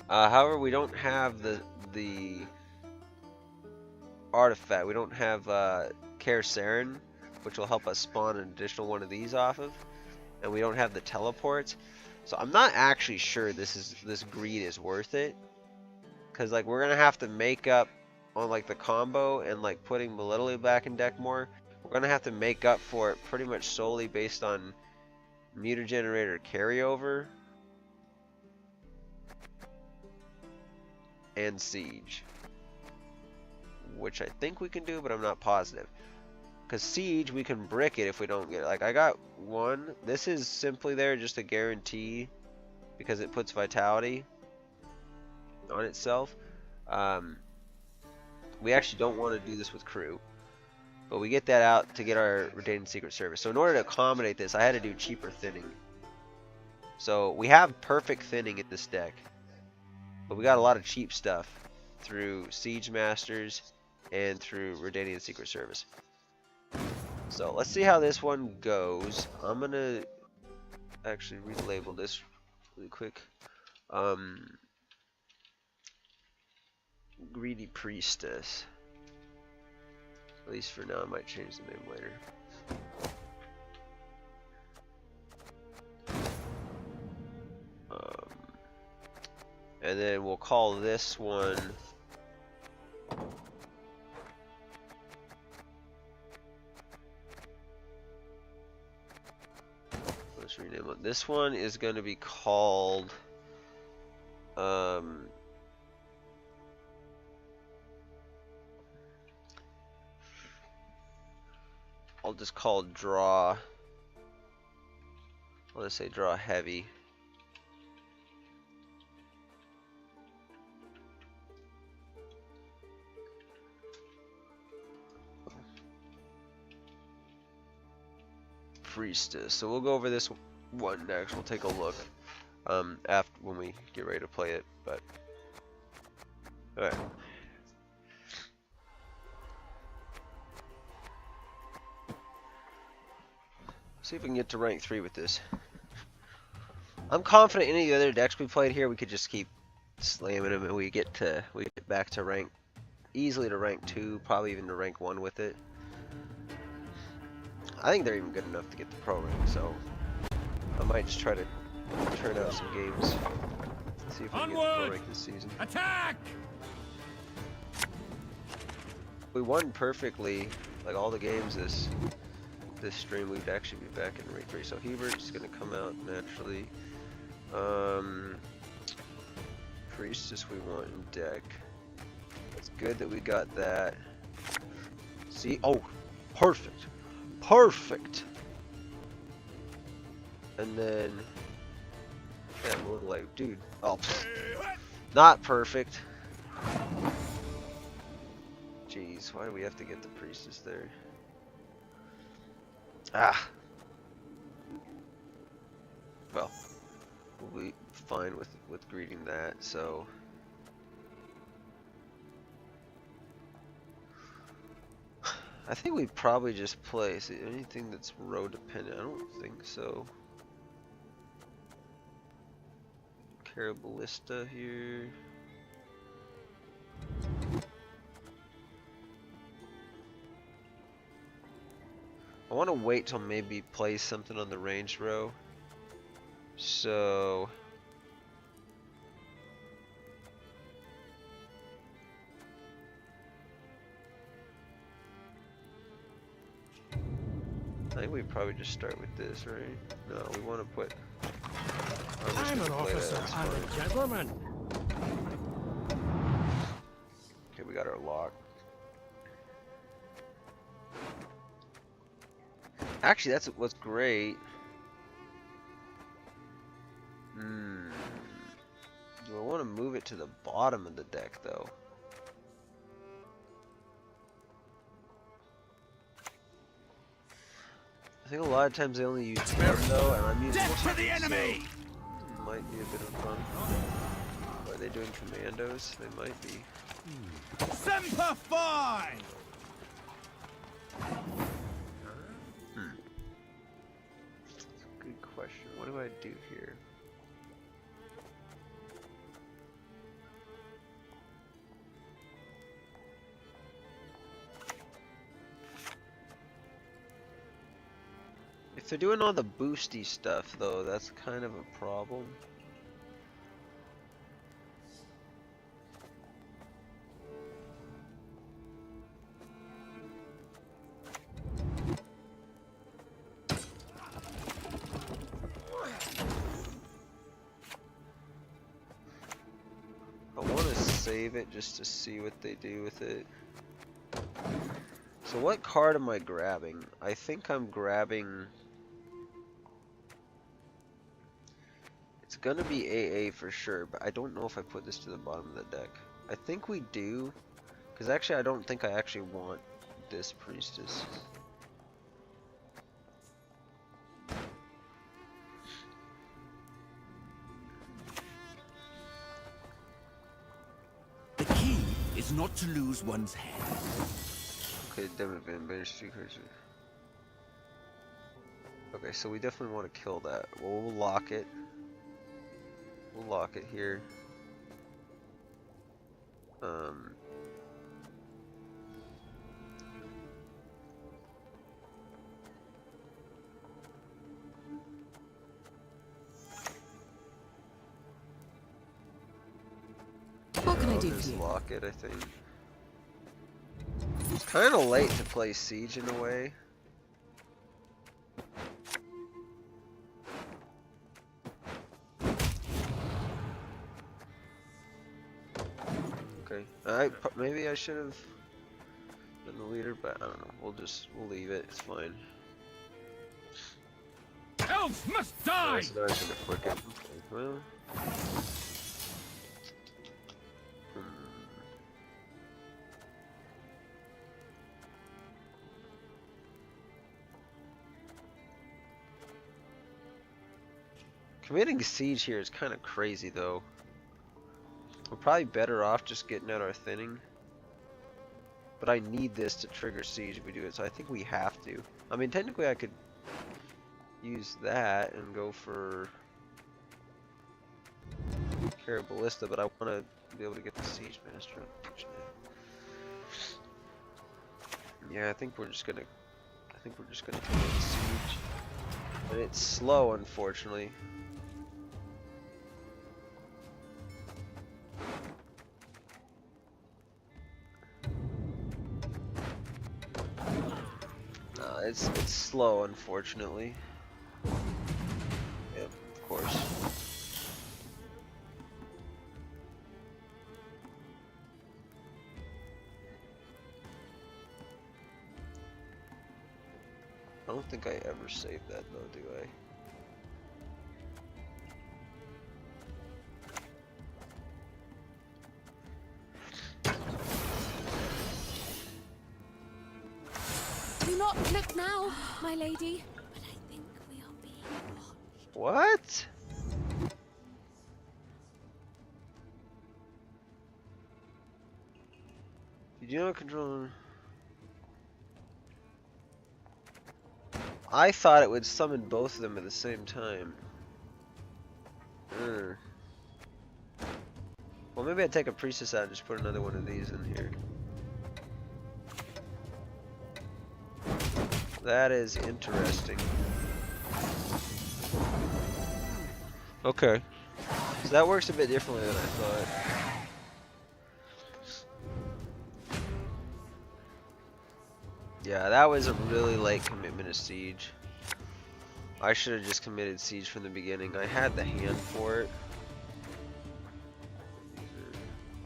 However, we don't have the artifact. We don't have Kaer which will help us spawn an additional one of these off of, and we don't have the teleports. So I'm not actually sure this greed is worth it, because like we're gonna have to make up on like the combo and like putting Melitele back in deck more. We're gonna have to make up for it pretty much solely based on Mutagenerator carryover and Siege, which I think we can do, but I'm not positive. Because Siege, we can brick it if we don't get it. Like, I got one. This is simply there just to guarantee, because it puts Vitality on itself. We actually don't want to do this with Crew, but we get that out to get our Redained Secret Service. So in order to accommodate this, I had to do cheaper thinning. So we have perfect thinning in this deck, but we got a lot of cheap stuff through Siege Masters and through Redanian Secret Service. So let's see how this one goes. I'm gonna actually relabel this really quick. Greedy Priestess. At least for now. I might change the name later. And then we'll call this one let's rename it. This one is going to be called I'll just call Draw. I'll just say Draw Heavy. Priestess. So we'll go over this one next. We'll take a look after when we get ready to play it. But all right. See if we can get to rank 3 with this. I'm confident any of the other decks we played here, we could just keep slamming them, and we get back to rank easily to rank 2, probably even to rank 1 with it. I think they're even good enough to get the pro rank, so I might just try to turn out some games. See if we can get the pro rank this season. Attack! We won perfectly, like all the games this stream. We'd actually be back in rank 3. So Hubert's gonna come out naturally. Priestess we want in deck. It's good that we got that. See, oh, perfect. Perfect. And then, yeah, I'm a little like, dude, oh, not perfect. Jeez, why do we have to get the Priestess there? Ah. Well, we'll be fine with greeting that, so. I think we probably just play. See, anything that's row dependent, I don't think so. Caraballista here. I want to wait till maybe play something on the ranged row. So I think we probably just start with this, right? No, we want to put. I'm an officer. I'm a gentleman. lock. Actually, that's what's great. Do I want to move it to the bottom of the deck, though? I think a lot of times they only use one, though, and I'm using Death for the enemy! So might be a bit of fun. Are they doing commandos? They might be. Semper Fi! Good question. What do I do here? If they're doing all the boosty stuff, though, that's kind of a problem. I want to save it just to see what they do with it. So what card am I grabbing? I think I'm grabbing... It's gonna be AA for sure, but I don't know if I put this to the bottom of the deck. I think we do, because actually I don't think I actually want this priestess. The key is not to lose one's head. Okay, definitely been better secrets. Okay, so we definitely want to kill that. Well, we'll lock it. We'll lock it here. What can I I'll do for just you? lock it, I think. It's kind of late to play Siege in a way. Okay, maybe I should have been the leader, but I don't know. We'll leave it. It's fine. Elves must die. So now I should have quick it. Okay, well. Committing siege here is kind of crazy, though. We're probably better off just getting out our thinning. But I need this to trigger siege if we do it, so I think we have to. I mean, technically I could use that and go for Carry Ballista, but I want to be able to get the Siege Master. Yeah, I think we're just gonna commit siege. And it's slow, unfortunately. It's slow, unfortunately. Yep, of course. I don't think I ever saved that though, do I? Do not look now, my lady. But I think we are being watched. What? Did you know control? I thought it would summon both of them at the same time. Well, maybe I'd take a priestess out and just put another one of these in here. That is interesting. Okay. So that works a bit differently than I thought. Yeah, that was a really late commitment of siege. I should have just committed siege from the beginning. I had the hand for it.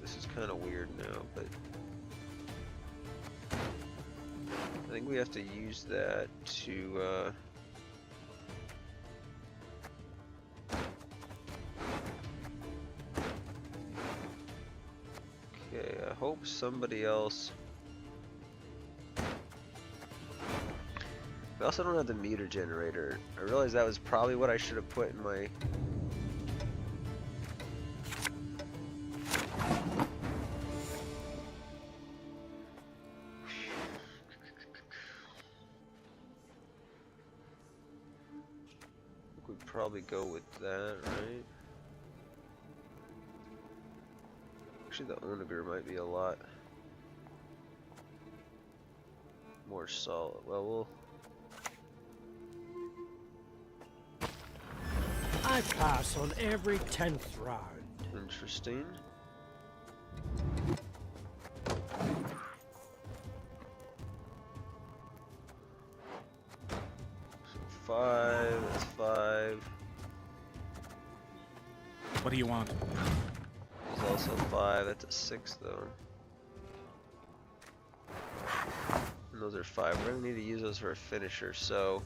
This is kind of weird now, but I think we have to use that to okay, I hope somebody else. We also don't have the meter generator. I realized that was probably what I should have put in my. I think we'd probably go with that, right? Actually, the Onager might be a lot more solid. Well, we'll. I pass on every 10th round. Interesting. So 5, that's 5. What do you want? There's also 5, that's a 6 though. And those are 5. We're gonna need to use those for a finisher, so.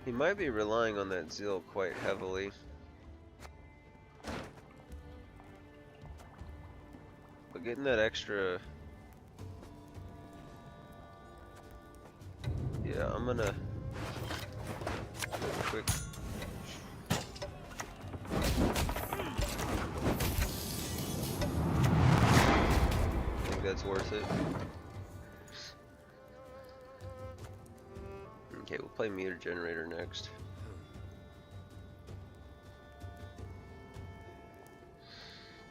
He might be relying on that zeal quite heavily. But getting that extra... Yeah, I'm gonna... do a quick... I think that's worth it. Okay, we'll play meter generator next.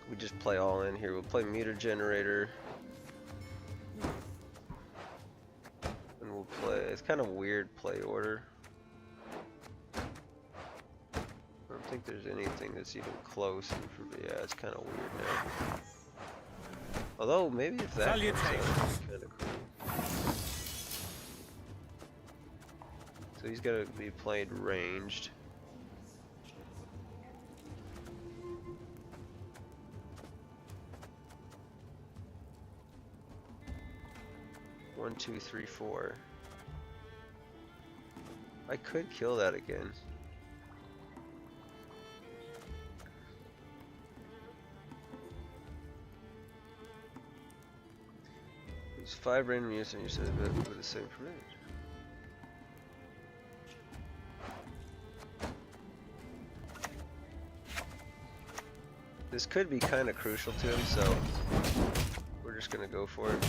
We just play all in here. We'll play meter generator. And we'll play, it's kind of weird play order. I don't think there's anything that's even close. Yeah, it's kind of weird now. Although, maybe if that comes out, it's kind of cool. So he's gonna be played ranged. One, two, three, 4. I could kill that again. There's 5 random units and you said that with the same percentage. This could be kind of crucial to him, so we're just gonna go for it.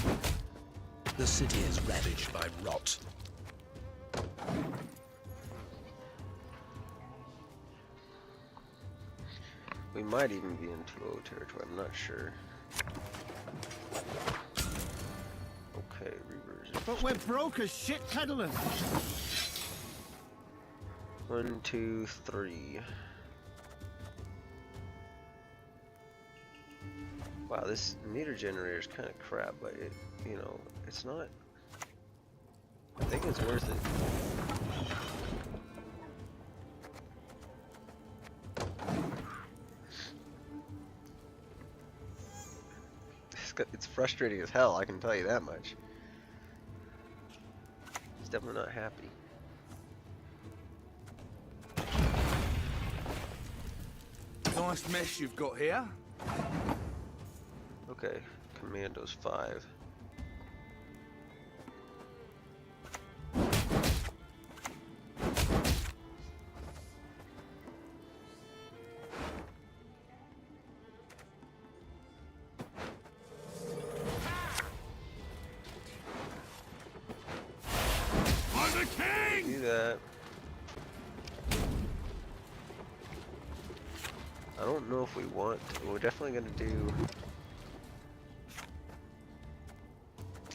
The city is ravaged by rot. We might even be in 2-0 territory, I'm not sure. Okay, reversion. But we're broke as shit, peddlers. 1, 2, 3. Wow, this meter generator is kind of crap, but it, you know, it's not. I think it's worth it. It's frustrating as hell, I can tell you that much. He's definitely not happy. Nice mess you've got here. Okay, Commando's 5. I'm the king! Do that. I don't know if we want to. We're definitely gonna do.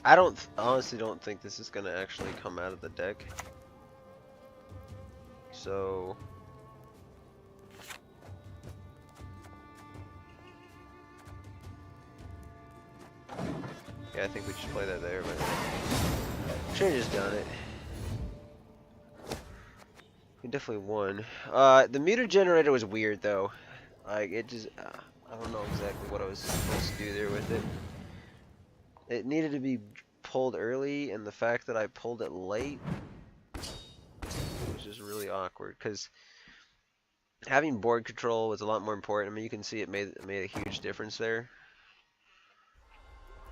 I don't honestly don't think this is gonna actually come out of the deck. So yeah, I think we should play that there, but should have just done it. We definitely won. The meter generator was weird though. Like it just, I don't know exactly what I was supposed to do there with it. It needed to be pulled early, and the fact that I pulled it late was just really awkward. Because having board control was a lot more important. I mean, you can see it made a huge difference there.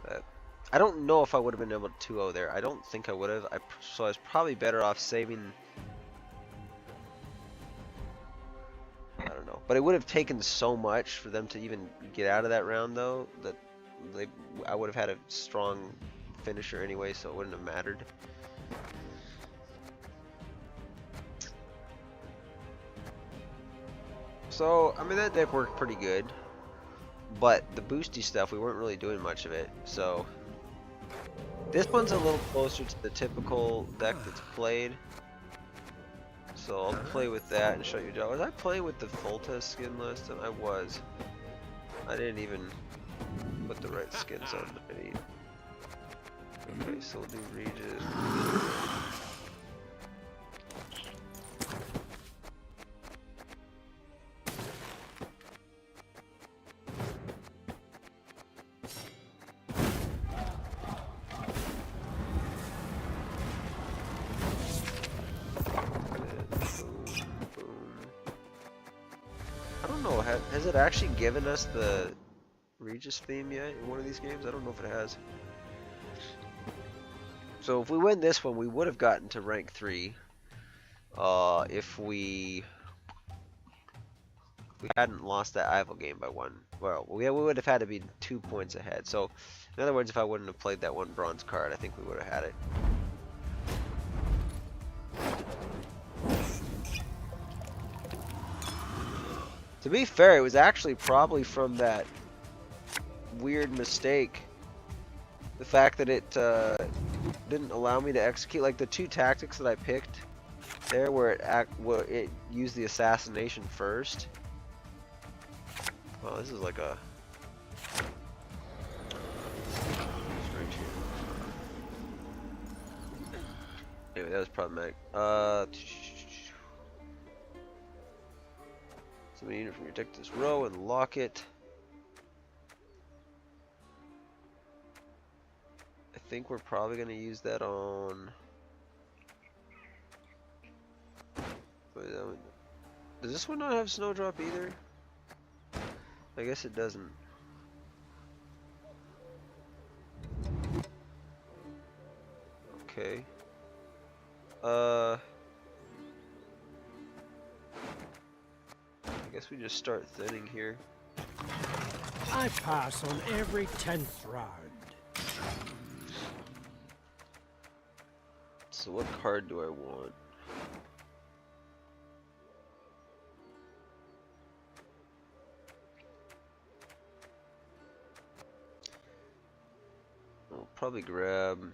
But I don't know if I would have been able to 2-0 there. I don't think I would have. So I was probably better off saving. I don't know, but it would have taken so much for them to even get out of that round, though, that I would have had a strong finisher anyway, so it wouldn't have mattered. So, I mean, that deck worked pretty good, but the boosty stuff, we weren't really doing much of it, so this one's a little closer to the typical deck that's played. So I'll play with that and show you. Was I playing with the Volta skin last time? I was. I didn't even put the right skins on that I need. Okay, so we'll do Regis. Has it actually given us the Regis theme yet in one of these games? I don't know if it has. So if we win this one, we would have gotten to rank 3. If we hadn't lost that Ival game by 1. Well, we would have had to be 2 points ahead. So in other words, if I wouldn't have played that 1 bronze card, I think we would have had it. To be fair, it was actually probably from that weird mistake. The fact that it didn't allow me to execute, like the 2 tactics that I picked there, where it used the assassination first. Well, this is like a anyway, that was problematic. Summon a unit from your deck to this row and lock it. I think we're probably going to use that on... Does this one not have Snowdrop either? I guess it doesn't. Okay. I guess we just start thinning here. I pass on every 10th round. So what card do I want? I'll probably grab...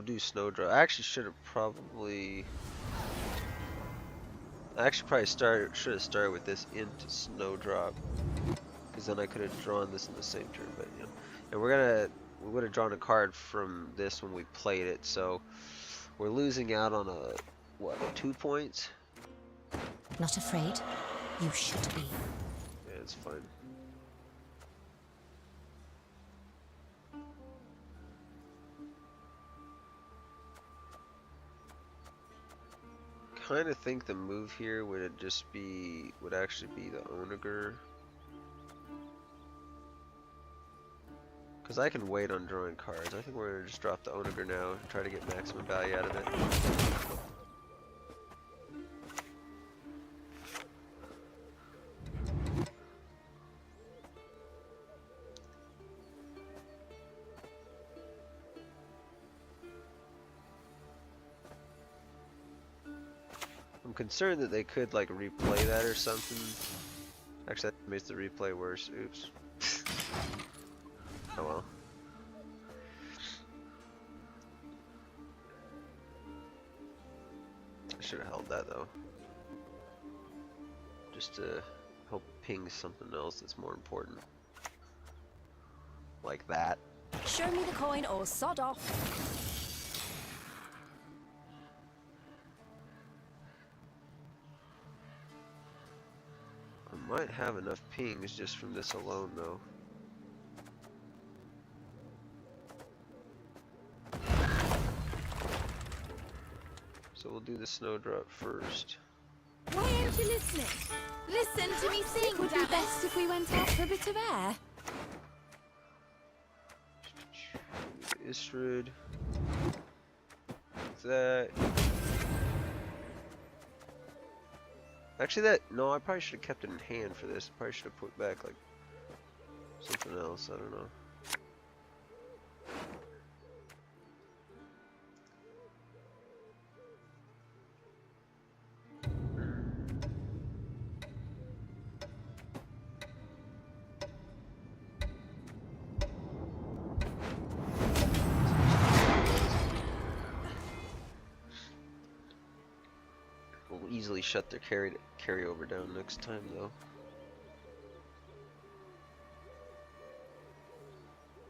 do Snowdrop. I actually should have probably... should have started with this into Snowdrop, because then I could have drawn this in the same turn. But yeah, and we would have drawn a card from this when we played it, so we're losing out on a 2 points. Not afraid? You should be. Yeah, it's fine. Kind of think the move here would actually be the Onager, because I can wait on drawing cards. I think we're gonna just drop the Onager now and try to get maximum value out of it. concerned that they could like replay that or something. Actually, that makes the replay worse. Oops. Oh well. I should have held that though. Just to help ping something else that's more important. Like that. Show me the coin or sod off. I might have enough pings just from this alone though. So we'll do the snowdrop first. Why aren't you listening? Listen to me sing. It would be best if we went out for a bit of air. Istrid. That. Actually, that. No, I probably should have kept it in hand for this. Probably should have put back like something else. I don't know. We'll easily shut their carryover down next time, though.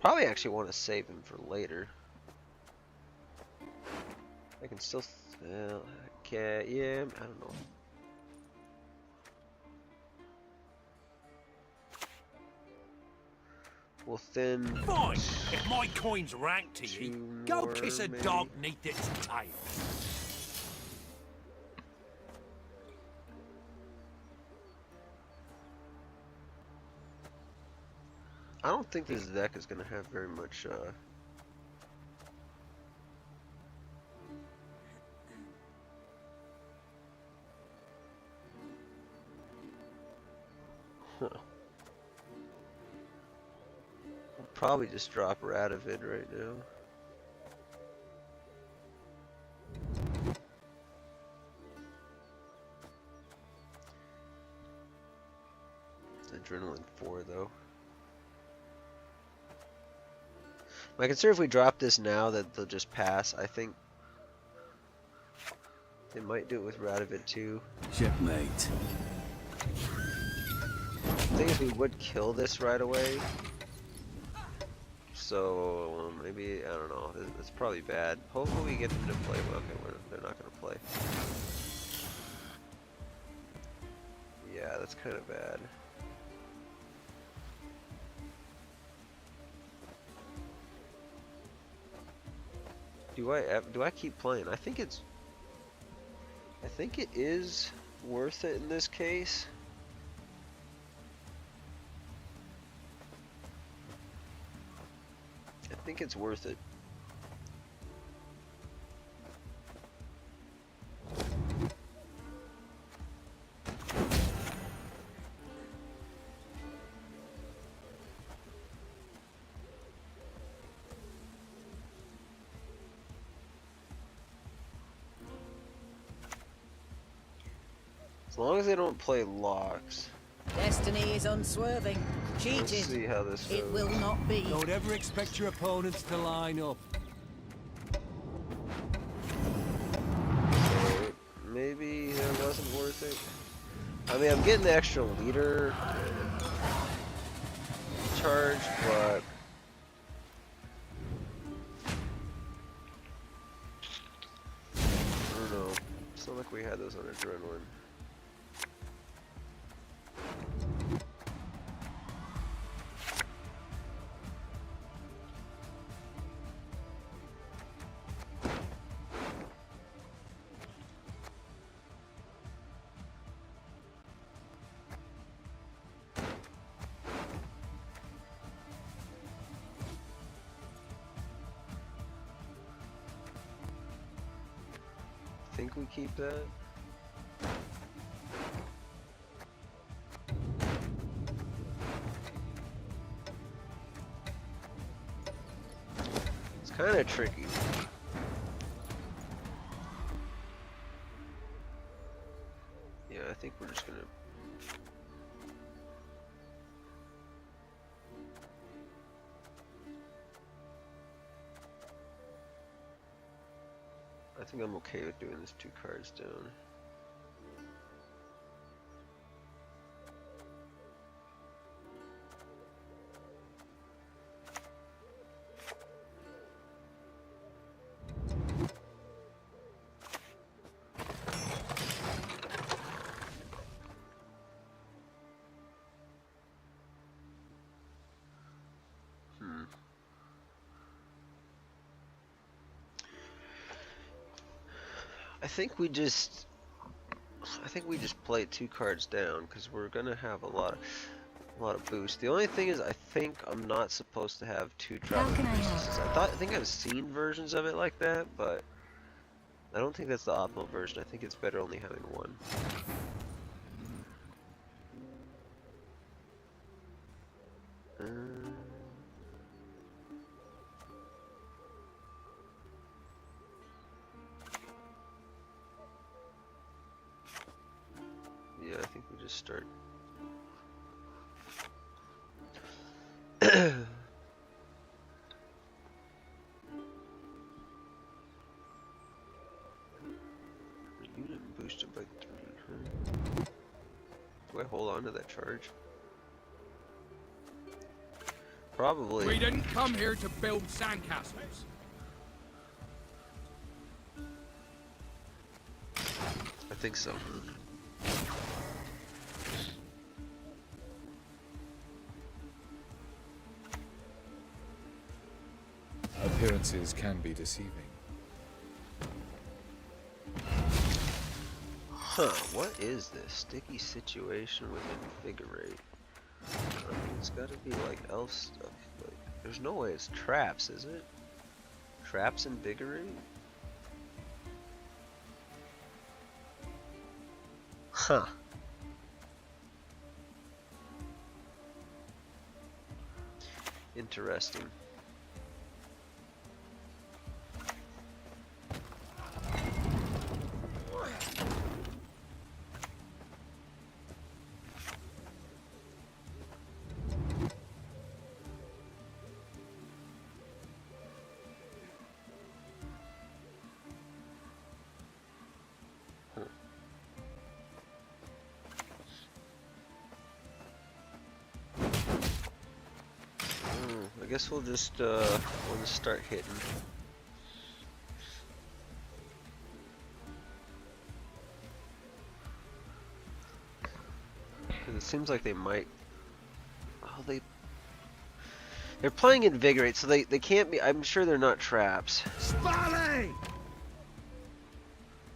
Probably actually want to save him for later. I can still. Okay, yeah, I don't know. We'll thin. Fine. If my coin's ranked to you, go kiss a dog neath its tail. I don't think this deck is going to have very much, Huh. I'll probably just drop Radovid right now. It's Adrenaline 4 though. My concern if we drop this now that they'll just pass. I think they might do it with Radovid too. Checkmate. The thing is we would kill this right away. So maybe, I don't know, it's probably bad. Hopefully we get them to play. Well, okay, they're not going to play. Yeah, that's kind of bad. Do I keep playing? I think it is worth it in this case. I think it's worth it. As long as they don't play locks. Destiny is unswerving. Cheated. Let's see how this goes. It will not be. Don't ever expect your opponents to line up. Okay, maybe that wasn't worth it. I mean, I'm getting the extra leader charge, but I don't know. It's not like we had those on Adrenaline. Think we keep that? It's kind of tricky. think we're just gonna. I think I'm okay with doing this 2 cards down. I think we just play 2 cards down because we're gonna have a lot of boost. The only thing is, I think I'm not supposed to have 2 travel boosts. I think I've seen versions of it like that, but I don't think that's the optimal version. I think it's better only having 1. Yeah, I think we just start. Unit boosted by 3. Do I hold on to that charge? Probably. We didn't come here to build sandcastles. I think so. Appearances can be deceiving. Huh, what is this? Sticky situation with Invigorate. It's gotta be like elf stuff. Like, there's no way it's traps, is it? Traps Invigorate? Huh. Interesting. I guess we'll just start hitting. Cause it seems like they might. Oh, they're playing Invigorate, so they can't be. I'm sure they're not traps. Spally!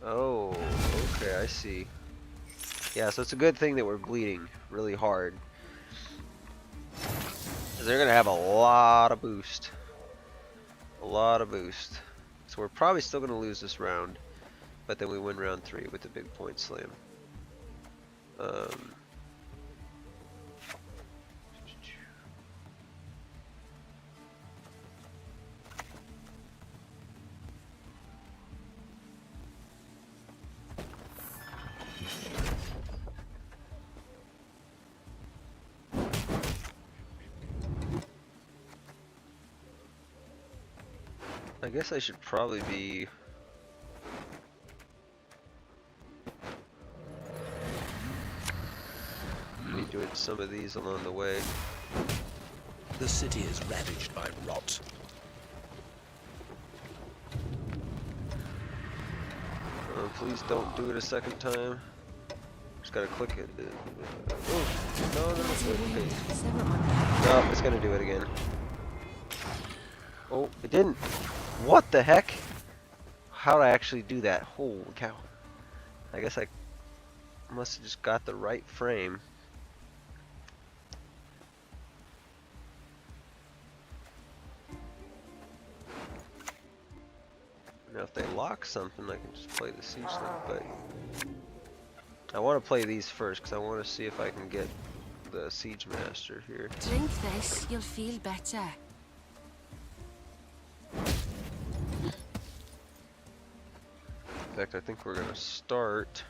Oh, okay, I see. Yeah, so it's a good thing that we're bleeding really hard. They're gonna have a lot of boost. A lot of boost. So we're probably still gonna lose this round, but then we win round 3 with the big point slam. I guess I should probably be doing some of these along the way. The city is ravaged by rot. Please don't do it a second time. Just gotta click it. Oh, no, okay. No, it's gonna do it again. Oh, it didn't. What the heck? How'd I actually do that? Holy cow. I guess I must have just got the right frame. Now if they lock something, I can just play the siege thing, but I want to play these first because I want to see if I can get the siege master here. Drink this, you'll feel better. In fact, I think we're gonna start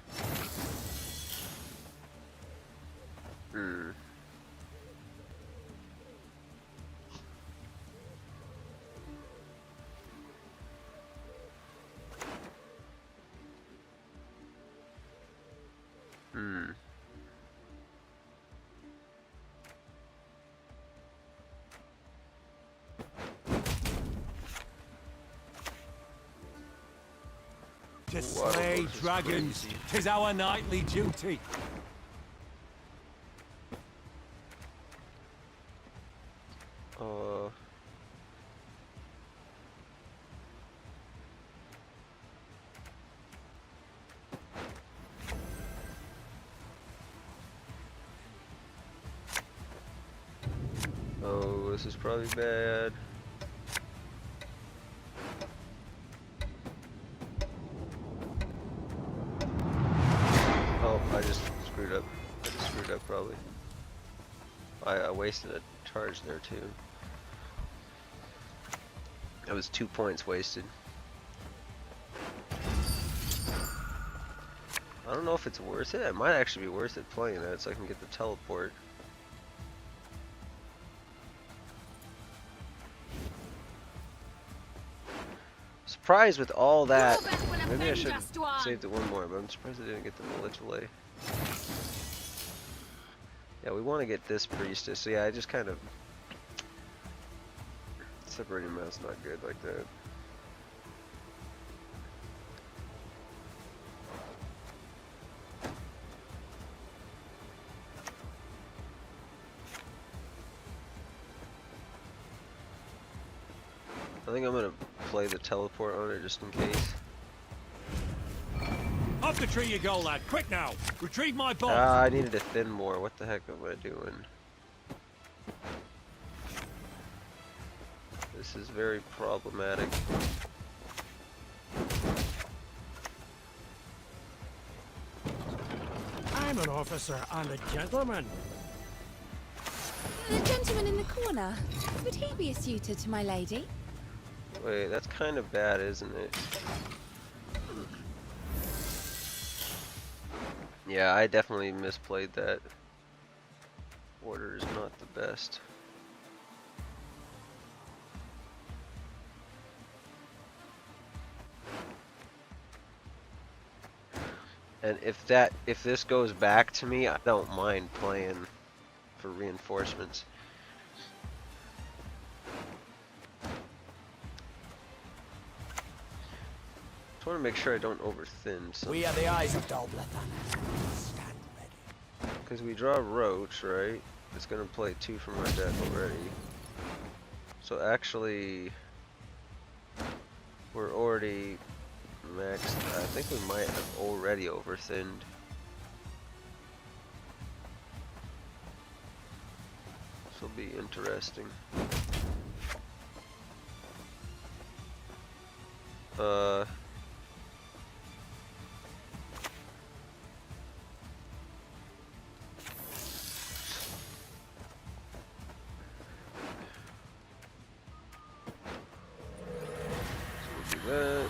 To Wow, slay this is dragons, crazy. 'tis our nightly duty. Oh, this is probably bad. Oh, I just screwed up. I just screwed up probably. I wasted a charge there too. That was 2 points wasted. I don't know if it's worth it. It might actually be worth it playing that so I can get the teleport. Surprised with all that. Maybe I should have saved it one more, but I'm surprised I didn't get the Melitule. Yeah, we want to get this priestess. So yeah, I just kind of separating mouth's not good like that. I think I'm gonna play the teleport on it just in case. Up the tree you go, lad. Quick now. Retrieve my bolt. Ah, I needed to thin more. What the heck am I doing? This is very problematic. I'm an officer and a gentleman. The gentleman in the corner. Would he be a suitor to my lady? Wait, that's kind of bad, isn't it? Yeah, I definitely misplayed that. Order is not the best. And if this goes back to me, I don't mind playing for reinforcements. Just want to make sure I don't overthin something. We are the eyes of Dolblathan. Stand ready. Because we draw Roach, right? It's gonna play 2 from our deck already. So actually, we're already maxed. I think we might have already overthinned. This will be interesting. That.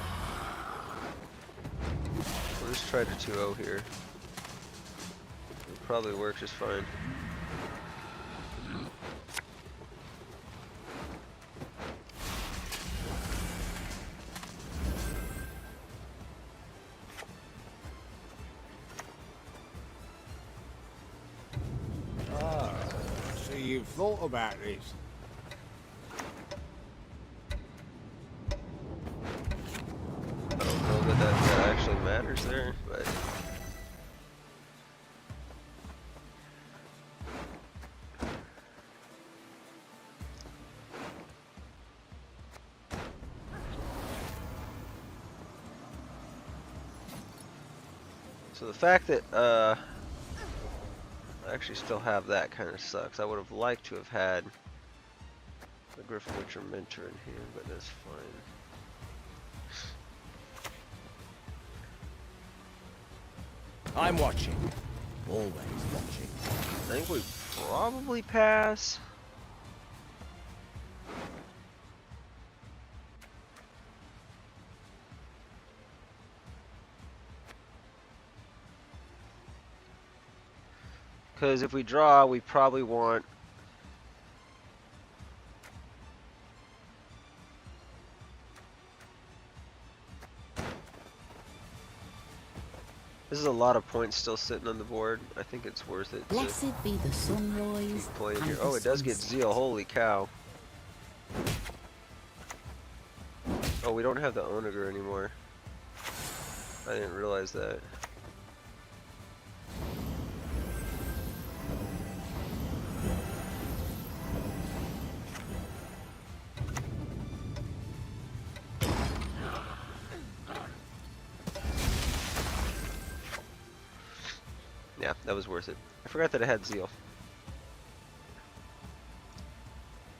We'll just try to 2-0 here. It'll probably work just fine. Ah, so you've thought about this. I don't know that actually matters there, but so the fact that I actually still have that kind of sucks. I would have liked to have had the Griffin Witcher Mentor in here, but that's fine. I'm watching. Always watching. I think we probably pass. Because if we draw, we probably want... This is a lot of points still sitting on the board. I think it's worth it. Blessed be the sunrise. Play here. Oh, it does get Zeal. Holy cow. Oh, we don't have the Onager anymore. I didn't realize that. Yeah, that was worth it. I forgot that it had Zeal.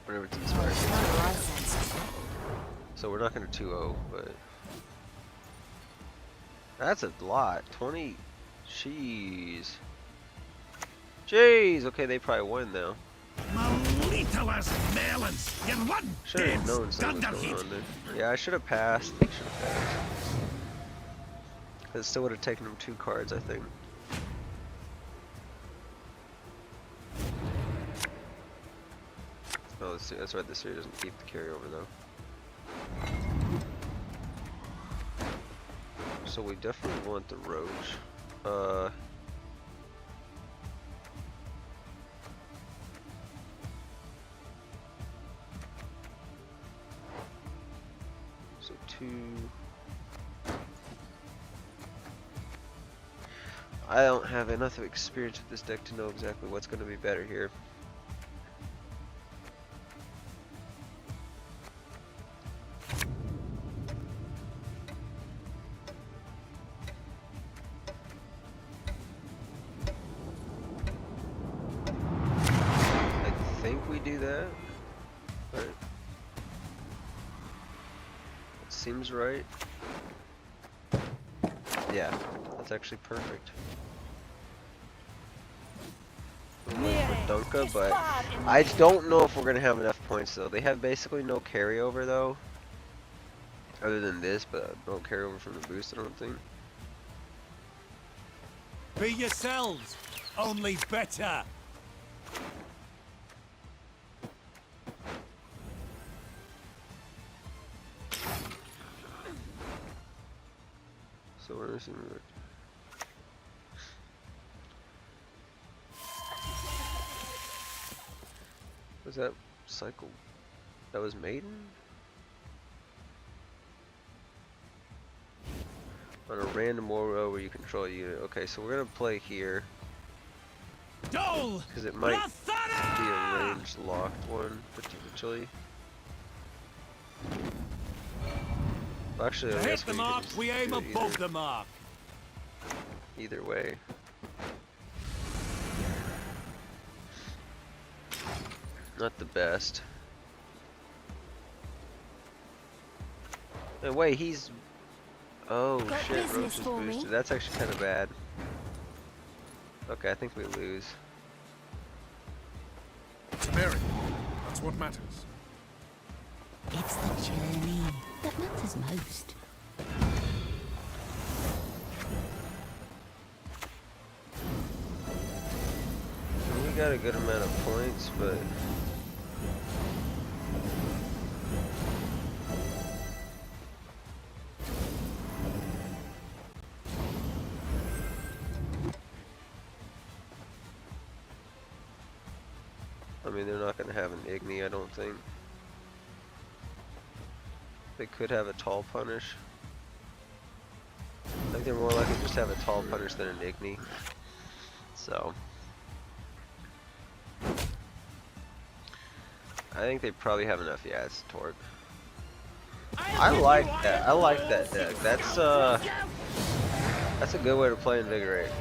Whenever it's inspired. So we're not going to 2-0, but... That's a lot. 20... Jeez. Jeez! Okay, they probably won now. Should have known something was going on there. Yeah, I should have passed. I should have passed. It still would have taken him 2 cards, I think. Oh, that's right, this here doesn't keep the carryover though. So we definitely want the Roach. So 2. I don't have enough experience with this deck to know exactly what's going to be better here. I think we do that. Right. That seems right. Yeah, that's actually perfect. For Dunka, but I don't know if we're gonna have enough points though. They have basically no carryover though, other than this, but no carryover from the boost. I don't think. Be yourselves, only better. So we're missing. Was that cycle? That was Maiden? On a random row where you control a unit. Okay, so we're gonna play here. Because it might be a ranged locked one, potentially. Well, actually, I guess hit the mark, we aim above the mark. Either way. Not the best. And wait, he's... Oh shit, Roach is boosted. That's actually kind of bad. Okay, I think we lose. Mary, that's what matters. It's the journey that matters most. We got a good amount of points, but... I mean, they're not going to have an Igni, I don't think. They could have a Tall Punish. I think they're more likely to just have a Tall Punish than an Igni. So... I think they probably have enough. Yeah, it's Torque. I like that. I like that deck. That's a good way to play Invigorate.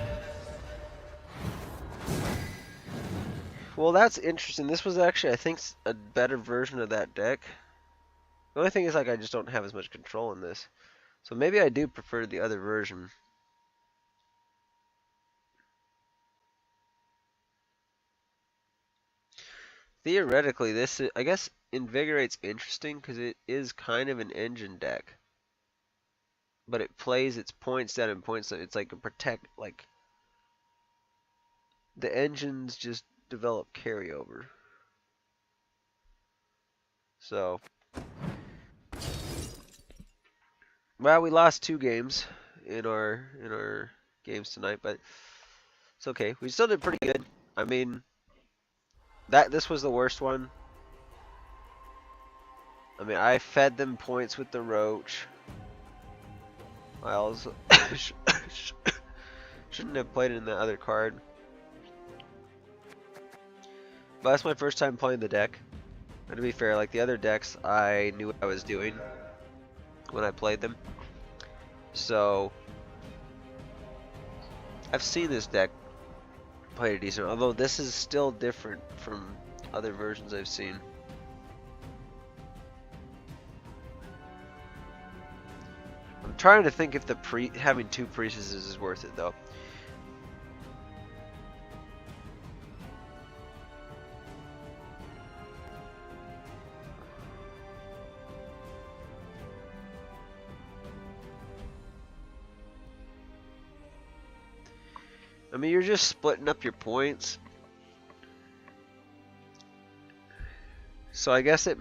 Well, that's interesting. This was actually, I think, a better version of that deck. The only thing is, like, I just don't have as much control in this. So maybe I do prefer the other version. Theoretically, this is, I guess Invigorate's interesting because it is kind of an engine deck. But it plays its points down and points up. It's like a protect, like the engines just develop carryover. So, well, we lost 2 games in our games tonight, but it's okay. We still did pretty good. I mean, this was the worst one. I mean, I fed them points with the Roach. I also shouldn't have played in the other card. But that's my first time playing the deck. And to be fair, like the other decks, I knew what I was doing when I played them. So I've seen this deck play a decent, although this is still different from other versions I've seen. I'm trying to think if the having 2 priestesses is worth it though. I mean, you're just splitting up your points. So I guess it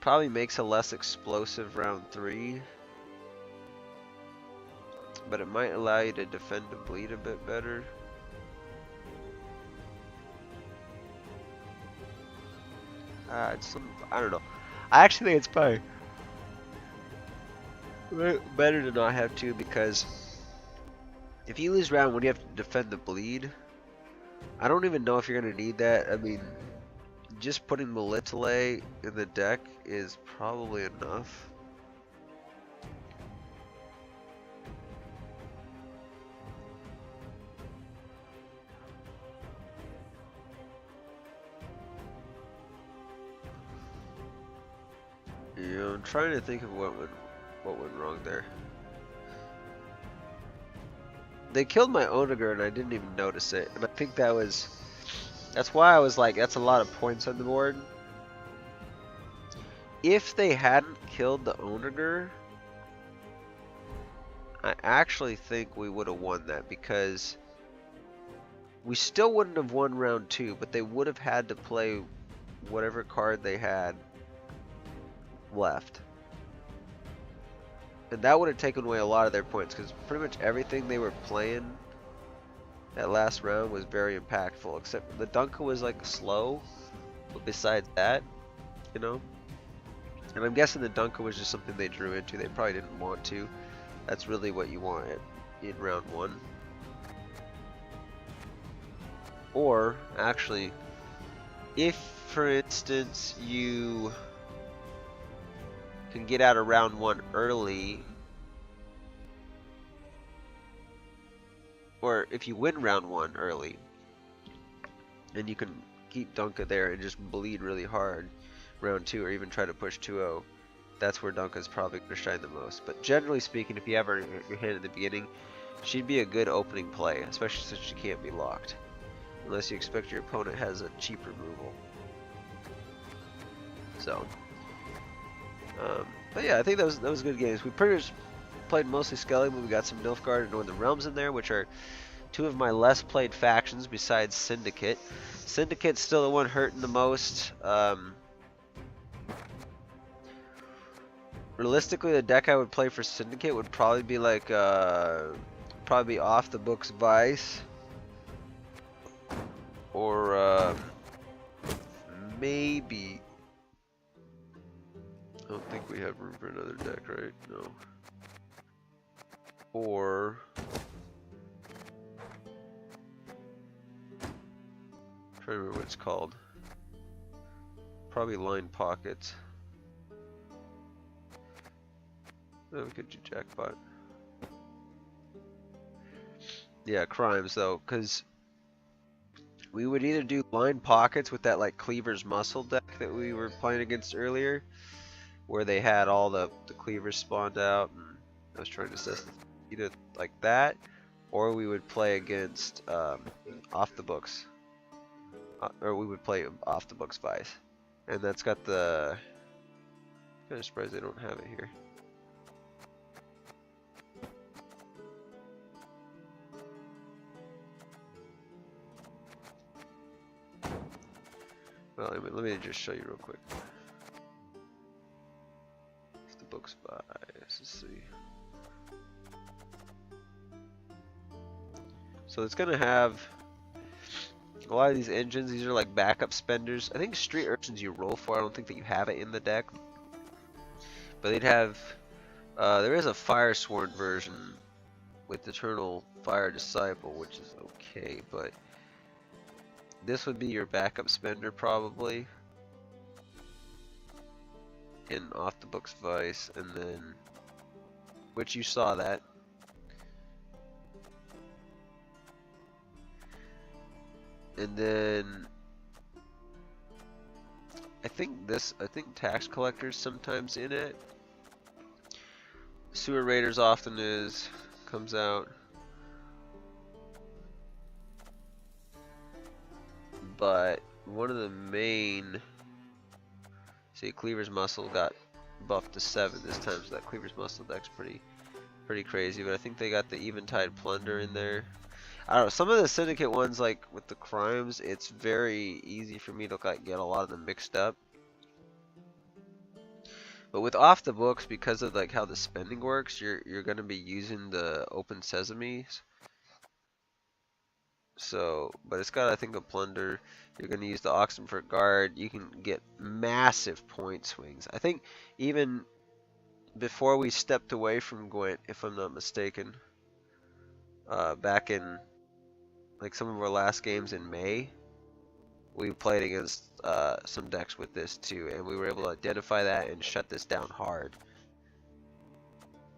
probably makes a less explosive round 3. But it might allow you to defend and bleed a bit better. I don't know. I actually think it's probably better to not have 2 because if you lose round 1, you have to defend the bleed. I don't even know if you're going to need that. I mean, just putting Melitele in the deck is probably enough. Yeah, I'm trying to think of what went wrong there. They killed my Onager and I didn't even notice it, and I think that's why I was like, that's a lot of points on the board. If they hadn't killed the Onager, I actually think we would have won that, because we still wouldn't have won round 2, but they would have had to play whatever card they had left. And that would have taken away a lot of their points, because pretty much everything they were playing that last round was very impactful, except the Dunka was like slow, but besides that, you know. And I'm guessing the Dunka was just something they drew into. They probably didn't want to. That's really what you want in round 1. Or, actually, if, for instance, you can get out of round 1 early, or if you win round 1 early, and you can keep Dunka there and just bleed really hard round 2, or even try to push 2-0, that's where Dunka's probably going to shine the most. But generally speaking, if you have her in your hand at the beginning, she'd be a good opening play, especially since she can't be locked, unless you expect your opponent has a cheap removal. So but yeah, I think that was good games. We pretty much played mostly Skellige, but we got some Nilfgaard and Northern Realms in there, which are 2 of my less played factions besides Syndicate. Syndicate's still the one hurting the most. Realistically, the deck I would play for Syndicate would probably be like probably Off the Books Vice, or maybe, I don't think we have room for another deck, right? No. Or I'm trying to remember what it's called. Probably Line Pockets. Oh, we could do Jackpot. Yeah, Crimes though, because we would either do Line Pockets with that like Cleaver's Muscle deck that we were playing against earlier, where they had all the Cleavers spawned out, and I was trying to assess either like that, or we would play against Off the Books, or we would play Off the Books Vice, and that's got the. I'm kind of surprised they don't have it here. Well, let me just show you real quick. It's the books by, let's see. So it's gonna have a lot of these engines. These are like backup spenders. I think Street Urchins you roll for. I don't think that you have it in the deck. But they'd have There is a Fire Sworn version with Eternal Fire Disciple, which is okay, but this would be your backup spender probably in Off the Books Vice, and then, which you saw that. And then I think Tax Collector's sometimes in it. Sewer Raiders often comes out. But one of the main, see, Cleaver's Muscle got buffed to 7 this time, so that Cleaver's Muscle deck's pretty crazy. But I think they got the Eventide Plunder in there. I don't know, some of the Syndicate ones, like with the crimes, it's very easy for me to like get a lot of them mixed up. But with Off the Books, because of like how the spending works, you're gonna be using the Open Sesames. So, but it's got, I think, a Plunder. You're gonna use the Oxenford Guard. You can get massive point swings. I think even before we stepped away from Gwent, if I'm not mistaken, back in like some of our last games in May, we played against some decks with this too, and we were able to identify that and shut this down hard.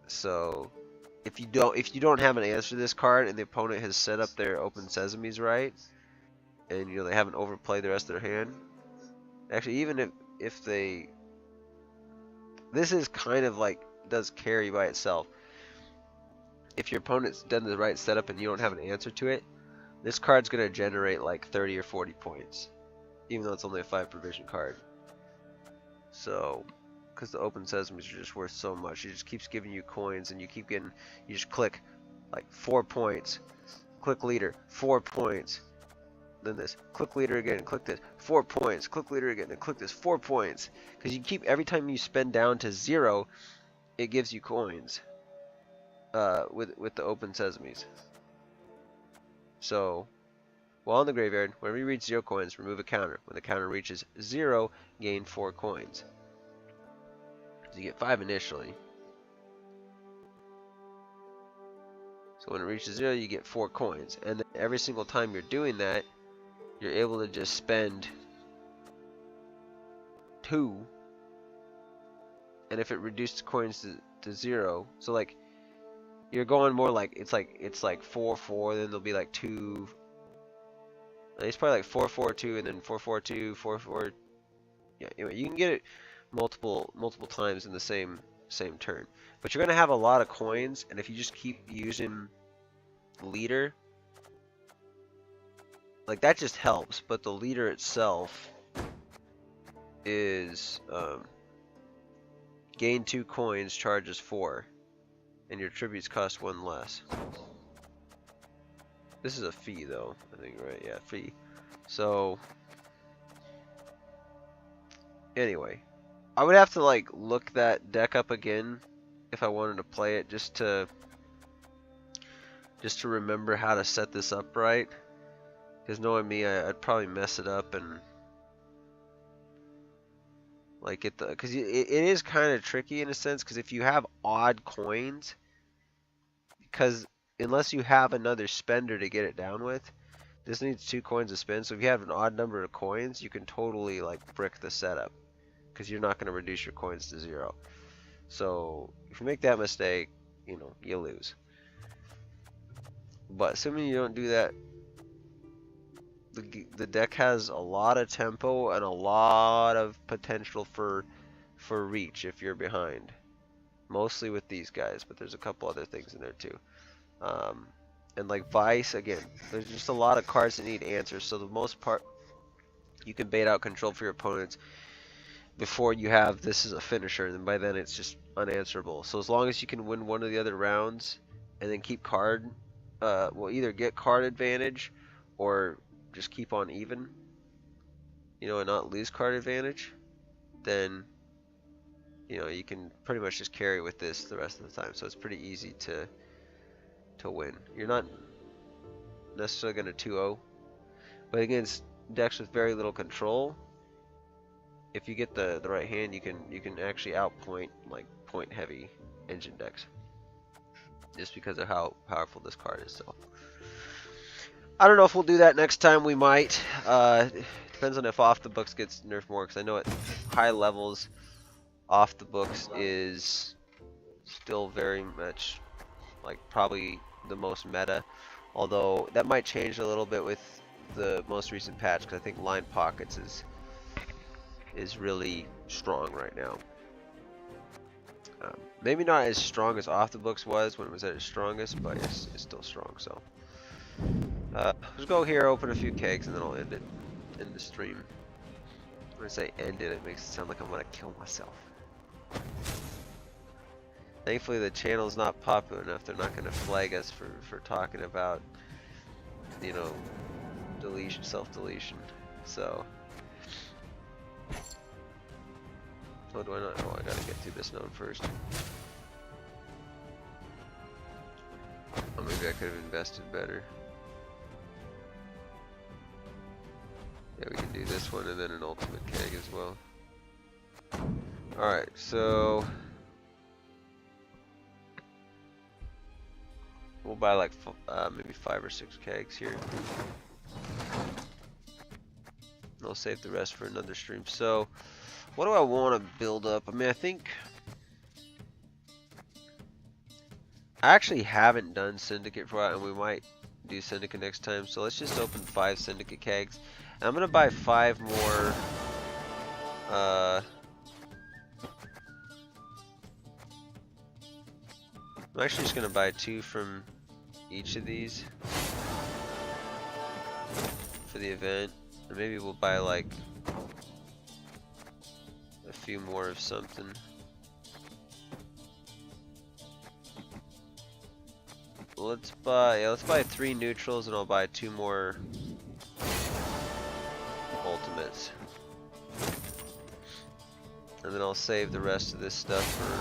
So if you don't have an answer to this card and the opponent has set up their Open Sesames right, and they haven't overplayed the rest of their hand, actually even if they, this is kind of like does carry by itself. If your opponent's done the right setup and you don't have an answer to it, this card's gonna generate like 30 or 40 points, even though it's only a 5 provision card. So, because the Open Sesames are just worth so much, it just keeps giving you coins, and you just click like 4 points, click leader, 4 points, then this, click leader again, click this, 4 points, click leader again, and click this, 4 points. Because you keep, every time you spend down to 0, it gives you coins with the Open Sesames. So, while in the graveyard, whenever you reach 0 coins, remove a counter. When the counter reaches 0, gain 4 coins. So you get 5 initially. So when it reaches 0, you get 4 coins. And then every single time you're doing that, you're able to just spend 2. And if it reduces coins to 0, so like you're going more like it's like 4 4, then there'll be like 2. It's probably like 4 4 2, and then 4 4 2 4 4. Yeah, anyway, you can get it multiple times in the same turn. But you're gonna have a lot of coins, and if you just keep using leader, like that just helps. But the leader itself is gain 2 coins, charges 4, and your tributes cost 1 less. This is a fee though, I think, right? Yeah, fee. So anyway, I would have to like look that deck up again if I wanted to play it, just to remember how to set this up right. Because knowing me, I'd probably mess it up and like get the, because it is kind of tricky in a sense, because if you have odd coins, because unless you have another spender to get it down with, this needs 2 coins to spend. So if you have an odd number of coins, you can totally like brick the setup, because you're not going to reduce your coins to 0. So if you make that mistake, you lose. But assuming you don't do that, the deck has a lot of tempo and a lot of potential for reach if you're behind. Mostly with these guys, but there's a couple other things in there too. And like Vice, again, there's just a lot of cards that need answers. So the most part, you can bait out control for your opponents before you have this as a finisher, and by then it's just unanswerable. So as long as you can win one of the other rounds and then keep card, well, either get card advantage or just keep on even, and not lose card advantage, then you can pretty much just carry with this the rest of the time. So it's pretty easy to win. You're not necessarily going to 2-0, but against decks with very little control, if you get the right hand, you can actually outpoint, like point heavy engine decks, just because of how powerful this card is. So I don't know if we'll do that next time. We might. Depends on if off the books gets nerfed more, because I know at high levels off the books is still very much like probably the most meta, although that might change a little bit with the most recent patch, because I think line pockets is really strong right now. Maybe not as strong as off the books was when it was at its strongest, but it's still strong. So let's go here, open a few kegs, and then I'll end it in the stream. When I say end it, it makes it sound like I'm gonna kill myself. Thankfully the channel's not popular enough. They're not gonna flag us for talking about, you know, deletion, self-deletion. So oh, do I not? Oh, I gotta get through this node first. Oh, maybe I could have invested better. Yeah, we can do this one and then an ultimate keg as well. Alright, so we'll buy like maybe 5 or 6 kegs here. And I'll save the rest for another stream. So what do I want to build up? I mean, I think I actually haven't done Syndicate for a while, and we might do Syndicate next time. So let's just open 5 Syndicate kegs. And I'm gonna buy 5 more. I'm actually just gonna buy 2 from each of these for the event, and maybe we'll buy like a few more of something. Let's buy 3 neutrals, and I'll buy 2 more ultimates, and then I'll save the rest of this stuff for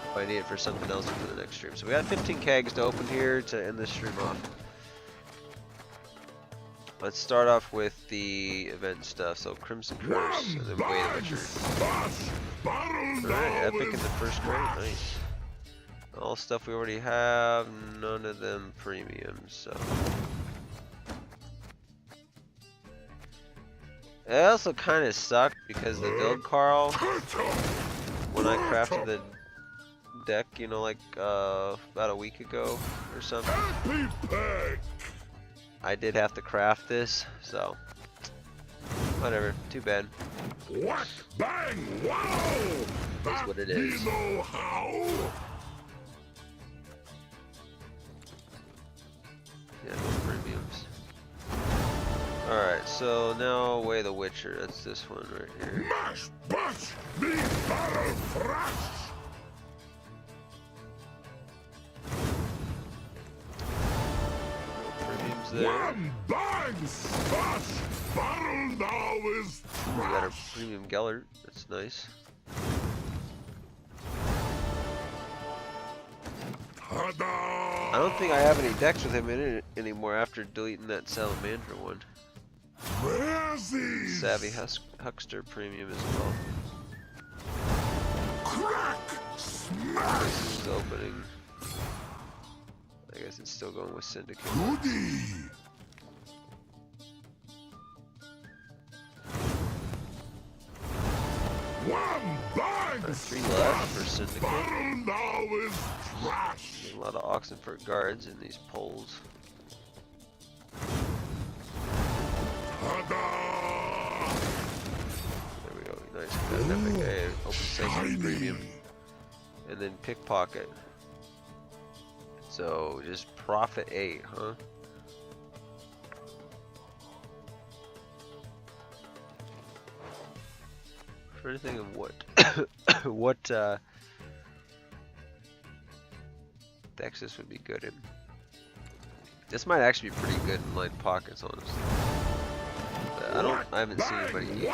if I need it for something else for the next stream. So we got 15 kegs to open here to end this stream off. Let's start off with the event stuff. So Crimson Curse, and then Way the Witcher. Alright, Epic in the first crate, nice. All stuff we already have, none of them premiums, so. It also kind of sucked because the build Carl, when I crafted the deck, you know, like about a week ago or something, I did have to craft this, so whatever, too bad. Whack, bang, wow! That's what it is. Yeah, no premiums. Alright, so now Way the Witcher, that's this one right here. Mash, bash, me barrel thrash! No premiums there. One bang, smash, barrel now is We got our premium Gellert, that's nice. I don't think I have any decks with him in it anymore after deleting that Salamander one. Savvy Huckster premium as well. Crack, smash. This is opening. I guess it's still going with Syndicate. Goody. One bang, 3 left for Syndicate. now is trash. A lot of Oxenford guards in these poles. There we go, nice. Got an epic A, open session premium. And then pickpocket. So just profit 8, huh? For anything of what what decks this would be good in. This might actually be pretty good in line pockets, honestly. But I haven't seen anybody use it.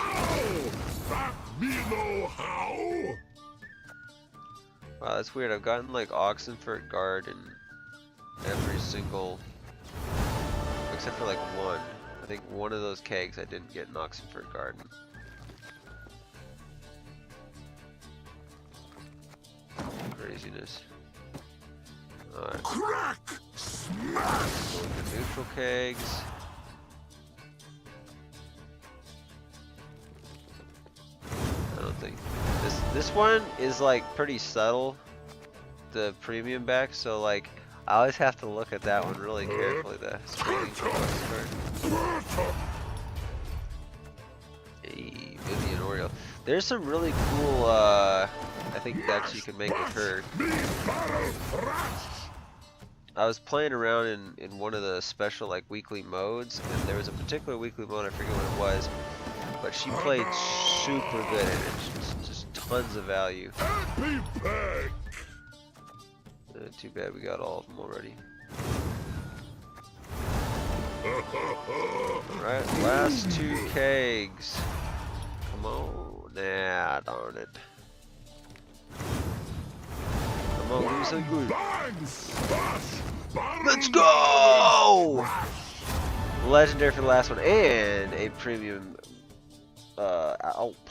Wow, that's weird. I've gotten like Oxenford guard in every single, except for like one. I think one of those kegs I didn't get an Oxenford guard in. craziness. Alright. Crack! Smash! Go with the neutral kegs. I don't think this one is like pretty subtle, the premium back, so like I always have to look at that one really carefully. The screening card. Hey, Vivian Oreo. There's some really cool I think decks you can make with her. I was playing around in one of the special like weekly modes, and there was a particular weekly mode, I forget what it was, but she played super good in it. Just tons of value. Too bad we got all of them already. Alright, last 2 kegs. Come on. Nah, darn it. Come on, give me something good. Let's go! Legendary for the last one, and a premium Alp.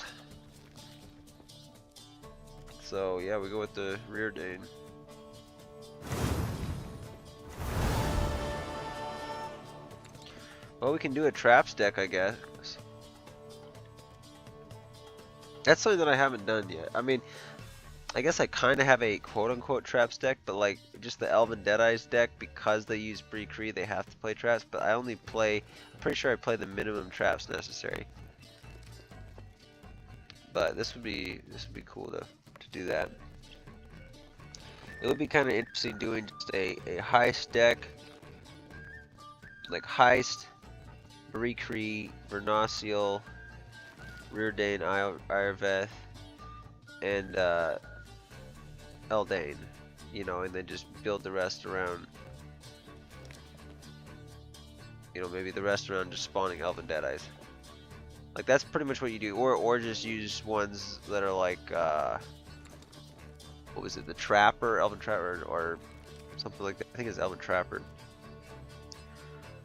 So yeah, we go with the Rear Dane. Well, we can do a traps deck, I guess. That's something that I haven't done yet. I mean, I guess I kind of have a quote-unquote traps deck, but like just the Elven Deadeyes deck, because they use Bree Cree, they have to play traps. But I only play, I'm pretty sure I play the minimum traps necessary. But this would be cool to do that. It would be kind of interesting doing just a heist deck, like heist, Bree Cree, Vernaciel, Reardane, Irveth, and Eldane, you know, and then just build the rest around, you know, maybe the rest around just spawning Elven Deadeyes. Like that's pretty much what you do, or just use ones that are like what was it, the Trapper, Elven Trapper, or something like that. I think it's Elven Trapper,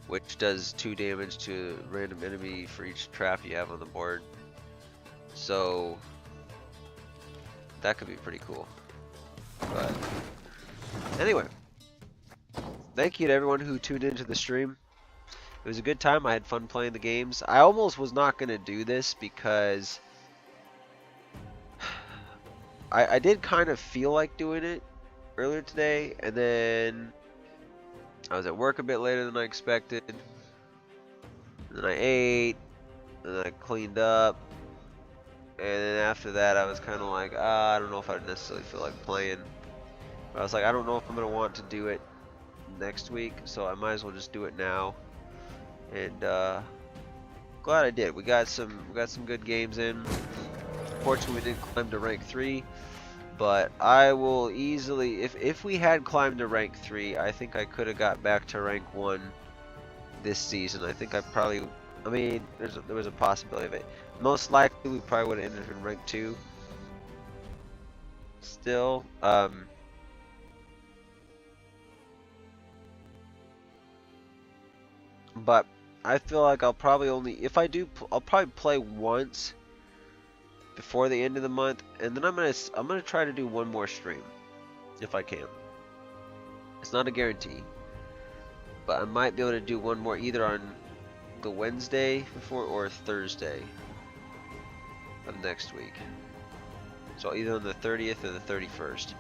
which does 2 damage to a random enemy for each trap you have on the board. So that could be pretty cool. But anyway, thank you to everyone who tuned into the stream. It was a good time. I had fun playing the games. I almost was not going to do this because I did kind of feel like doing it earlier today, and then I was at work a bit later than I expected. And then I ate, and then I cleaned up, and then after that I was kind of like, I don't know if I necessarily feel like playing. But I was like, I don't know if I'm going to want to do it next week, so I might as well just do it now. And glad I did. We got some good games in. Fortunately, we didn't climb to rank 3, but I will easily, if we had climbed to rank 3, I think I could have got back to rank 1 this season. I think I probably, I mean, there was a possibility of it. Most likely, we probably would have ended in rank 2. Still, but I feel like I'll probably only, if I do, I'll probably play once before the end of the month, and then I'm gonna try to do one more stream if I can. It's not a guarantee, but I might be able to do one more either on the Wednesday before or Thursday of next week. So either on the 30th or the 31st.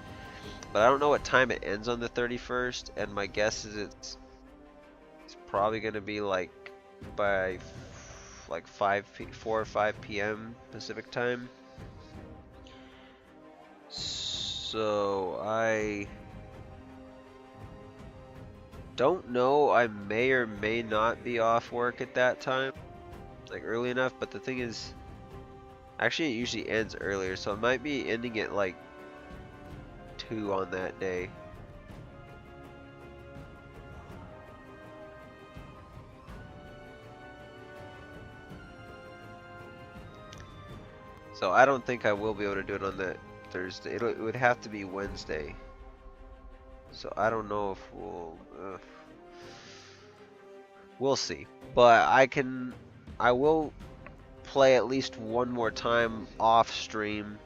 But I don't know what time it ends on the 31st, and my guess is it's probably gonna be like by like 4 or 5 p.m. Pacific time. So I don't know. I may or may not be off work at that time, like early enough. But the thing is, actually, it usually ends earlier, so it might be ending at like 2 on that day. So I don't think I will be able to do it on that Thursday. It would have to be Wednesday. So I don't know if we'll see. But I will play at least one more time off stream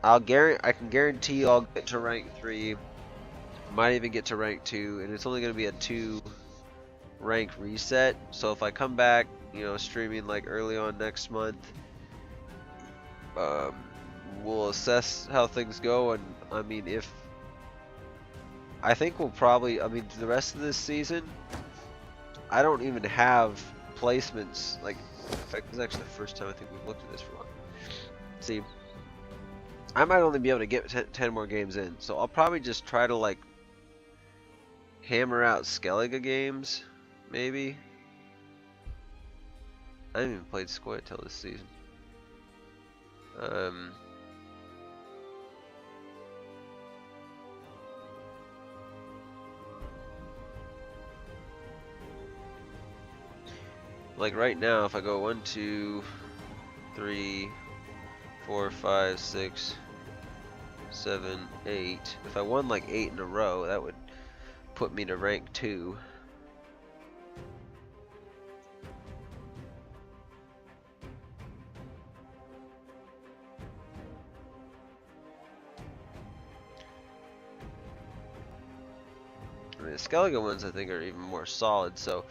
I can guarantee I'll get to rank 3. Might even get to rank 2, and it's only going to be a 2 rank reset. So if I come back, you know, streaming like early on next month, we'll assess how things go. And I mean, if I think we'll probably, I mean, the rest of this season, I don't even have placements. Like, in fact, this is actually the first time I think we've looked at this for a while. See, I might only be able to get 10 more games in, so I'll probably just try to like hammer out Skellige games, maybe. I haven't even played Squid till this season. Like right now, if I go 1, 2, 3, 4, 5, 6, 7, 8. If I won like 8 in a row, that would put me to rank 2. I mean, the Skellige ones I think are even more solid, so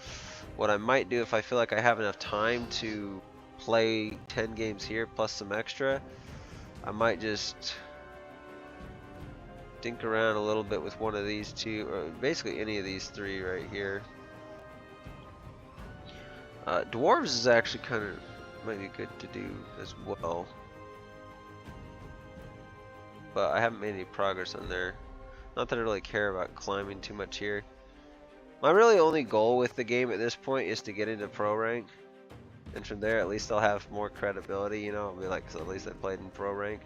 what I might do if I feel like I have enough time to play 10 games here plus some extra, I might just dink around a little bit with one of these two, or basically any of these 3 right here. Dwarves is actually kind of, might be good to do as well, but I haven't made any progress on there. Not that I really care about climbing too much here. My really only goal with the game at this point is to get into pro rank, and from there at least I'll have more credibility, you know. I'll be like, so at least I played in pro rank,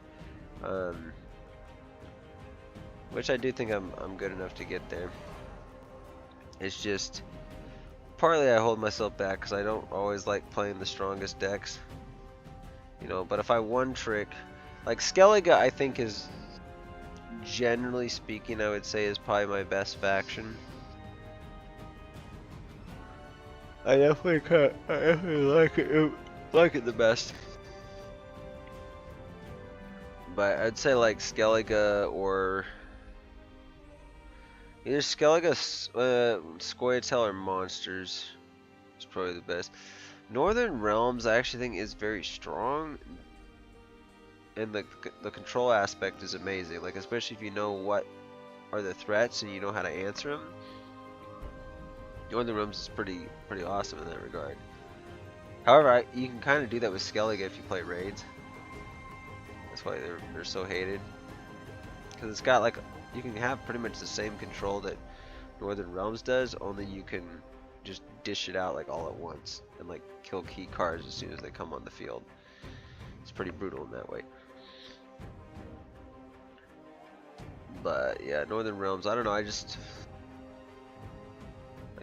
which I do think I'm good enough to get there. It's just partly I hold myself back because I don't always like playing the strongest decks, you know. But if I one trick, like Skellige, I think is, generally speaking, I would say is probably my best faction. I definitely like it the best. But I'd say like Skellige or either Skellige, Scoia'tael, or Monsters is probably the best. Northern Realms I actually think is very strong, and the control aspect is amazing. Like especially if you know what are the threats and you know how to answer them. Northern Realms is pretty awesome in that regard. However, you can kind of do that with Skellige if you play raids. That's why they're so hated. Because it's got like, you can have pretty much the same control that Northern Realms does, only you can just dish it out like all at once and like kill key cards as soon as they come on the field. It's pretty brutal in that way. But yeah, Northern Realms, I don't know, I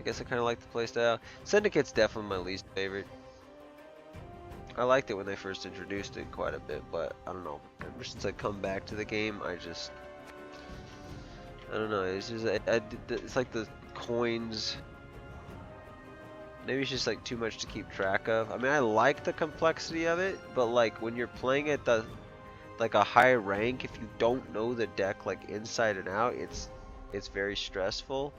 guess I kind of like the playstyle. Syndicate's definitely my least favorite. I liked it when they first introduced it quite a bit, but I don't know. Ever since I come back to the game, I don't know. It's just it's like the coins. Maybe it's just like too much to keep track of. I mean, I like the complexity of it, but like when you're playing at like a high rank, if you don't know the deck like inside and out, it's very stressful.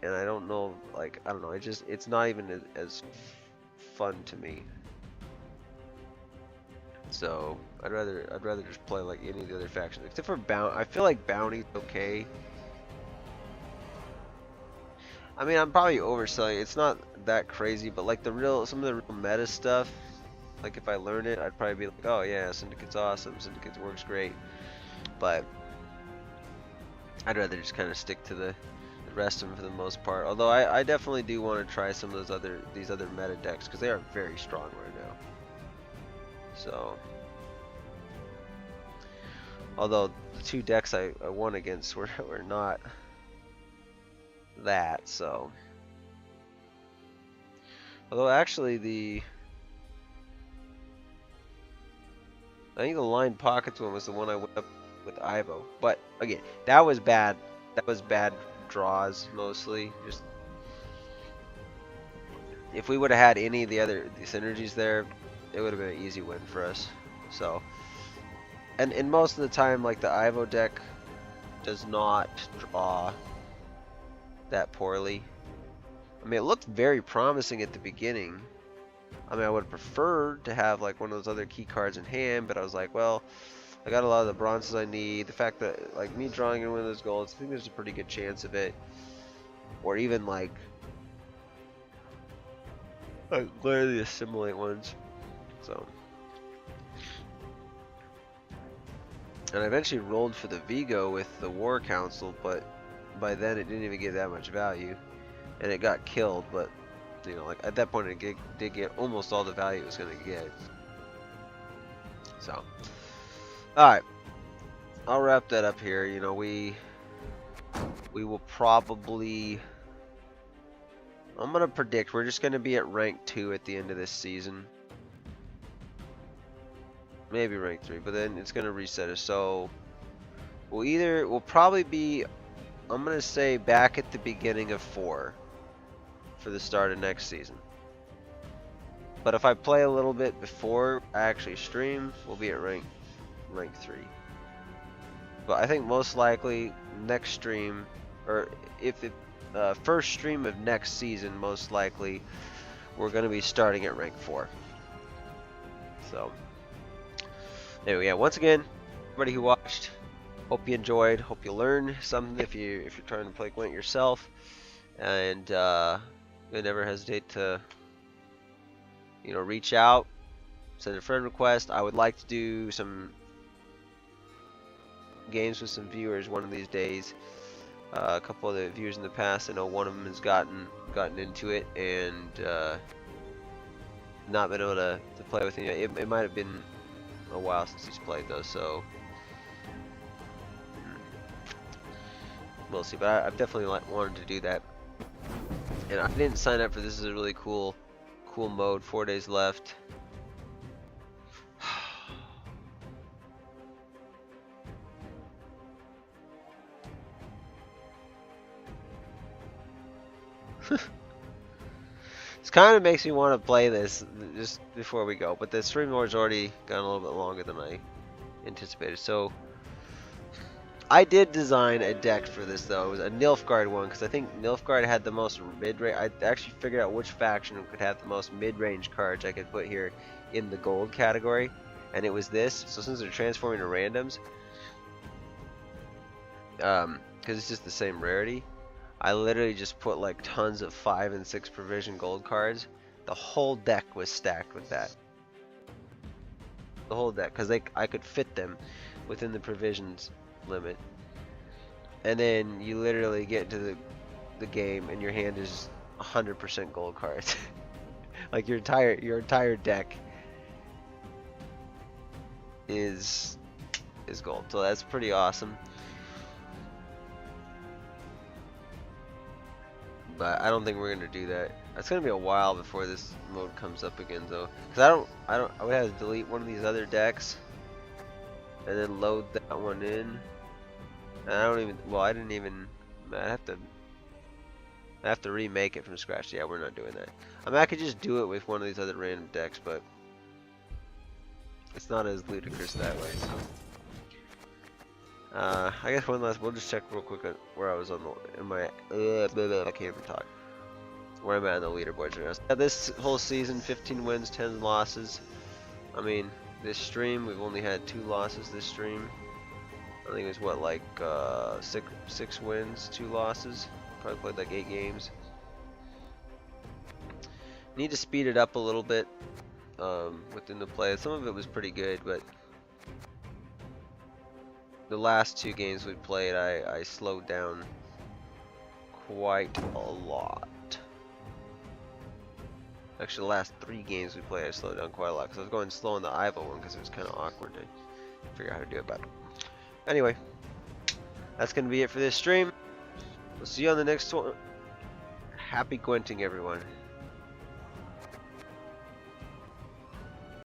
And I don't know, like, I don't know, it's not even as fun to me. So I'd rather just play like any of the other factions, except for I feel like Bounty's okay. I mean, I'm probably overselling it. It's not that crazy, but like some of the real meta stuff, like if I learn it, I'd probably be like, oh yeah, Syndicate's awesome, Syndicate works great. But I'd rather just kind of stick to the rest of them for the most part. Although I definitely do want to try some of these other meta decks because they are very strong right now. So, although the 2 decks I won against were not that, so. Although actually I think the Line Pockets one was the one I went up with Ivo. But again, that was bad. That was bad draws mostly. Just if we would have had any of the synergies there, it would have been an easy win for us. So and most of the time, like the Ivo deck does not draw that poorly. I mean, it looked very promising at the beginning. I mean, I would have preferred to have like one of those other key cards in hand, but I was like, well, I got a lot of the bronzes I need. The fact that like me drawing in one of those golds, I think there's a pretty good chance of it. Or even like literally assimilate ones. So, and I eventually rolled for the Vigo with the War Council, but by then it didn't even get that much value, and it got killed. But you know, like at that point, it did get almost all the value it was gonna get. So, all right, I'll wrap that up here. You know, we will probably. I'm gonna predict we're just gonna be at rank 2 at the end of this season. Maybe rank 3, but then it's gonna reset us. So we'll probably be, I'm gonna say, back at the beginning of 4 for the start of next season. But if I play a little bit before I actually stream, we'll be at rank 3. But I think most likely next stream, or if it first stream of next season, most likely we're going to be starting at rank 4. So anyway, yeah, once again, everybody who watched, hope you enjoyed, hope you learned something if you're trying to play Gwent yourself, and never hesitate to, you know, reach out, send a friend request. I would like to do some games with some viewers one of these days. A couple of the viewers in the past, I know one of them has gotten into it and not been able to play with it. It might have been a while since he's played though, so we'll see. But I've definitely wanted to do that, and I didn't sign up for this. Is a really cool mode. 4 days left. This kind of makes me want to play this just before we go, but the stream lord's already gone a little bit longer than I anticipated. So I did design a deck for this though. It was a Nilfgaard one because I think Nilfgaard had the most mid-range. I actually figured out which faction could have the most mid-range cards I could put here in the gold category, and it was this. So since they're transforming to randoms, because it's just the same rarity, I literally just put like tons of 5 and 6 provision gold cards. The whole deck was stacked with that. The whole deck, because I could fit them within the provisions limit. And then you literally get into the game and your hand is 100% gold cards. Like your entire deck is gold. So that's pretty awesome. But I don't think we're gonna do that. It's gonna be a while before this mode comes up again, though. Cause I would have to delete one of these other decks, and then load that one in. And I don't even. Well, I didn't even. I have to remake it from scratch. Yeah, we're not doing that. I mean, I could just do it with one of these other random decks, but it's not as ludicrous that way. So. I guess we'll just check real quick on where I was on I can't even talk. Where I'm at on the leaderboards right now. This whole season, 15 wins, 10 losses. I mean, this stream, we've only had 2 losses this stream. I think it was what, like, 6 wins, 2 losses. Probably played like 8 games. Need to speed it up a little bit within the play. Some of it was pretty good, but the last 2 games we played, I slowed down quite a lot. Actually, the last 3 games we played, I slowed down quite a lot because I was going slow in the Ivo one because it was kind of awkward to figure out how to do it. But anyway, that's going to be it for this stream. We'll see you on the next one. Happy Gwenting, everyone.